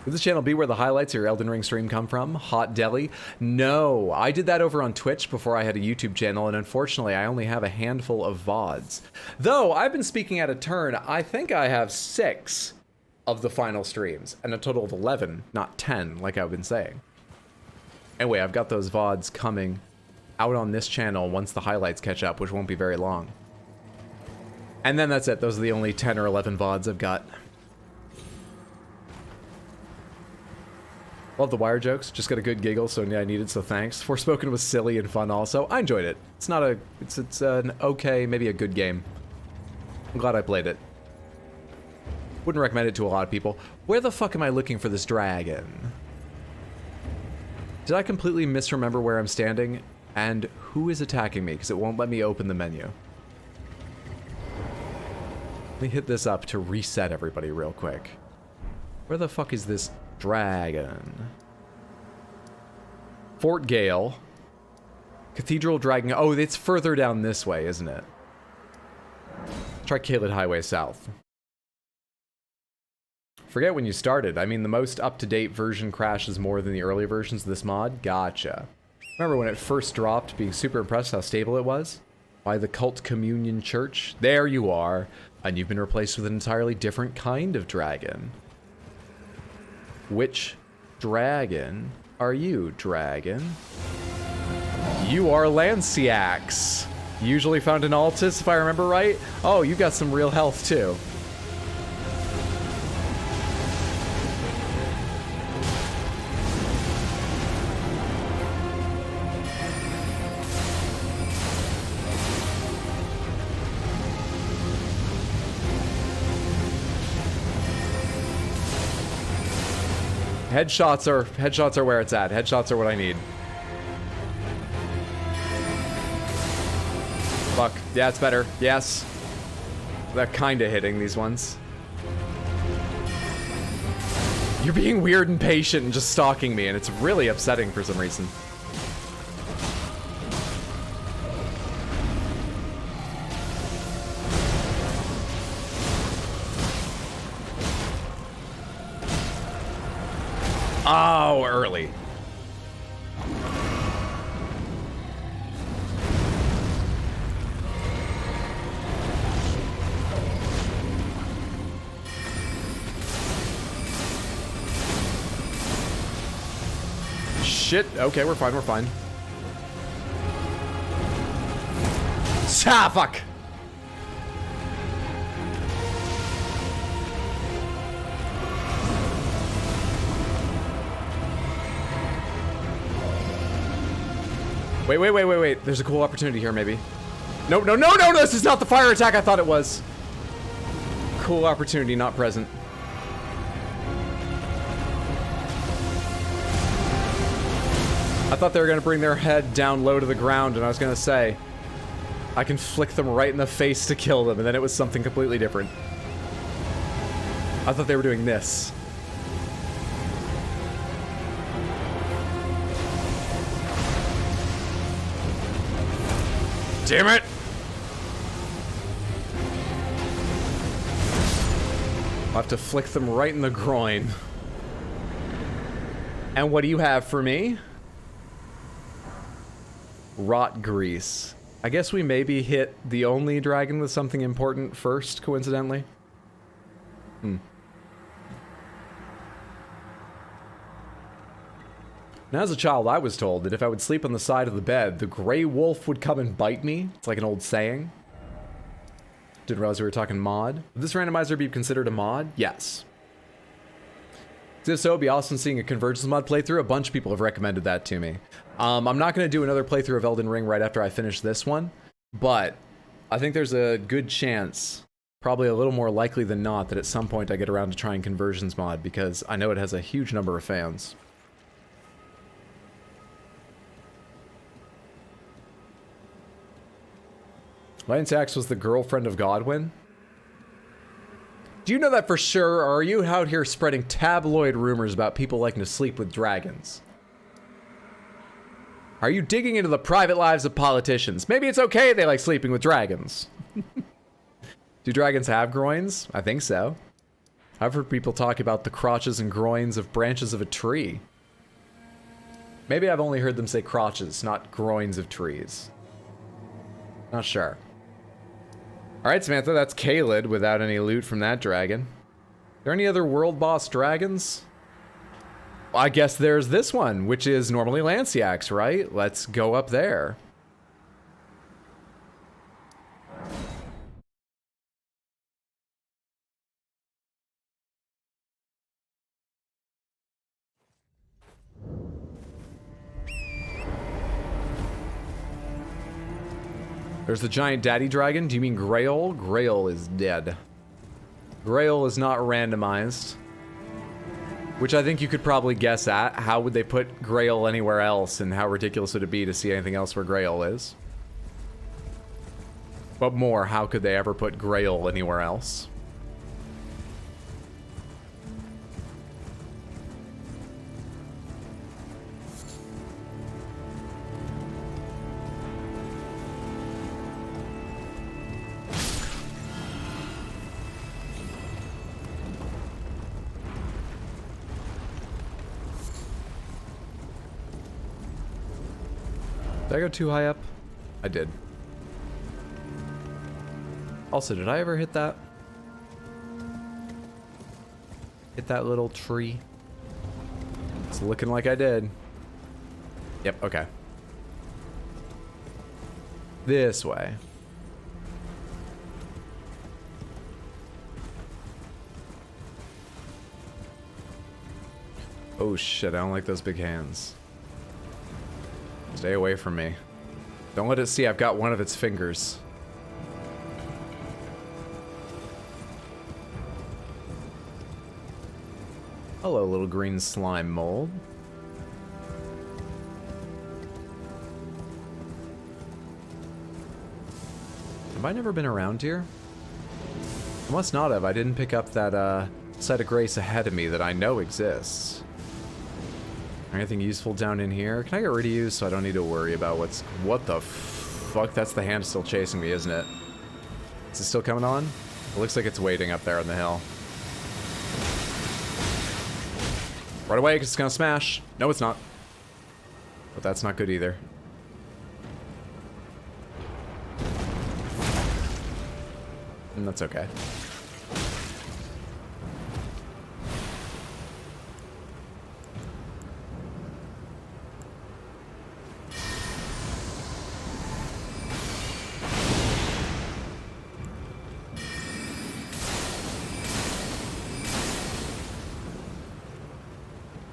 Would this channel be where the highlights of your Elden Ring stream come from? Hot Deli? No, I did that over on Twitch before I had a YouTube channel, and unfortunately I only have a handful of VODs. Though, I've been speaking out of turn, I think I have 6 of the final streams, and a total of 11, not 10, like I've been saying. Anyway, I've got those VODs coming out on this channel once the highlights catch up, which won't be very long. And then that's it. Those are the only 10 or 11 VODs I've got. Love the wire jokes. Just got a good giggle, so yeah, I needed, so thanks. Forspoken was silly and fun also. I enjoyed it. It's not a... It's an okay, maybe a good game. I'm glad I played it. Wouldn't recommend it to a lot of people. Where the fuck am I looking for this dragon? Did I completely misremember where I'm standing? And who is attacking me? Because it won't let me open the menu. Let me hit this up to reset everybody real quick. Where the fuck is this dragon? Fort Gale. Cathedral Dragon. Oh, it's further down this way, isn't it? Try Caelid Highway South. Forget when you started. I mean, the most up-to-date version crashes more than the earlier versions of this mod. Gotcha. Remember when it first dropped, being super impressed how stable it was? By the Cult Communion Church? There you are. And you've been replaced with an entirely different kind of dragon. Which dragon are you, dragon? You are Lansseax. Usually found in Altus, if I remember right. Oh, you got some real health, too. Headshots are where it's at. Headshots are what I need. Fuck. Yeah, it's better. Yes. They're kind of hitting these ones. You're being weird and patient and just stalking me, and it's really upsetting for some reason. Oh, early. Shit. Okay, we're fine, we're fine. Ah, fuck. Wait. There's a cool opportunity here, maybe. No, this is not the fire attack I thought it was. Cool opportunity, not present. I thought they were going to bring their head down low to the ground, and I was going to say, I can flick them right in the face to kill them, and then it was something completely different. I thought they were doing this. Damn it! I'll have to flick them right in the groin. And what do you have for me? Rot grease. I guess we maybe hit the only dragon with something important first, coincidentally. Now, as a child, I was told that if I would sleep on the side of the bed, the gray wolf would come and bite me. It's like an old saying. Didn't realize we were talking mod. Would this randomizer be considered a mod? Yes. If so, it'd be awesome seeing a Convergence mod playthrough. A bunch of people have recommended that to me. I'm not going to do another playthrough of Elden Ring right after I finish this one, but I think there's a good chance, probably a little more likely than not, that at some point I get around to trying Conversions mod, because I know it has a huge number of fans. Lansseax was the girlfriend of Godwyn? Do you know that for sure, or are you out here spreading tabloid rumors about people liking to sleep with dragons? Are you digging into the private lives of politicians? Maybe it's okay they like sleeping with dragons. Do dragons have groins? I think so. I've heard people talk about the crotches and groins of branches of a tree. Maybe I've only heard them say crotches, not groins of trees. Not sure. Alright, Samantha, that's Caelid without any loot from that dragon. Are there any other world boss dragons? Well, I guess there's this one, which is normally Lansseax, right? Let's go up there. There's the giant daddy dragon. Do you mean Greyll? Greyll is dead. Greyll is not randomized. Which I think you could probably guess at. How would they put Greyll anywhere else, and how ridiculous would it be to see anything else where Greyll is? But more, how could they ever put Greyll anywhere else? Did I go too high up? I did. Also, did I ever hit that? Hit that little tree? It's looking like I did. Yep, okay. This way. Oh shit, I don't like those big hands. Stay away from me. Don't let it see I've got one of its fingers. Hello, little green slime mold. Have I never been around here? I must not have. I didn't pick up that site of grace ahead of me that I know exists. Anything useful down in here? Can I get rid of you so I don't need to worry about what's... What the fuck? That's the hand still chasing me, isn't it? Is it still coming on? It looks like it's waiting up there on the hill. Right away, because it's gonna smash. No, it's not. But that's not good either. And that's okay.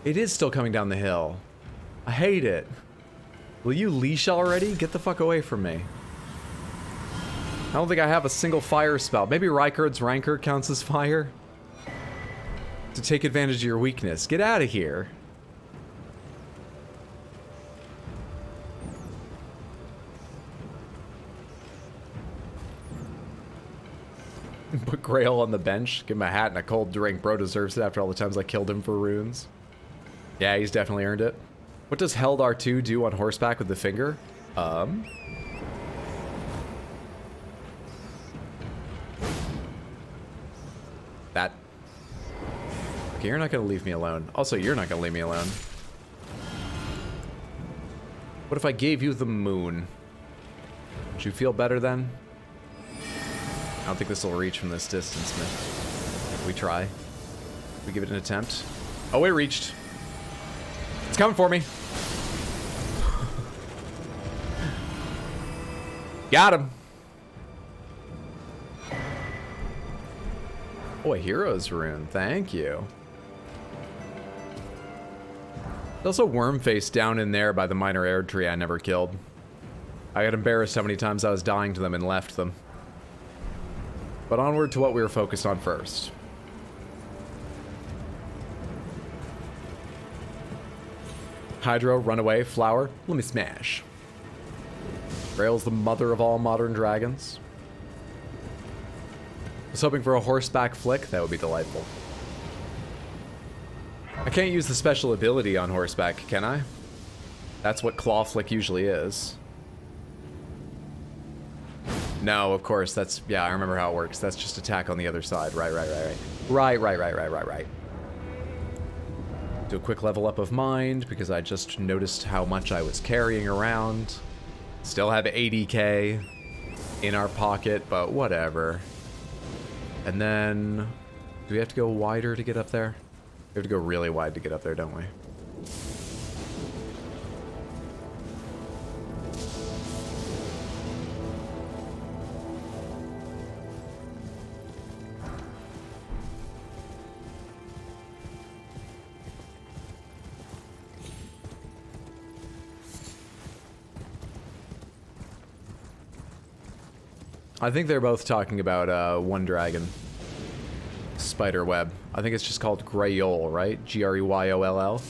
It is still coming down the hill. I hate it. Will you leash already? Get the fuck away from me. I don't think I have a single fire spell. Maybe Rykard's Rancor counts as fire? To take advantage of your weakness. Get out of here. Put Greyll on the bench. Give him a hat and a cold drink. Bro deserves it after all the times I killed him for runes. Yeah, he's definitely earned it. What does Heldar 2 do on horseback with the finger? That. Okay, you're not gonna leave me alone. Also, you're not gonna leave me alone. What if I gave you the moon? Would you feel better then? I don't think this will reach from this distance, man. We try. We give it an attempt. Oh, it reached. It's coming for me. Got him. Oh, a hero's rune. Thank you. There's also Wormface down in there by the minor air tree I never killed. I got embarrassed how many times I was dying to them and left them. But onward to what we were focused on first. Hydro, runaway, flower, let me smash. Greyll's the mother of all modern dragons. I was hoping for a horseback flick, that would be delightful. I can't use the special ability on horseback, can I? That's what claw flick usually is. No, of course, that's, yeah, I remember how it works. That's just attack on the other side. Right. Right. Do a quick level up of mind, because I just noticed how much I was carrying around. Still have 80k in our pocket, but whatever. And then, do we have to go wider to get up there? We have to go really wide to get up there, don't we? I think they're both talking about one dragon. Spider web. I think it's just called Greyll, right? Greyоll.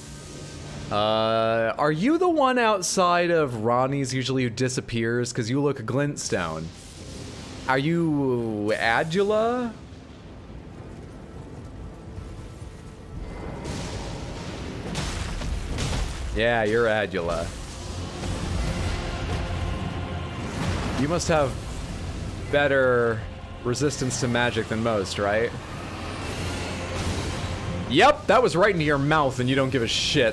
Are you the one outside of Ronnie's usually who disappears? Because you look glintstone. Are you Adula? Yeah, you're Adula. You must have better resistance to magic than most, right? Yep, that was right into your mouth and you don't give a shit.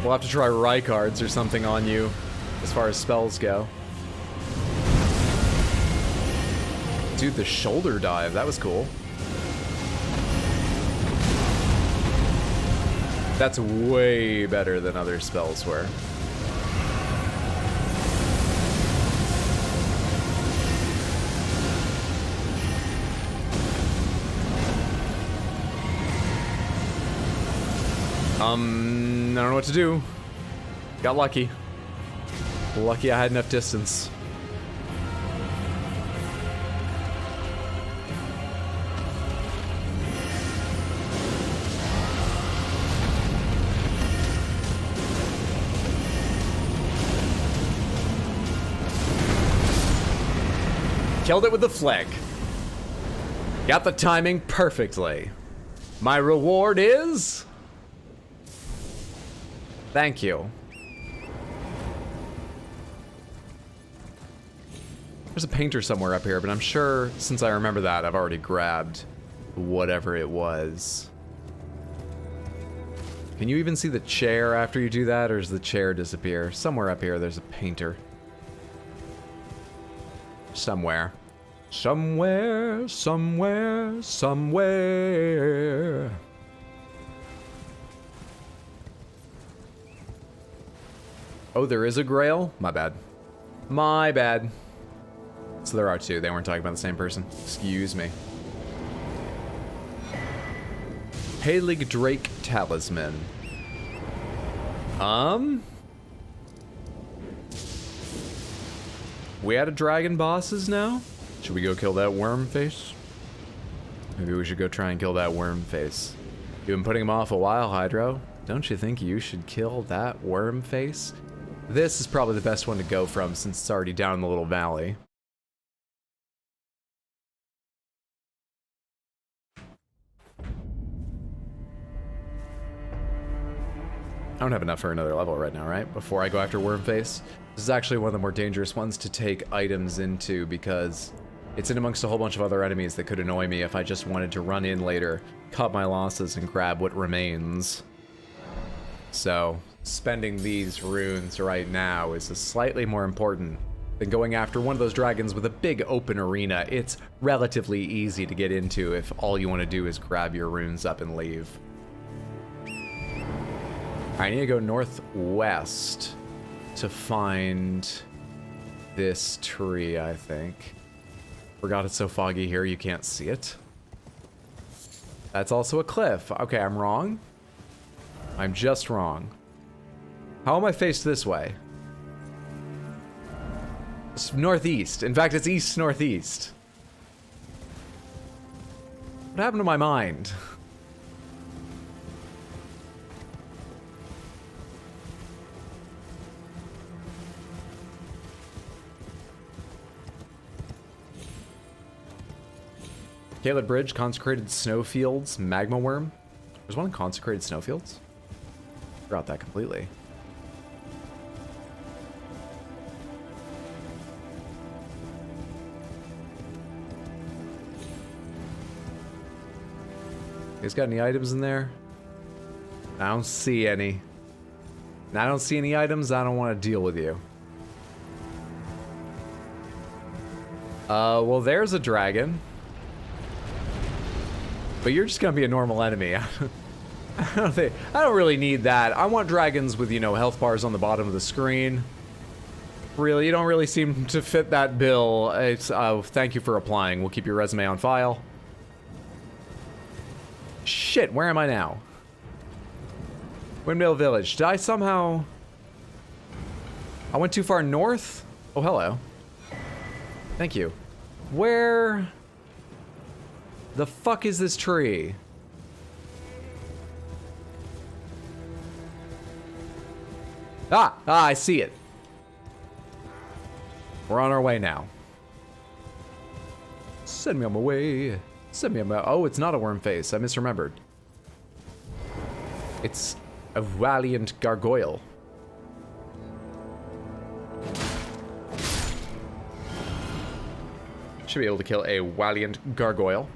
We'll have to try Rykard's or something on you, as far as spells go. Dude, the shoulder dive, that was cool. That's way better than other spells were. I don't know what to do. Got lucky. Lucky I had enough distance. killed it with the flick. Got the timing perfectly. My reward is... Thank you. There's a painter somewhere up here, but I'm sure since I remember that, I've already grabbed whatever it was. Can you even see the chair after you do that, or does the chair disappear? Somewhere up here, there's a painter. Somewhere. Somewhere, somewhere, somewhere. Oh, there is a Greyll? My bad. My bad. So there are two. They weren't talking about the same person. Excuse me. Halig Drake Talisman. We out of dragon bosses now? Should we go kill that Wormface? Maybe we should go try and kill that Wormface. You've been putting him off a while, Hydro. Don't you think you should kill that Wormface? This is probably the best one to go from since it's already down in the little valley. I don't have enough for another level right now, right? Before I go after Wormface. This is actually one of the more dangerous ones to take items into because it's in amongst a whole bunch of other enemies that could annoy me if I just wanted to run in later, cut my losses, and grab what remains. So, spending these runes right now is slightly more important than going after one of those dragons with a big open arena. It's relatively easy to get into if all you want to do is grab your runes up and leave. I need to go northwest to find this tree, I think. Forgot it's so foggy here you can't see it. That's also a cliff. Okay, I'm wrong. I'm just wrong. How am I faced this way? It's northeast. In fact, it's east-northeast. What happened to my mind? Caleb Bridge, Consecrated Snowfields, Magma Worm. There's one in Consecrated Snowfields? Forgot that completely. You guys got any items in there? I don't see any. I don't see any items. I don't want to deal with you. Well, there's a dragon. But you're just gonna be a normal enemy. I don't really need that. I want dragons with, you know, health bars on the bottom of the screen. Really, you don't really seem to fit that bill. It's, thank you for applying. We'll keep your resume on file. Shit, where am I now? Windmill Village. Did I somehow... I went too far north? Oh, hello. Thank you. Where... the fuck is this tree? Ah, I see it. We're on our way now. Send me on my way. Send me on my... Oh, it's not a Wormface. I misremembered. It's a valiant gargoyle. Should be able to kill a valiant gargoyle.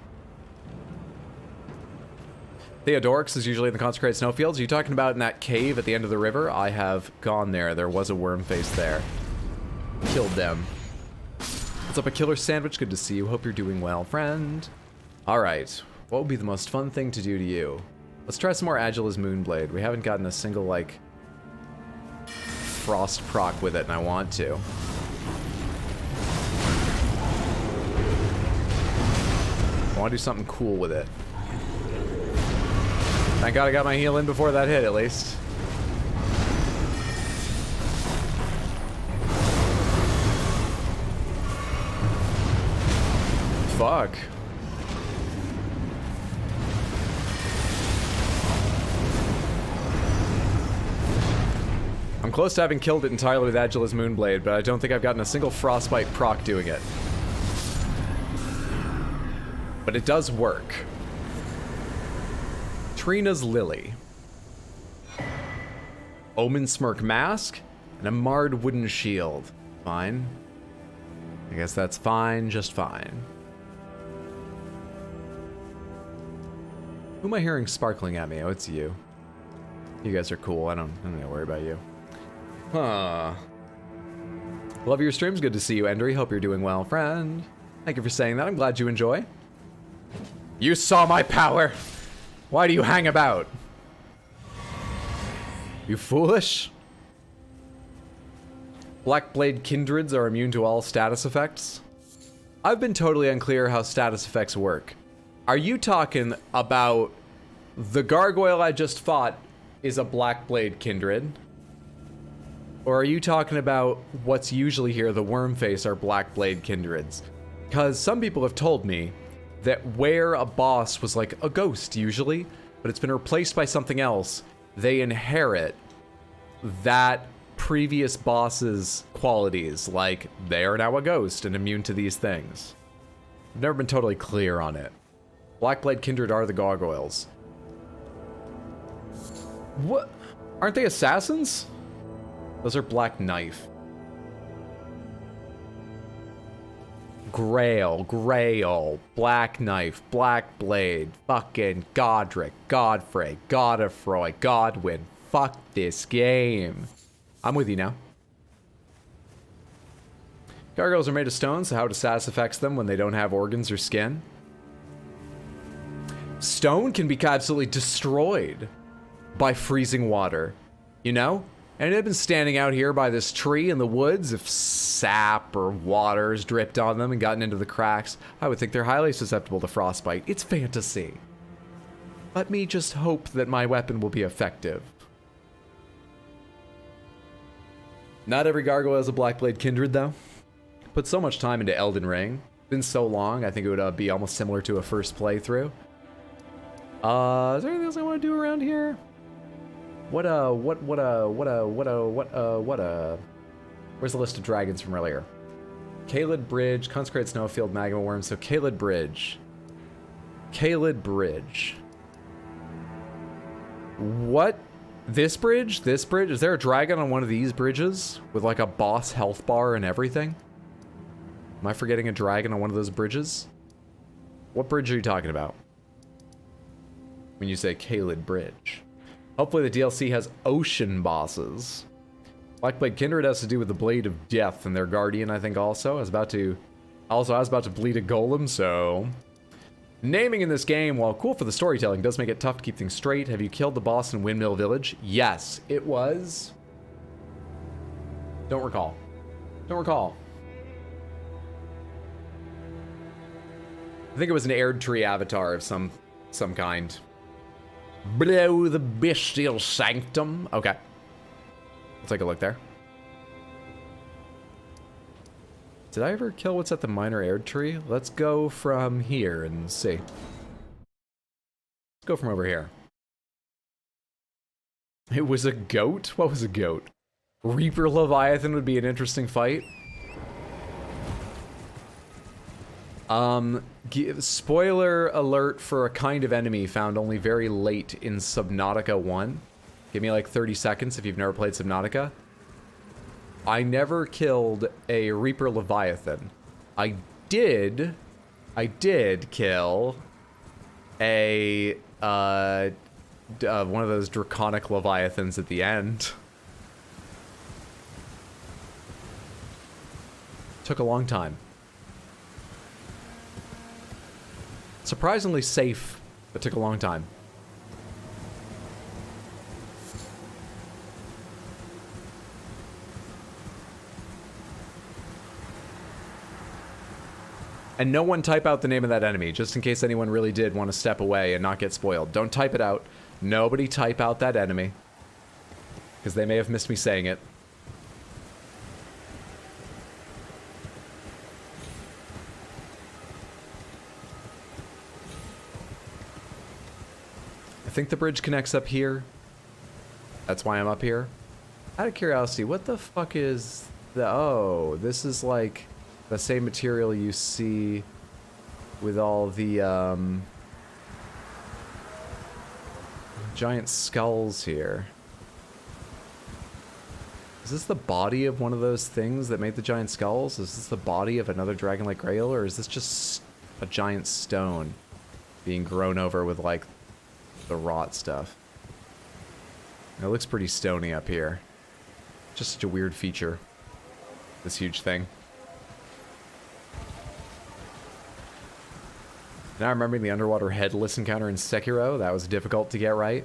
Theodorix is usually in the Consecrated Snowfields. Are you talking about in that cave at the end of the river? I have gone there. There was a Wormface there. Killed them. What's up, a killer sandwich? Good to see you. Hope you're doing well, friend. Alright. What would be the most fun thing to do to you? Let's try some more Adula's Moonblade. We haven't gotten a single, like, frost proc with it, and I want to. I want to do something cool with it. Thank God I got my heal in before that hit, at least. Fuck. I'm close to having killed it entirely with Adula's Moonblade, but I don't think I've gotten a single frostbite proc doing it. but it does work. Trina's Lily. Omen Smirk Mask, and a Marred Wooden Shield. Fine. I guess that's fine, just fine. Who am I hearing sparkling at me? Oh, it's you. You guys are cool. I don't need to worry about you. Huh. Love your streams. Good to see you, Endry. Hope you're doing well, friend. Thank you for saying that. I'm glad you enjoy. You saw my power. Why do you hang about? You foolish? Blackblade Kindreds are immune to all status effects. I've been totally unclear how status effects work. Are you talking about the gargoyle I just fought is a Blackblade Kindred? Or are you talking about what's usually here, the Wormface are Blackblade Kindreds? Because some people have told me that where a boss was like a ghost usually, but it's been replaced by something else, they inherit that previous boss's qualities, like they are now a ghost and immune to these things. I've never been totally clear on it. Blackblade Kindred are the gargoyles. What? Aren't they assassins? Those are Black Knife. Greyll, Black Knife, Black Blade, fucking Godric, Godfrey, Godefroy, Godwin. Fuck this game. I'm with you now. Gargoyles are made of stone, so how does status affects them when they don't have organs or skin? Stone can be absolutely destroyed by freezing water, you know? And they've been standing out here by this tree in the woods. If sap or water has dripped on them and gotten into the cracks, I would think they're highly susceptible to frostbite. It's fantasy. Let me just hope that my weapon will be effective. Not every gargoyle is a Blackblade Kindred, though. Put so much time into Elden Ring. It's been so long, I think it would be almost similar to a first playthrough. Is there anything else I want to do around here? Where's the list of dragons from earlier? Caelid Bridge, Consecrated Snowfield, Magma Worm. So Caelid Bridge. Caelid Bridge. What? This bridge? This bridge? Is there a dragon on one of these bridges? With like a boss health bar and everything? Am I forgetting a dragon on one of those bridges? What bridge are you talking about? When you say Caelid Bridge. Hopefully the DLC has ocean bosses. Blackblade Kindred has to do with the Blade of Death and their guardian, I think also. I was about to bleed a golem, so... Naming in this game, while cool for the storytelling, does make it tough to keep things straight. Have you killed the boss in Windmill Village? Yes, it was... Don't recall. Don't recall. I think it was an Erdtree avatar of some kind. Blow the bestial sanctum. Okay. I'll take a look there. Did I ever kill what's at the minor Erdtree? Let's go from here and see. Let's go from over here. It was a goat? What was a goat? Reaper Leviathan would be an interesting fight. Spoiler alert for a kind of enemy found only very late in Subnautica 1. Give me like 30 seconds if you've never played Subnautica. I never killed a Reaper Leviathan. I did kill a, one of those draconic Leviathans at the end. Took a long time. Surprisingly safe, but took a long time. And no one type out the name of that enemy, just in case anyone really did want to step away and not get spoiled. Don't type it out. Nobody type out that enemy. Because they may have missed me saying it. I think the bridge connects up here. That's why I'm up here. Out of curiosity, what the fuck is the... Oh, this is like the same material you see with all the giant skulls here. Is this the body of one of those things that made the giant skulls? Is this the body of another dragon like Greyll, or is this just a giant stone being grown over with, like, the rot stuff? It looks pretty stony up here. Just such a weird feature. This huge thing. Now I'm remembering the underwater headless encounter in Sekiro. That was difficult to get right.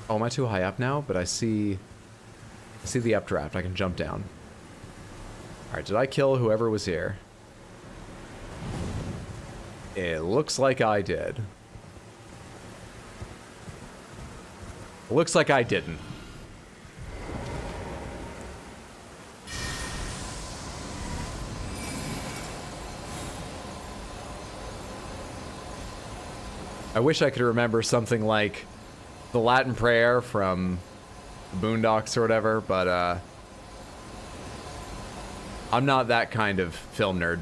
Oh, am I too high up now? But I see the updraft. I can jump down. Alright, did I kill whoever was here? It looks like I did. Looks like I didn't. I wish I could remember something like the Latin prayer from Boondocks or whatever, but I'm not that kind of film nerd.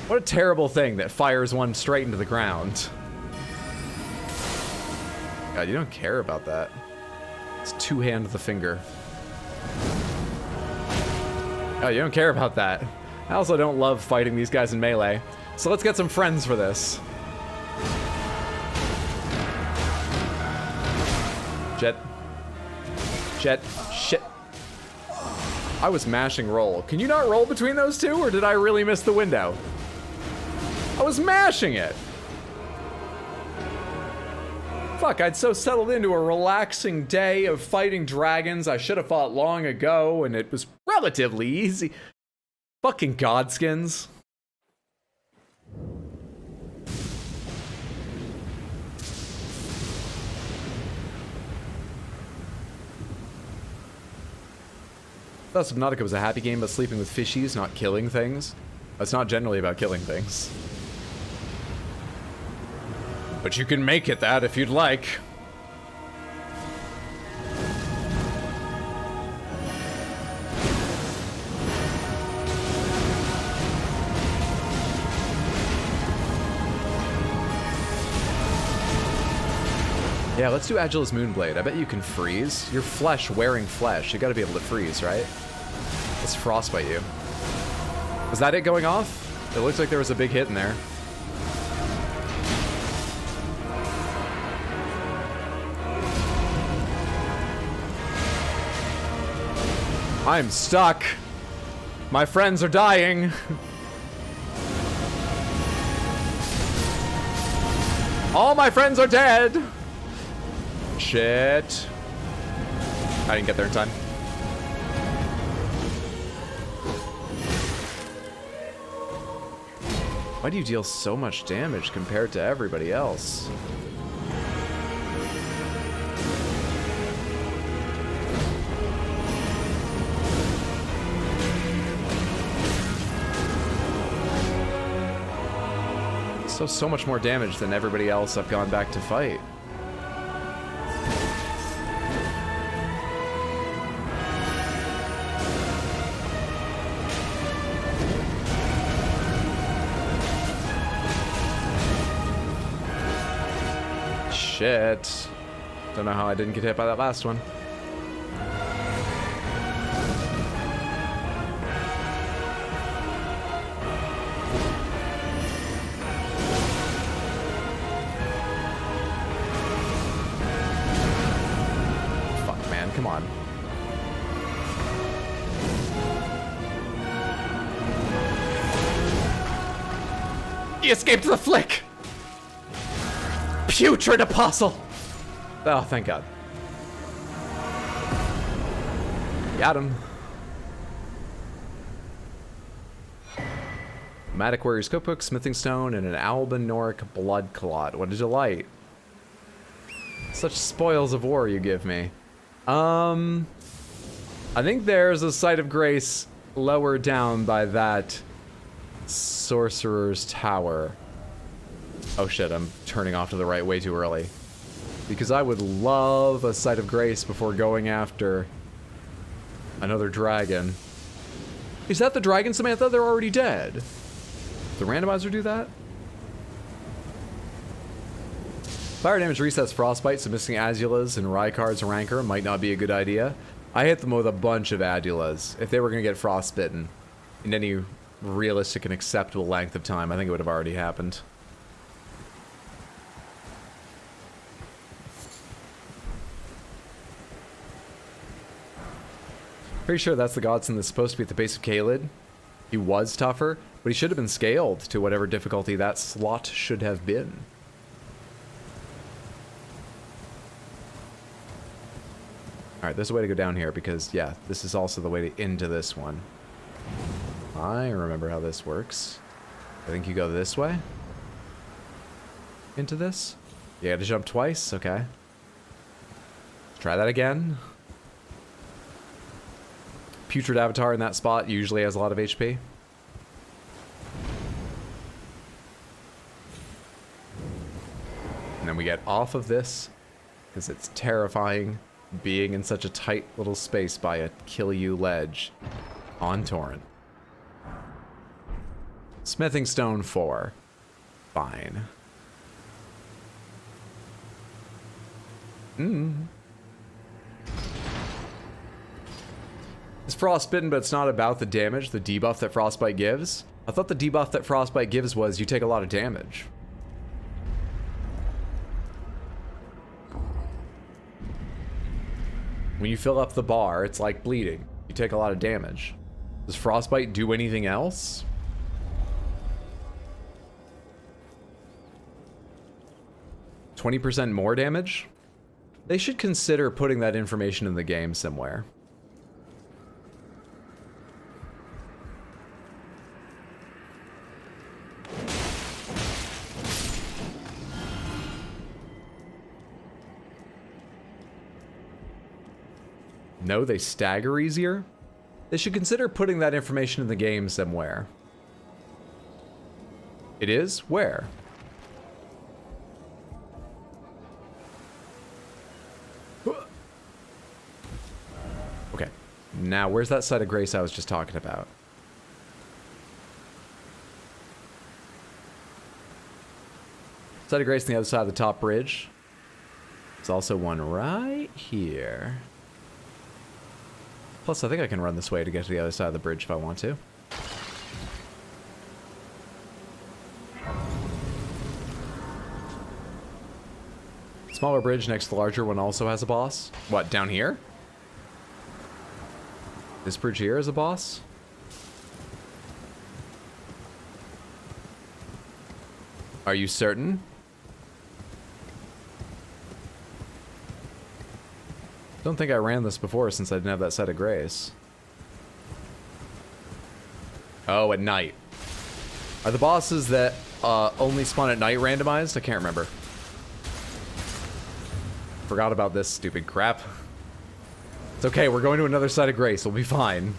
What a terrible thing that fires one straight into the ground. God, you don't care about that. It's two-hand the finger. Oh, you don't care about that. I also don't love fighting these guys in melee. So let's get some friends for this. Jet. Shit. I was mashing roll. Can you not roll between those two, or did I really miss the window? I was mashing it. Fuck, I'd so settled into a relaxing day of fighting dragons. I should have fought long ago, and it was relatively easy. Fucking godskins. I thought Subnautica was a happy game about sleeping with fishies, not killing things. It's not generally about killing things. But you can make it that if you'd like. Yeah, let's do Agile's Moonblade. I bet you can freeze. You're flesh wearing flesh. You gotta be able to freeze, right? Let's frostbite you. Was that it going off? It looks like there was a big hit in there. I'm stuck. My friends are dying. All my friends are dead. Shit. I didn't get there in time. Why do you deal so much damage compared to everybody else? So much more damage than everybody else I've gone back to fight. Shit. Don't know how I didn't get hit by that last one. Fuck, man, come on. He escaped the flick! Putrid apostle! Oh, thank God. Got him. Matic Warrior's Cookbook, Smithing Stone, and an Albinoric Blood Clot. What a delight. Such spoils of war you give me. I think there's a site of grace lower down by that Sorcerer's Tower. Oh shit, I'm turning off to the right way too early. Because I would love a site of grace before going after another dragon. Is that the dragon, Samantha? They're already dead. Did the randomizer do that? Fire damage resets Frostbite, so missing Adulas and Rykard's Rancor might not be a good idea. I hit them with a bunch of Adulas. If they were going to get frostbitten in any realistic and acceptable length of time, I think it would have already happened. Pretty sure that's the Godson that's supposed to be at the base of Caelid. He was tougher, but he should have been scaled to whatever difficulty that slot should have been. Alright, there's a way to go down here because, yeah, this is also the way to into this one. I remember how this works. I think you go this way. Into this. You had to jump twice? Okay. Try that again. Putrid Avatar in that spot usually has a lot of HP. And then we get off of this because it's terrifying being in such a tight little space by a kill you ledge on Torrent. Smithing Stone 4. Fine. It's frostbitten, but it's not about the damage, the debuff that Frostbite gives. I thought the debuff that Frostbite gives was you take a lot of damage. When you fill up the bar, it's like bleeding. You take a lot of damage. Does Frostbite do anything else? %20 more damage? They should consider putting that information in the game somewhere. No, they stagger easier? They should consider putting that information in the game somewhere. It is? Where? Okay. Now, where's that side of grace I was just talking about? Side of grace on the other side of the top bridge. There's also one right here. Plus, I think I can run this way to get to the other side of the bridge if I want to. Smaller bridge next to the larger one also has a boss. What, down here? This bridge here is a boss? Are you certain? Don't think I ran this before since I didn't have that side of grace. Oh, at night. Are the bosses that only spawn at night randomized? I can't remember. Forgot about this stupid crap. It's okay, we're going to another side of grace. We'll be fine.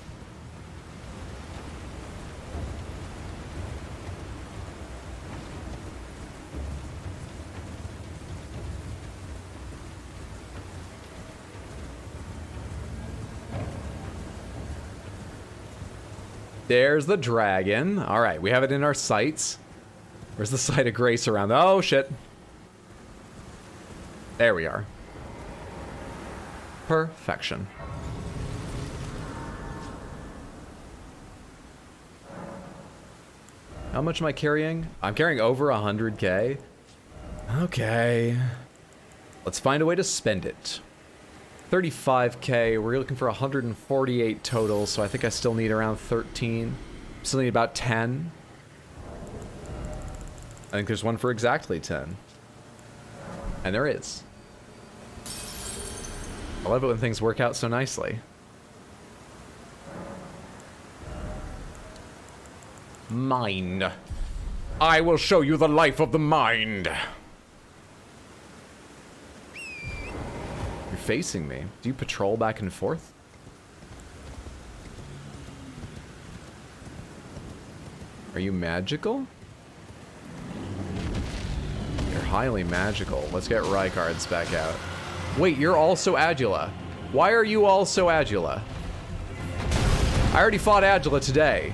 There's the dragon. All right, we have it in our sights. Where's the site of grace around? Oh, shit. There we are. Perfection. How much am I carrying? I'm carrying over 100k. Okay. Let's find a way to spend it. 35k, we're looking for 148 total, so I think I still need around 13. Still need about 10. I think there's one for exactly 10. And there is. I love it when things work out so nicely. Mind. I will show you the life of the mind. You're facing me. Do you patrol back and forth? Are you magical? You're highly magical. Let's get Rykard's back out. Wait, you're also Adula. Why are you also Adula? I already fought Adula today.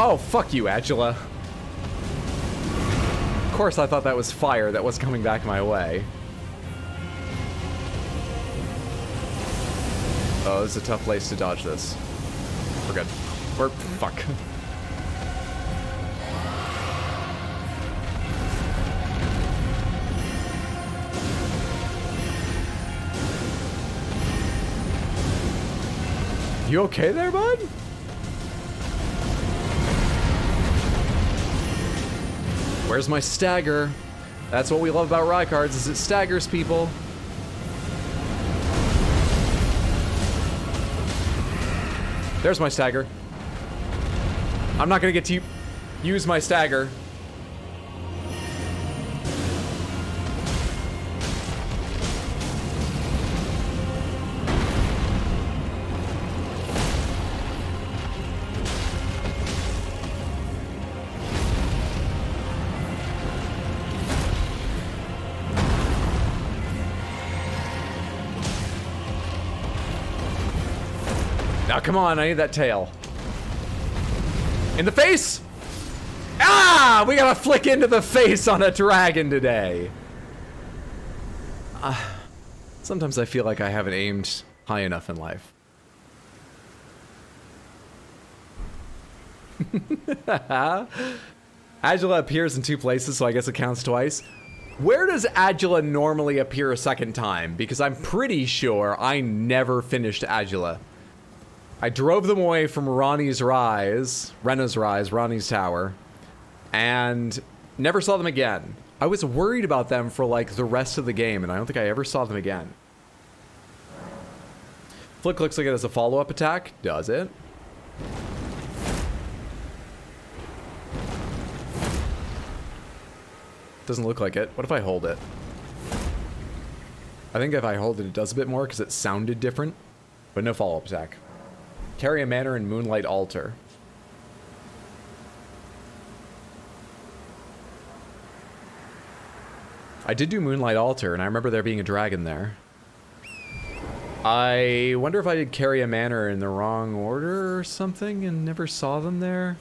Oh, fuck you, Adula. Of course I thought that was fire that was coming back my way. Oh, this is a tough place to dodge this. We're good. We're... fuck. You okay there, bud? Where's my stagger? That's what we love about Rykards, is it staggers people. There's my stagger. I'm not gonna get to use my stagger. Now, come on, I need that tail. In the face! Ah! We gotta flick into the face on a dragon today. Sometimes I feel like I haven't aimed high enough in life. Adula appears in 2 places, so I guess it counts twice. Where does Adula normally appear a second time? Because I'm pretty sure I never finished Adula. I drove them away from Ranni's Rise, Ranni's Tower, and never saw them again. I was worried about them for like the rest of the game, and I don't think I ever saw them again. Flick looks like it has a follow-up attack. Does it? Doesn't look like it. What if I hold it? I think if I hold it, it does a bit more because it sounded different, but no follow-up attack. Carry a manor in Moonlight Altar. I did do Moonlight Altar, and I remember there being a dragon there. I wonder if I did carry a manor in the wrong order or something and never saw them there.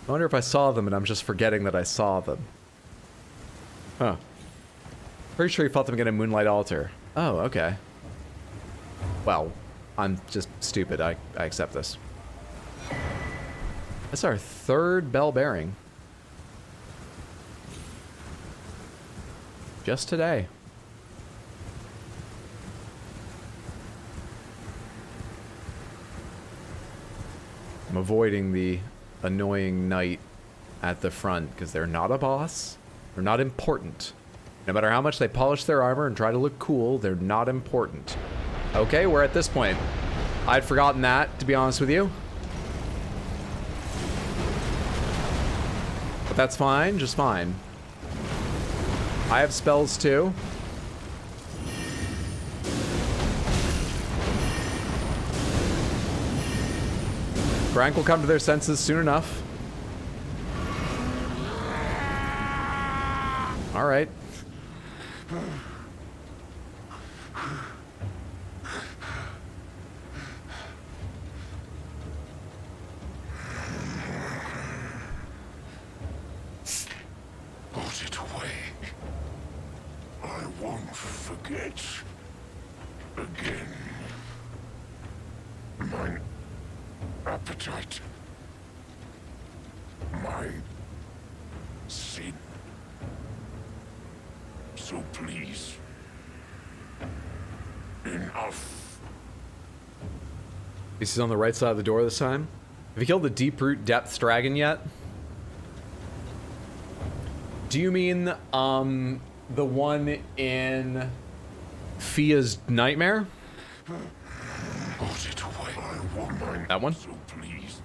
I wonder if I saw them and I'm just forgetting that I saw them. Huh. Pretty sure you fought them again in Moonlight Altar. Oh, okay. Well, I'm just stupid. I accept this. That's our 3rd bell bearing. Just today. I'm avoiding the annoying knight at the front because they're not a boss. They're not important. No matter how much they polish their armor and try to look cool, they're not important. Okay, we're at this point. I'd forgotten that, to be honest with you. But that's fine, just fine. I have spells too. Grank will come to their senses soon enough. All right. Put it away. I won't forget again. My appetite. My sin. So please. Enough. He's on the right side of the door this time. Have you killed the Deep Root Depths Dragon yet? Do you mean, the one in Fia's Nightmare? Put it away. I want mine. That one? So please.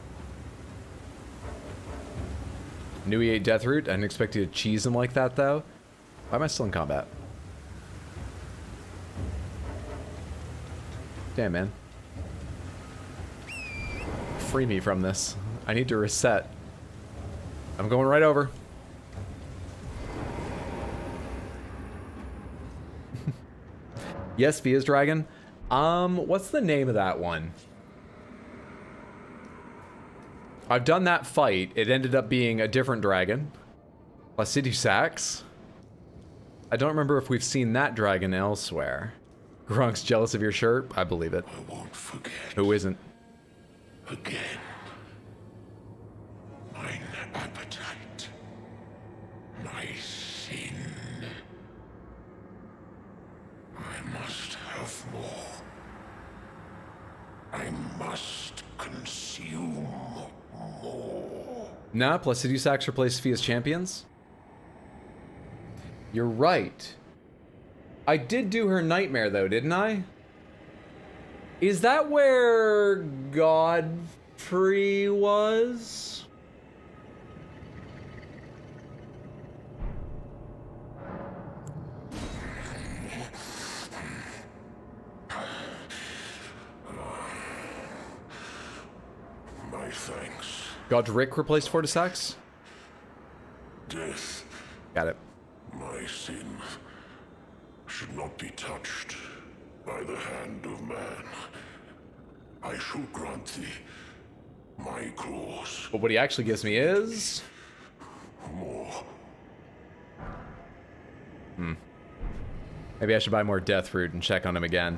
Knew he ate Deathroot. I didn't expect you to cheese him like that, though. Why am I still in combat? Damn, man. Free me from this. I need to reset. I'm going right over. Yes, Via's dragon. What's the name of that one? I've done that fight. It ended up being a different dragon. Lansseax. I don't remember if we've seen that dragon elsewhere. Gronk's jealous of your shirt? I believe it. I won't forget. Who isn't? Again. Mine appetite. My sin. I must have more. I must consume more. Nah, Lansseax replaced Fia's champions? You're right. I did do her nightmare though, didn't I? Is that where Godfrey was? My thanks. Godric replaced Fortisax? Death, Got it. my sin, should not be touched by the hand of man. I shall grant thee my claws. But what he actually gives me is... More. Maybe I should buy more death fruit and check on him again.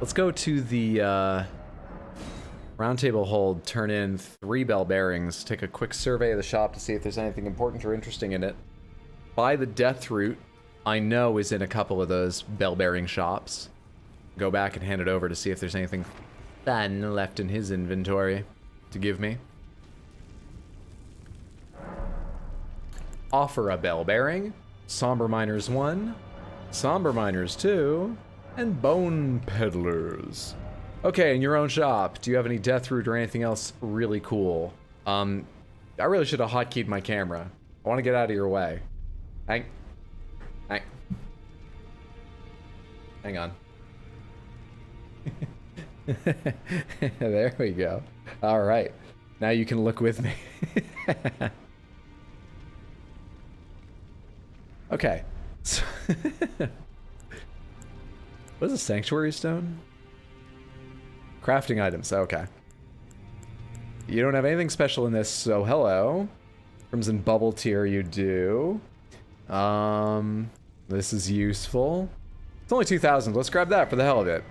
Let's go to the Roundtable hold, turn in 3 bell bearings, take a quick survey of the shop to see if there's anything important or interesting in it. Buy the death root, I know is in a couple of those bell bearing shops. Go back and hand it over to see if there's anything fun left in his inventory to give me. Offer a bell bearing, Somber Miners 1, Somber Miners 2, and Bone Peddlers. Okay, in your own shop, do you have any death root or anything else really cool? I really should have hotkeyed my camera. I want to get out of your way. Hang on. There we go. All right. Now you can look with me. Okay. So what is a sanctuary stone? Crafting items. Okay. You don't have anything special in this, so hello. Crimson bubble tier you do. This is useful. It's only 2,000. Let's grab that for the hell of it.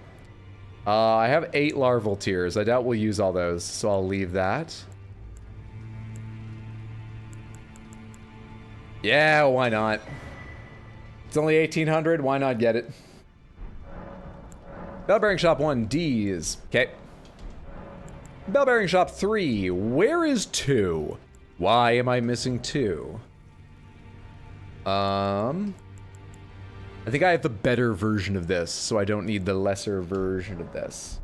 I have 8 larval tiers. I doubt we'll use all those, so I'll leave that. Yeah, why not? It's only 1,800. Why not get it? Bell bearing shop 1, D's. Okay. Bell bearing shop 3. Where is 2? Why am I missing 2? I think I have the better version of this, so I don't need the lesser version of this.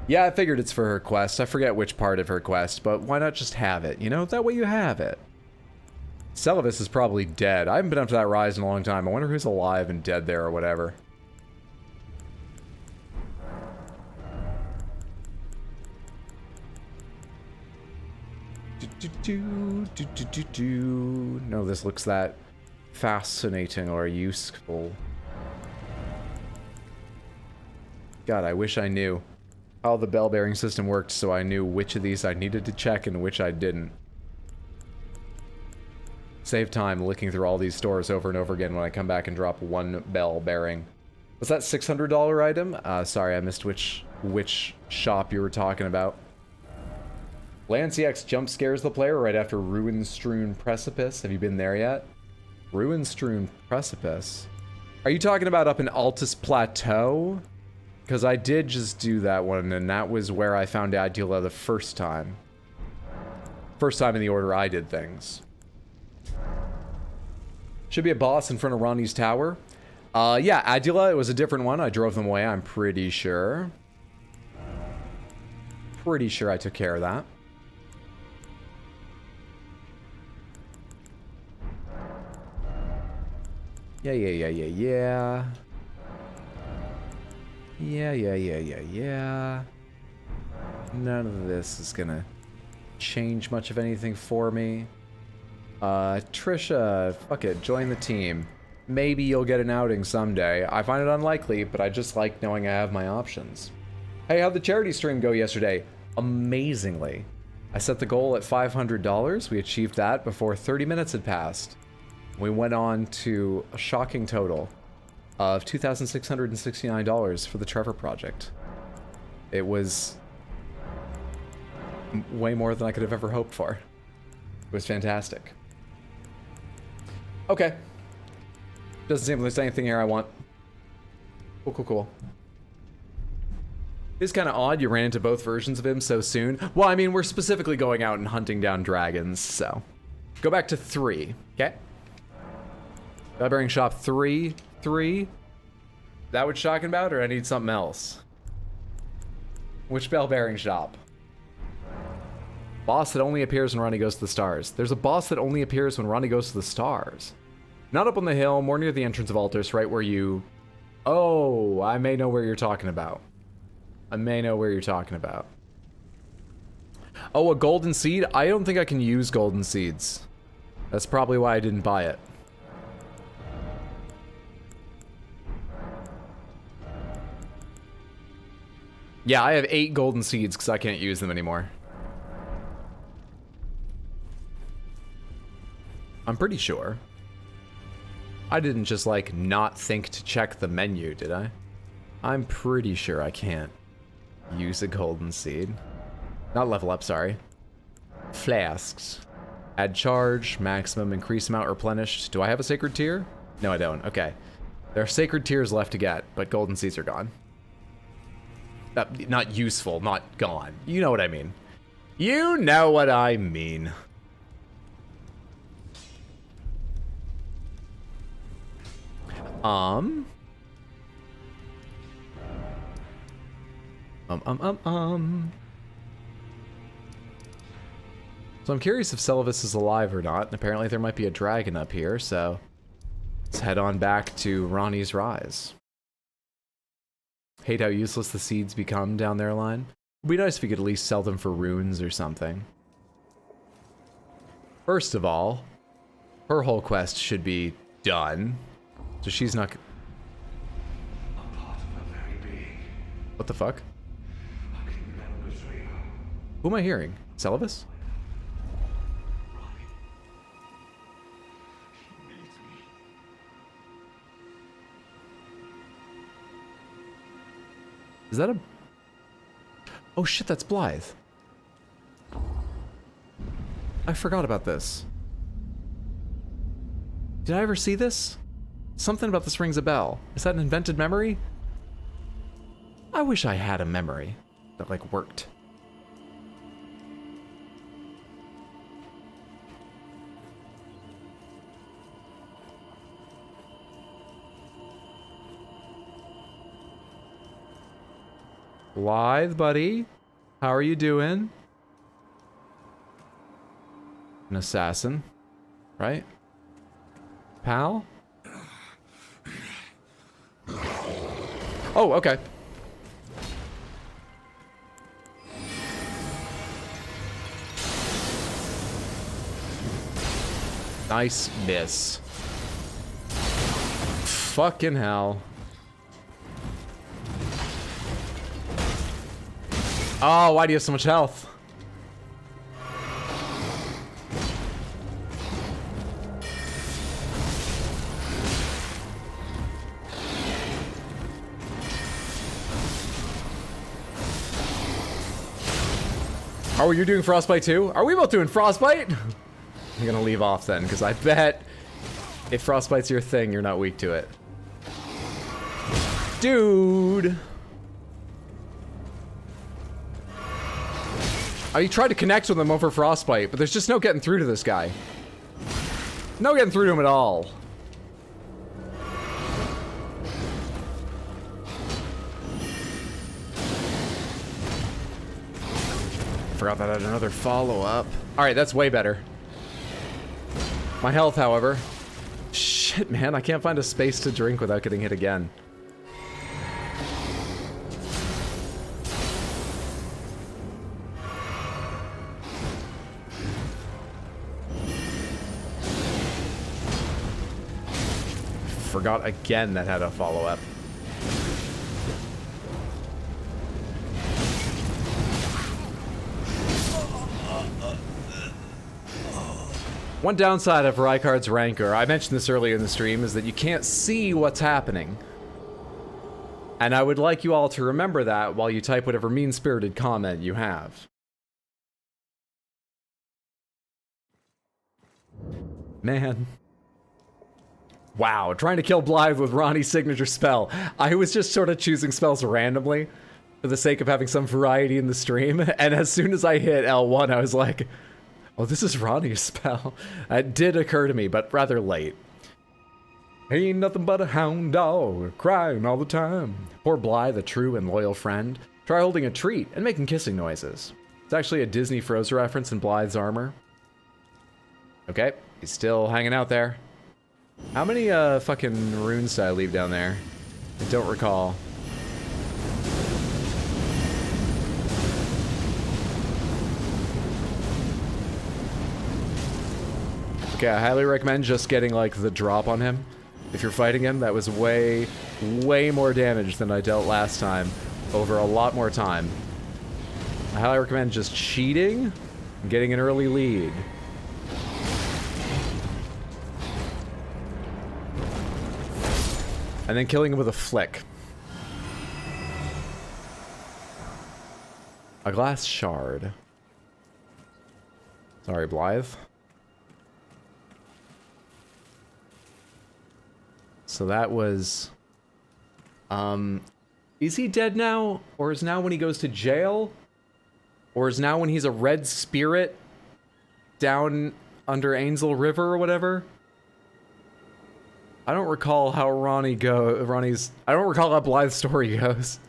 Yeah, I figured it's for her quest. I forget which part of her quest, but why not just have it? You know, that way you have it. Celavis is probably dead. I haven't been up to that rise in a long time. I wonder who's alive and dead there or whatever. No, this looks that fascinating or useful. God, I wish I knew how the bell bearing system worked so I knew which of these I needed to check and which I didn't. Save time looking through all these stores over and over again when I come back and drop 1 bell bearing. Was that $600 item? Sorry, I missed which shop you were talking about. Lansseax jump scares the player right after Ruin-strewn precipice. Have you been there yet? Ruin-strewn precipice? Are you talking about up in Altus Plateau? Because I did just do that one, and that was where I found Adula the first time. First time in the order I did things. Should be a boss in front of Ronnie's tower. Yeah, Adula, it was a different one. I drove them away, I'm pretty sure. Pretty sure I took care of that. Yeah. Yeah. None of this is gonna change much of anything for me. Trisha, fuck it, join the team. Maybe you'll get an outing someday. I find it unlikely, but I just like knowing I have my options. Hey, how'd the charity stream go yesterday? Amazingly. I set the goal at $500. We achieved that before 30 minutes had passed. We went on to a shocking total of $2,669 for the Trevor Project. It was way more than I could have ever hoped for. It was fantastic. Okay. Doesn't seem like there's anything here I want. Cool, cool, cool. It's kind of odd you ran into both versions of him so soon. Well, I mean, we're specifically going out and hunting down dragons, so. Go back to 3, okay? Bell-bearing shop 3. That what you're talking about, or I need something else? Which bell-bearing shop? Boss that only appears when Ronnie goes to the stars. There's a boss that only appears when Ronnie goes to the stars. Not up on the hill, more near the entrance of Altus, right where you... Oh, I may know where you're talking about. I may know where you're talking about. Oh, a golden seed? I don't think I can use golden seeds. That's probably why I didn't buy it. Yeah, I have 8 golden seeds because I can't use them anymore. I'm pretty sure. I didn't just, like, not think to check the menu, did I? I'm pretty sure I can't use a golden seed. Not level up, sorry. Flasks. Add charge, maximum increase amount replenished. Do I have a sacred tier? No, I don't. Okay. There are sacred tiers left to get, but golden seeds are gone. Not useful, not gone. You know what I mean. You know what I mean. So I'm curious if Celavis is alive or not, and apparently there might be a dragon up here, so let's head on back to Ronnie's Rise. Hate how useless the seeds become down their line. It'd be nice if we could at least sell them for runes or something. First of all, her whole quest should be done, so she's not... What the fuck? Who am I hearing? Celavis? Is that a... Oh shit, that's Blythe. I forgot about this. Did I ever see this? Something about this rings a bell. Is that an invented memory? I wish I had a memory that, like, worked. Blythe, buddy. How are you doing? An assassin, right? Pal? Oh, okay. Nice miss. Fucking hell. Oh, why do you have so much health? Are you doing Frostbite too? Are we both doing Frostbite? I'm gonna leave off then, because I bet if Frostbite's your thing, you're not weak to it. Dude! I tried to connect with him over Frostbite, but there's just no getting through to this guy. No getting through to him at all. Forgot that I had another follow-up. Alright, that's way better. My health, however. Shit, man, I can't find a space to drink without getting hit again. forgot again that had a follow-up. One downside of Rykard's Rancor, I mentioned this earlier in the stream, is that you can't see what's happening. And I would like you all to remember that while you type whatever mean-spirited comment you have. Man. Wow, trying to kill Blythe with Ronnie's signature spell. I was just sort of choosing spells randomly for the sake of having some variety in the stream. And as soon as I hit L1, I was like, oh, this is Ronnie's spell. It did occur to me, but rather late. Ain't nothing but a hound dog, crying all the time. Poor Blythe, a true and loyal friend. Try holding a treat and making kissing noises. It's actually a Disney Frozen reference in Blythe's armor. Okay, he's still hanging out there. How many fucking runes did I leave down there? I don't recall. Okay, I highly recommend just getting, like, the drop on him. If you're fighting him, that was way, way more damage than I dealt last time, over a lot more time. I highly recommend just cheating and getting an early lead. And then killing him with a flick. A glass shard. Sorry, Blythe. So that was... is he dead now? Or is now when he goes to jail? Or is now when he's a red spirit down under Ainsel River or whatever? I don't recall how I don't recall how Blythe's story goes.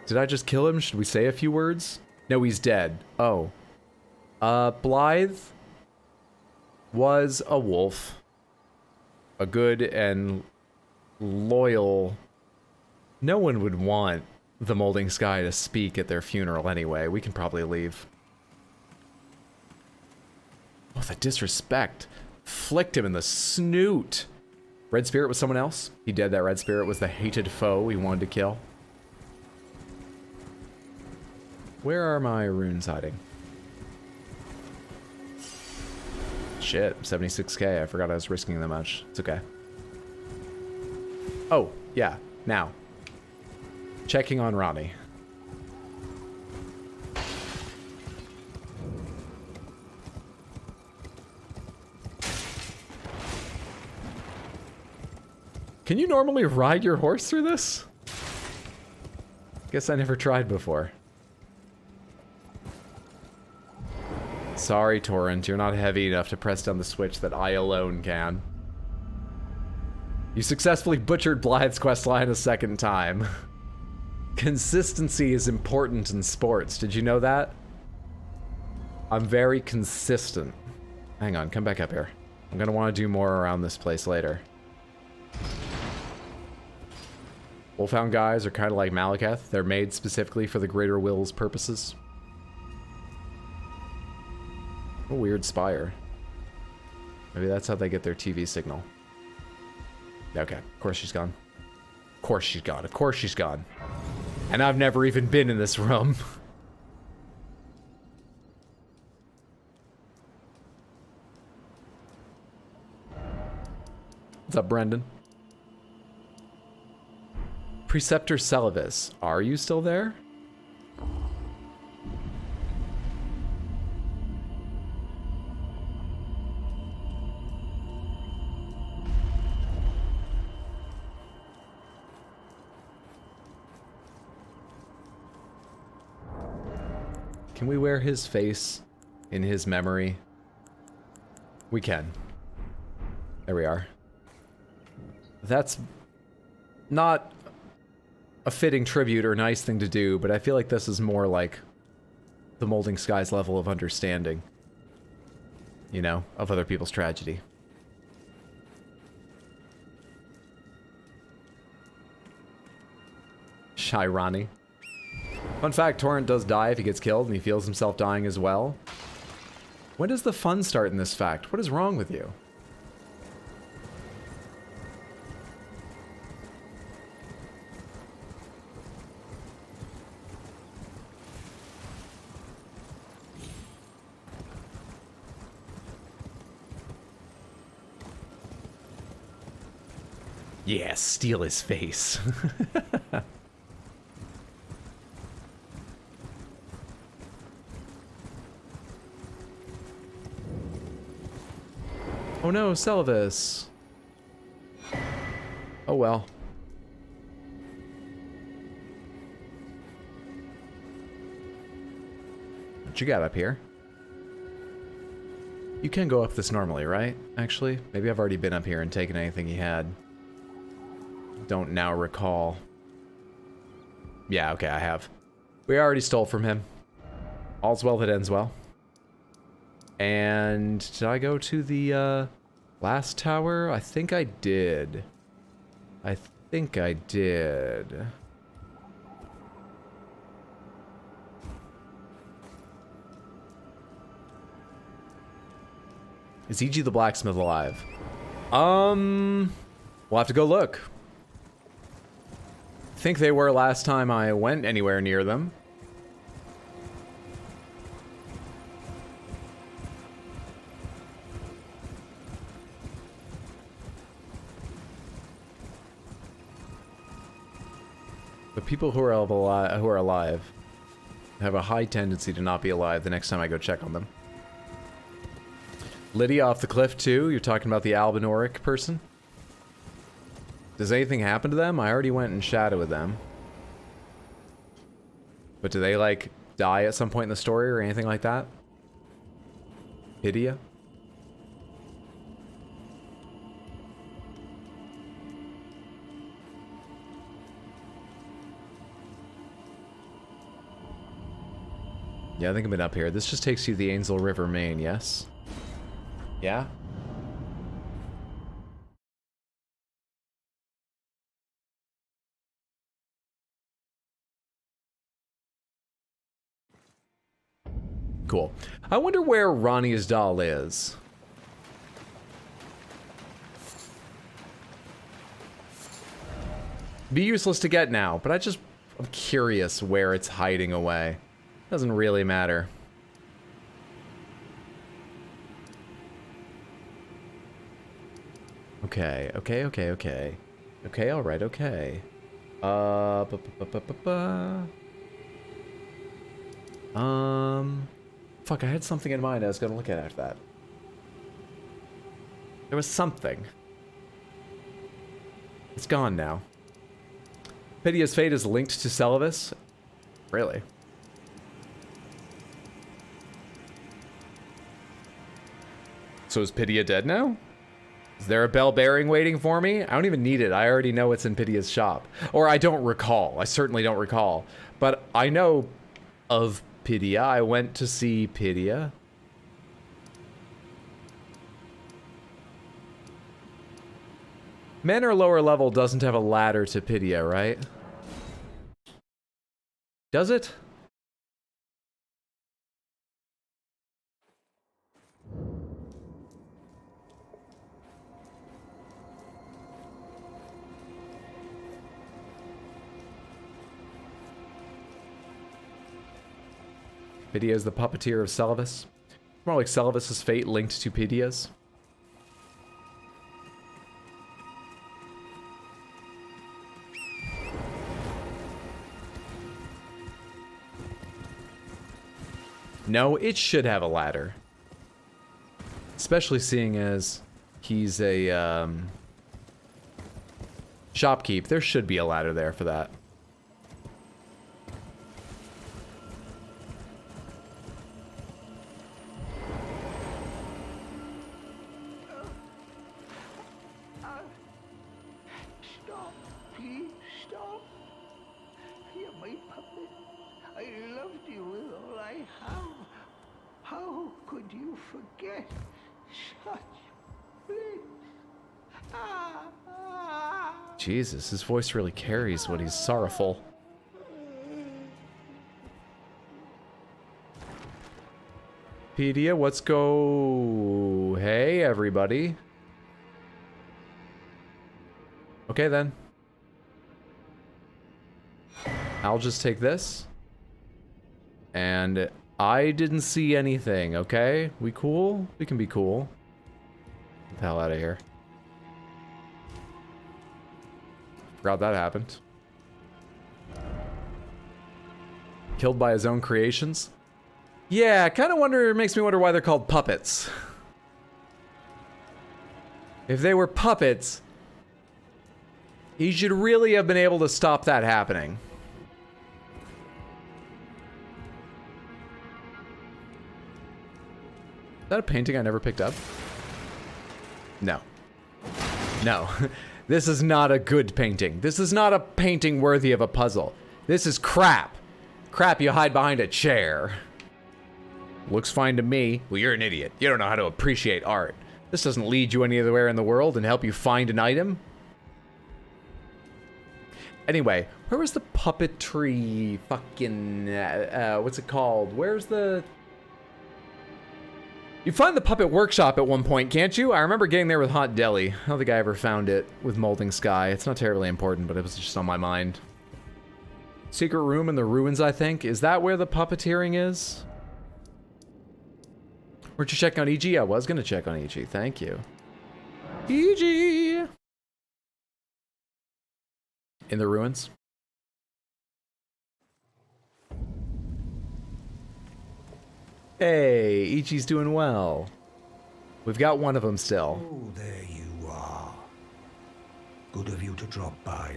Did I just kill him? Should we say a few words? No, he's dead. Oh. Blythe was a wolf. A good and loyal... No one would want the Molding Sky to speak at their funeral anyway. We can probably leave. Oh, the disrespect. Flicked him in the snoot. Red Spirit was someone else. He dead. That Red Spirit was the hated foe he wanted to kill. Where are my runes hiding? Shit, 76k. I forgot I was risking that much. It's okay. Oh, yeah. Now. Checking on Ronnie. Can you normally ride your horse through this? Guess I never tried before. Sorry, Torrent, you're not heavy enough to press down the switch that I alone can. You successfully butchered Blythe's questline a second time. Consistency is important in sports. Did you know that? I'm very consistent. Hang on, come back up here. I'm gonna want to do more around this place later. Wolfhound guys are kind of like Malekith. They're made specifically for the Greater Will's purposes. A weird spire. Maybe that's how they get their TV signal. Okay, of course she's gone. Of course she's gone. Of course she's gone. And I've never even been in this room. What's up, Brendan? Preceptor Celavis, are you still there? Can we wear his face in his memory? We can. There we are. That's not a fitting tribute or nice thing to do, but I feel like this is more like the Molding Skies level of understanding, you know, of other people's tragedy. Shy Ronnie. Fun fact, Torrent does die if he gets killed, and he feels himself dying as well. When does the fun start in this fact? What is wrong with you? Yeah, steal his face. Oh no, Selvis. Oh well. What you got up here? You can go up this normally, right? Actually, maybe I've already been up here and taken anything he had. Don't now recall. Yeah, okay, I have. We already stole from him. All's well that ends well. And did I go to the last tower? I think I did. I think I did. Is E.G. the blacksmith alive? We'll have to go look. I think they were last time I went anywhere near them. The people who are alive have a high tendency to not be alive the next time I go check on them. Lydia off the cliff too? You're talking about the Albinoric person? Does anything happen to them? I already went and chatted with them. But do they, like, die at some point in the story or anything like that? Hydia? Yeah, I think I've been up here. This just takes you to the Ainsel River main, yes? Yeah? Cool. I wonder where Ronnie's doll is. Be useless to get now, but I'm curious where it's hiding away. Doesn't really matter. Okay, okay, okay, okay. Okay, alright, okay. Fuck, I had something in mind I was gonna look at after that. There was something. It's gone now. Pydia's fate is linked to Selvis? Really? So is Pydia dead now? Is there a bell bearing waiting for me? I don't even need it. I already know it's in Pydia's shop. Or I don't recall. I certainly don't recall. But I know of Pydia. I went to see Pydia. Manor lower level doesn't have a ladder to Pydia, right? Does it? Pydia is the puppeteer of Selvis. More like Selvis's fate linked to Pydia's. No, it should have a ladder. Especially seeing as he's a shopkeep. There should be a ladder there for that. Jesus, his voice really carries when he's sorrowful. Pydia, let's go. Hey, everybody. Okay, then. I'll just take this. And I didn't see anything, okay? We cool? We can be cool. Get the hell out of here. Forgot that happened. Killed by his own creations? Yeah, kind of wonder, it makes me wonder why they're called puppets. If they were puppets, he should really have been able to stop that happening. Is that a painting I never picked up? No. No. This is not a good painting. This is not a painting worthy of a puzzle. This is crap. Crap you hide behind a chair. Looks fine to me. Well, you're an idiot. You don't know how to appreciate art. This doesn't lead you anywhere in the world and help you find an item. Anyway, where was the puppetry fucking... what's it called? Where's the... You find the puppet workshop at one point, can't you? I remember getting there with Hot Deli. I don't think I ever found it with Molding Sky. It's not terribly important, but it was just on my mind. Secret room in the ruins, I think. Is that where the puppeteering is? Weren't you checking on EG? I was going to check on EG. Thank you. EG! In the ruins. Hey, Ichi's doing well. We've got one of them still. Oh, there you are. Good of you to drop by.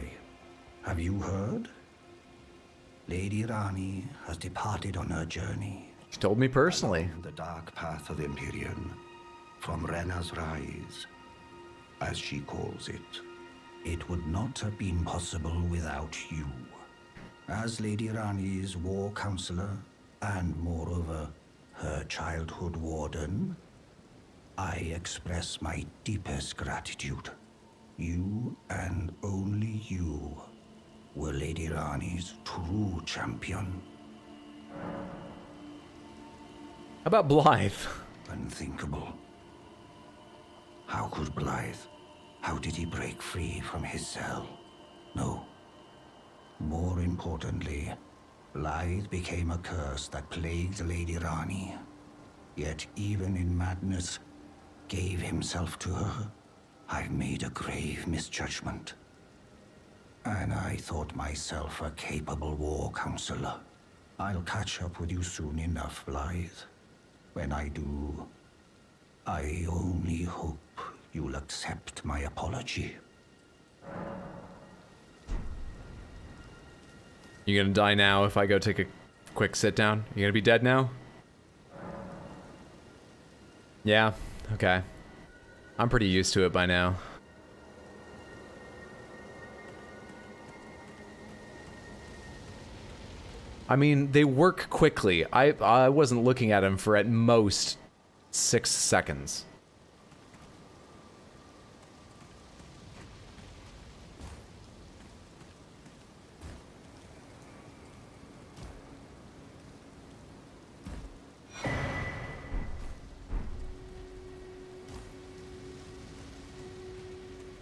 Have you heard? Lady Rani has departed on her journey. She told me personally. Along the dark path of Empyrean, from Rena's Rise, as she calls it. It would not have been possible without you. As Lady Rani's war counselor, and moreover, her childhood warden, I express my deepest gratitude. You and only you were Lady Rani's true champion. How about Blythe? Unthinkable. How could Blythe? How did he break free from his cell? No. More importantly, Blythe became a curse that plagued Lady Rani. Yet even in madness, gave himself to her. I've made a grave misjudgment. And I thought myself a capable war counselor. I'll catch up with you soon enough, Blythe. When I do, I only hope you'll accept my apology. You gonna die now if I go take a quick sit down? You gonna be dead now? Yeah, okay. I'm pretty used to it by now. I mean, they work quickly. I wasn't looking at them for at most 6 seconds.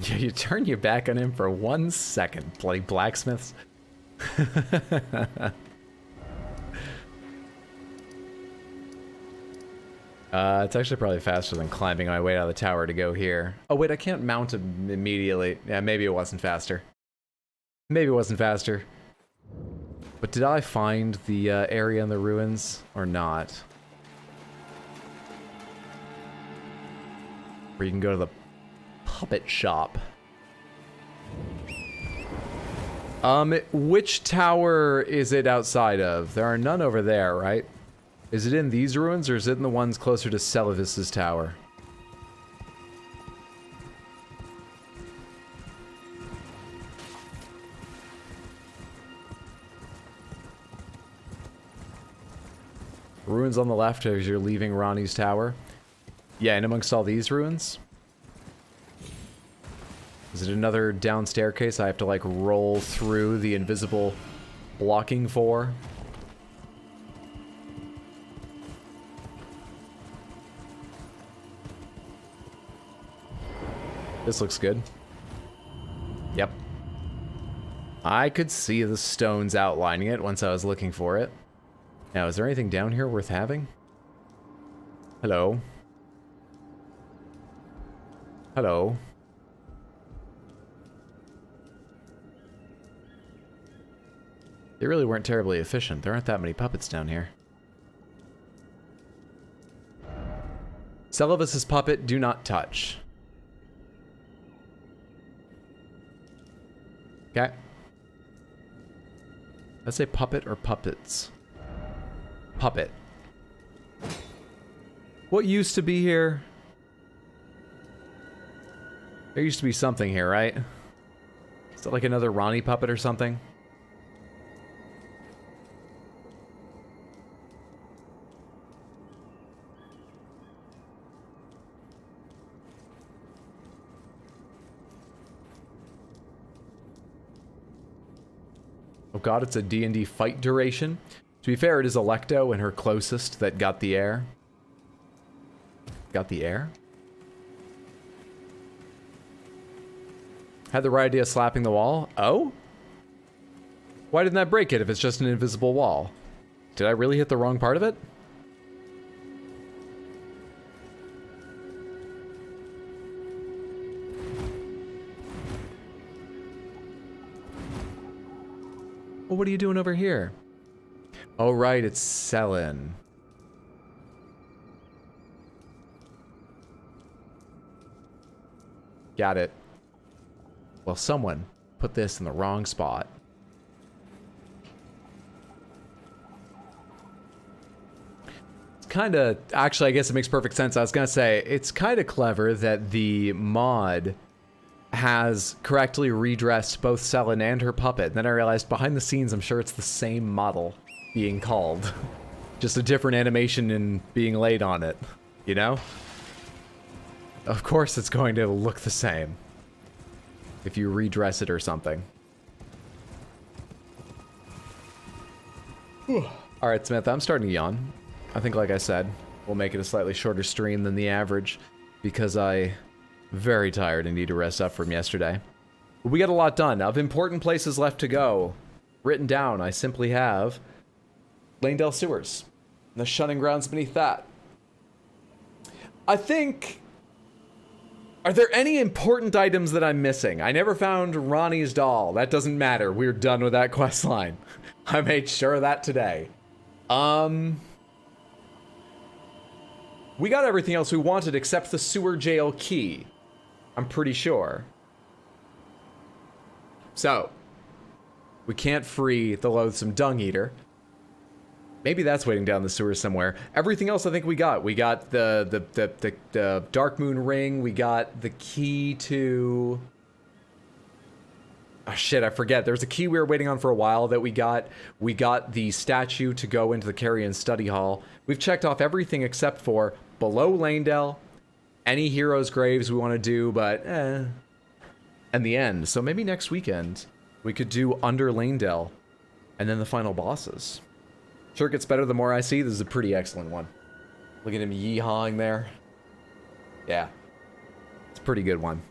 Yeah, you turn your back on him for 1 second, bloody blacksmiths. It's actually probably faster than climbing my way out of the tower to go here. Oh wait, I can't mount him immediately. Yeah, maybe it wasn't faster. Maybe it wasn't faster. But did I find the area in the ruins or not? Where you can go to the puppet shop. Which tower is it outside of? There are none over there, right? Is it in these ruins, or is it in the ones closer to Celavis's tower? Ruins on the left as you're leaving Ronnie's tower. Yeah, and amongst all these ruins? Is it another down staircase I have to, like, roll through the invisible blocking for? This looks good. Yep. I could see the stones outlining it once I was looking for it. Now, is there anything down here worth having? Hello? Hello? They really weren't terribly efficient. There aren't that many puppets down here. Celavis's puppet, do not touch. Okay. Let's say puppet or puppets. Puppet. What used to be here? There used to be something here, right? Is that like another Ronnie puppet or something? Oh god, it's a D&D fight duration. To be fair, it is Alecto and her closest that got the air. Got the air? Had the right idea slapping the wall? Oh? Why didn't that break it if it's just an invisible wall? Did I really hit the wrong part of it? Well, what are you doing over here? Oh, right, it's Selin. Got it. Well, someone put this in the wrong spot. It's kind of... Actually, I guess it makes perfect sense. I was going to say, it's kind of clever that the mod has correctly redressed both Selin and her puppet. And then I realized behind the scenes, I'm sure it's the same model being called. Just a different animation and being laid on it, you know? Of course it's going to look the same if you redress it or something. Alright, Smith, I'm starting to yawn. I think, like I said, we'll make it a slightly shorter stream than the average because I'm very tired and need to rest up from yesterday. But we got a lot done. Of important places left to go, written down, I simply have Leyndell Sewers, and the shunning grounds beneath that. I think... Are there any important items that I'm missing? I never found Ronnie's doll. That doesn't matter. We're done with that quest line. I made sure of that today. We got everything else we wanted except the sewer jail key. I'm pretty sure. So, we can't free the loathsome dung eater. Maybe that's waiting down the sewer somewhere. Everything else I think we got. We got the Dark Moon ring. We got the key to... Oh shit, I forget. There's a key we were waiting on for a while that we got. We got the statue to go into the Carrion Study Hall. We've checked off everything except for below Leyndell, any heroes' graves we want to do, but and the end. So maybe next weekend we could do under Leyndell and then the final bosses. Sure, it gets better the more I see. This is a pretty excellent one. Look at him yeehawing there. Yeah. It's a pretty good one.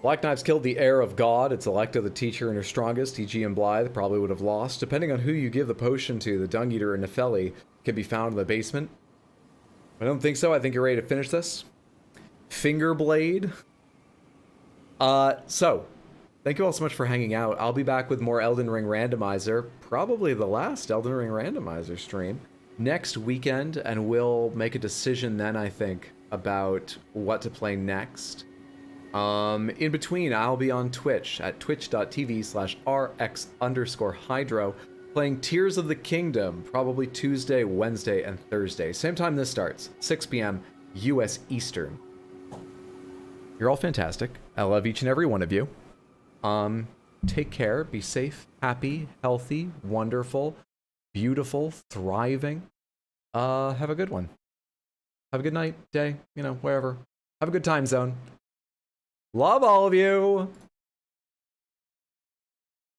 Black Knife's killed the heir of God. It's Alecto the teacher and her strongest. E.G. and Blythe probably would have lost. Depending on who you give the potion to, the Dung Eater and Nefeli can be found in the basement. I don't think so. I think you're ready to finish this. Fingerblade. So... Thank you all so much for hanging out. I'll be back with more Elden Ring Randomizer, probably the last Elden Ring Randomizer stream, next weekend, and we'll make a decision then, I think, about what to play next. In between, I'll be on Twitch at twitch.tv/rx_hydro, playing Tears of the Kingdom, probably Tuesday, Wednesday, and Thursday. Same time this starts, 6 p.m. US Eastern. You're all fantastic. I love each and every one of you. Take care, be safe, happy, healthy, wonderful, beautiful, thriving. Have a good one. Have a good night, day, you know, wherever. Have a good time zone. Love all of you.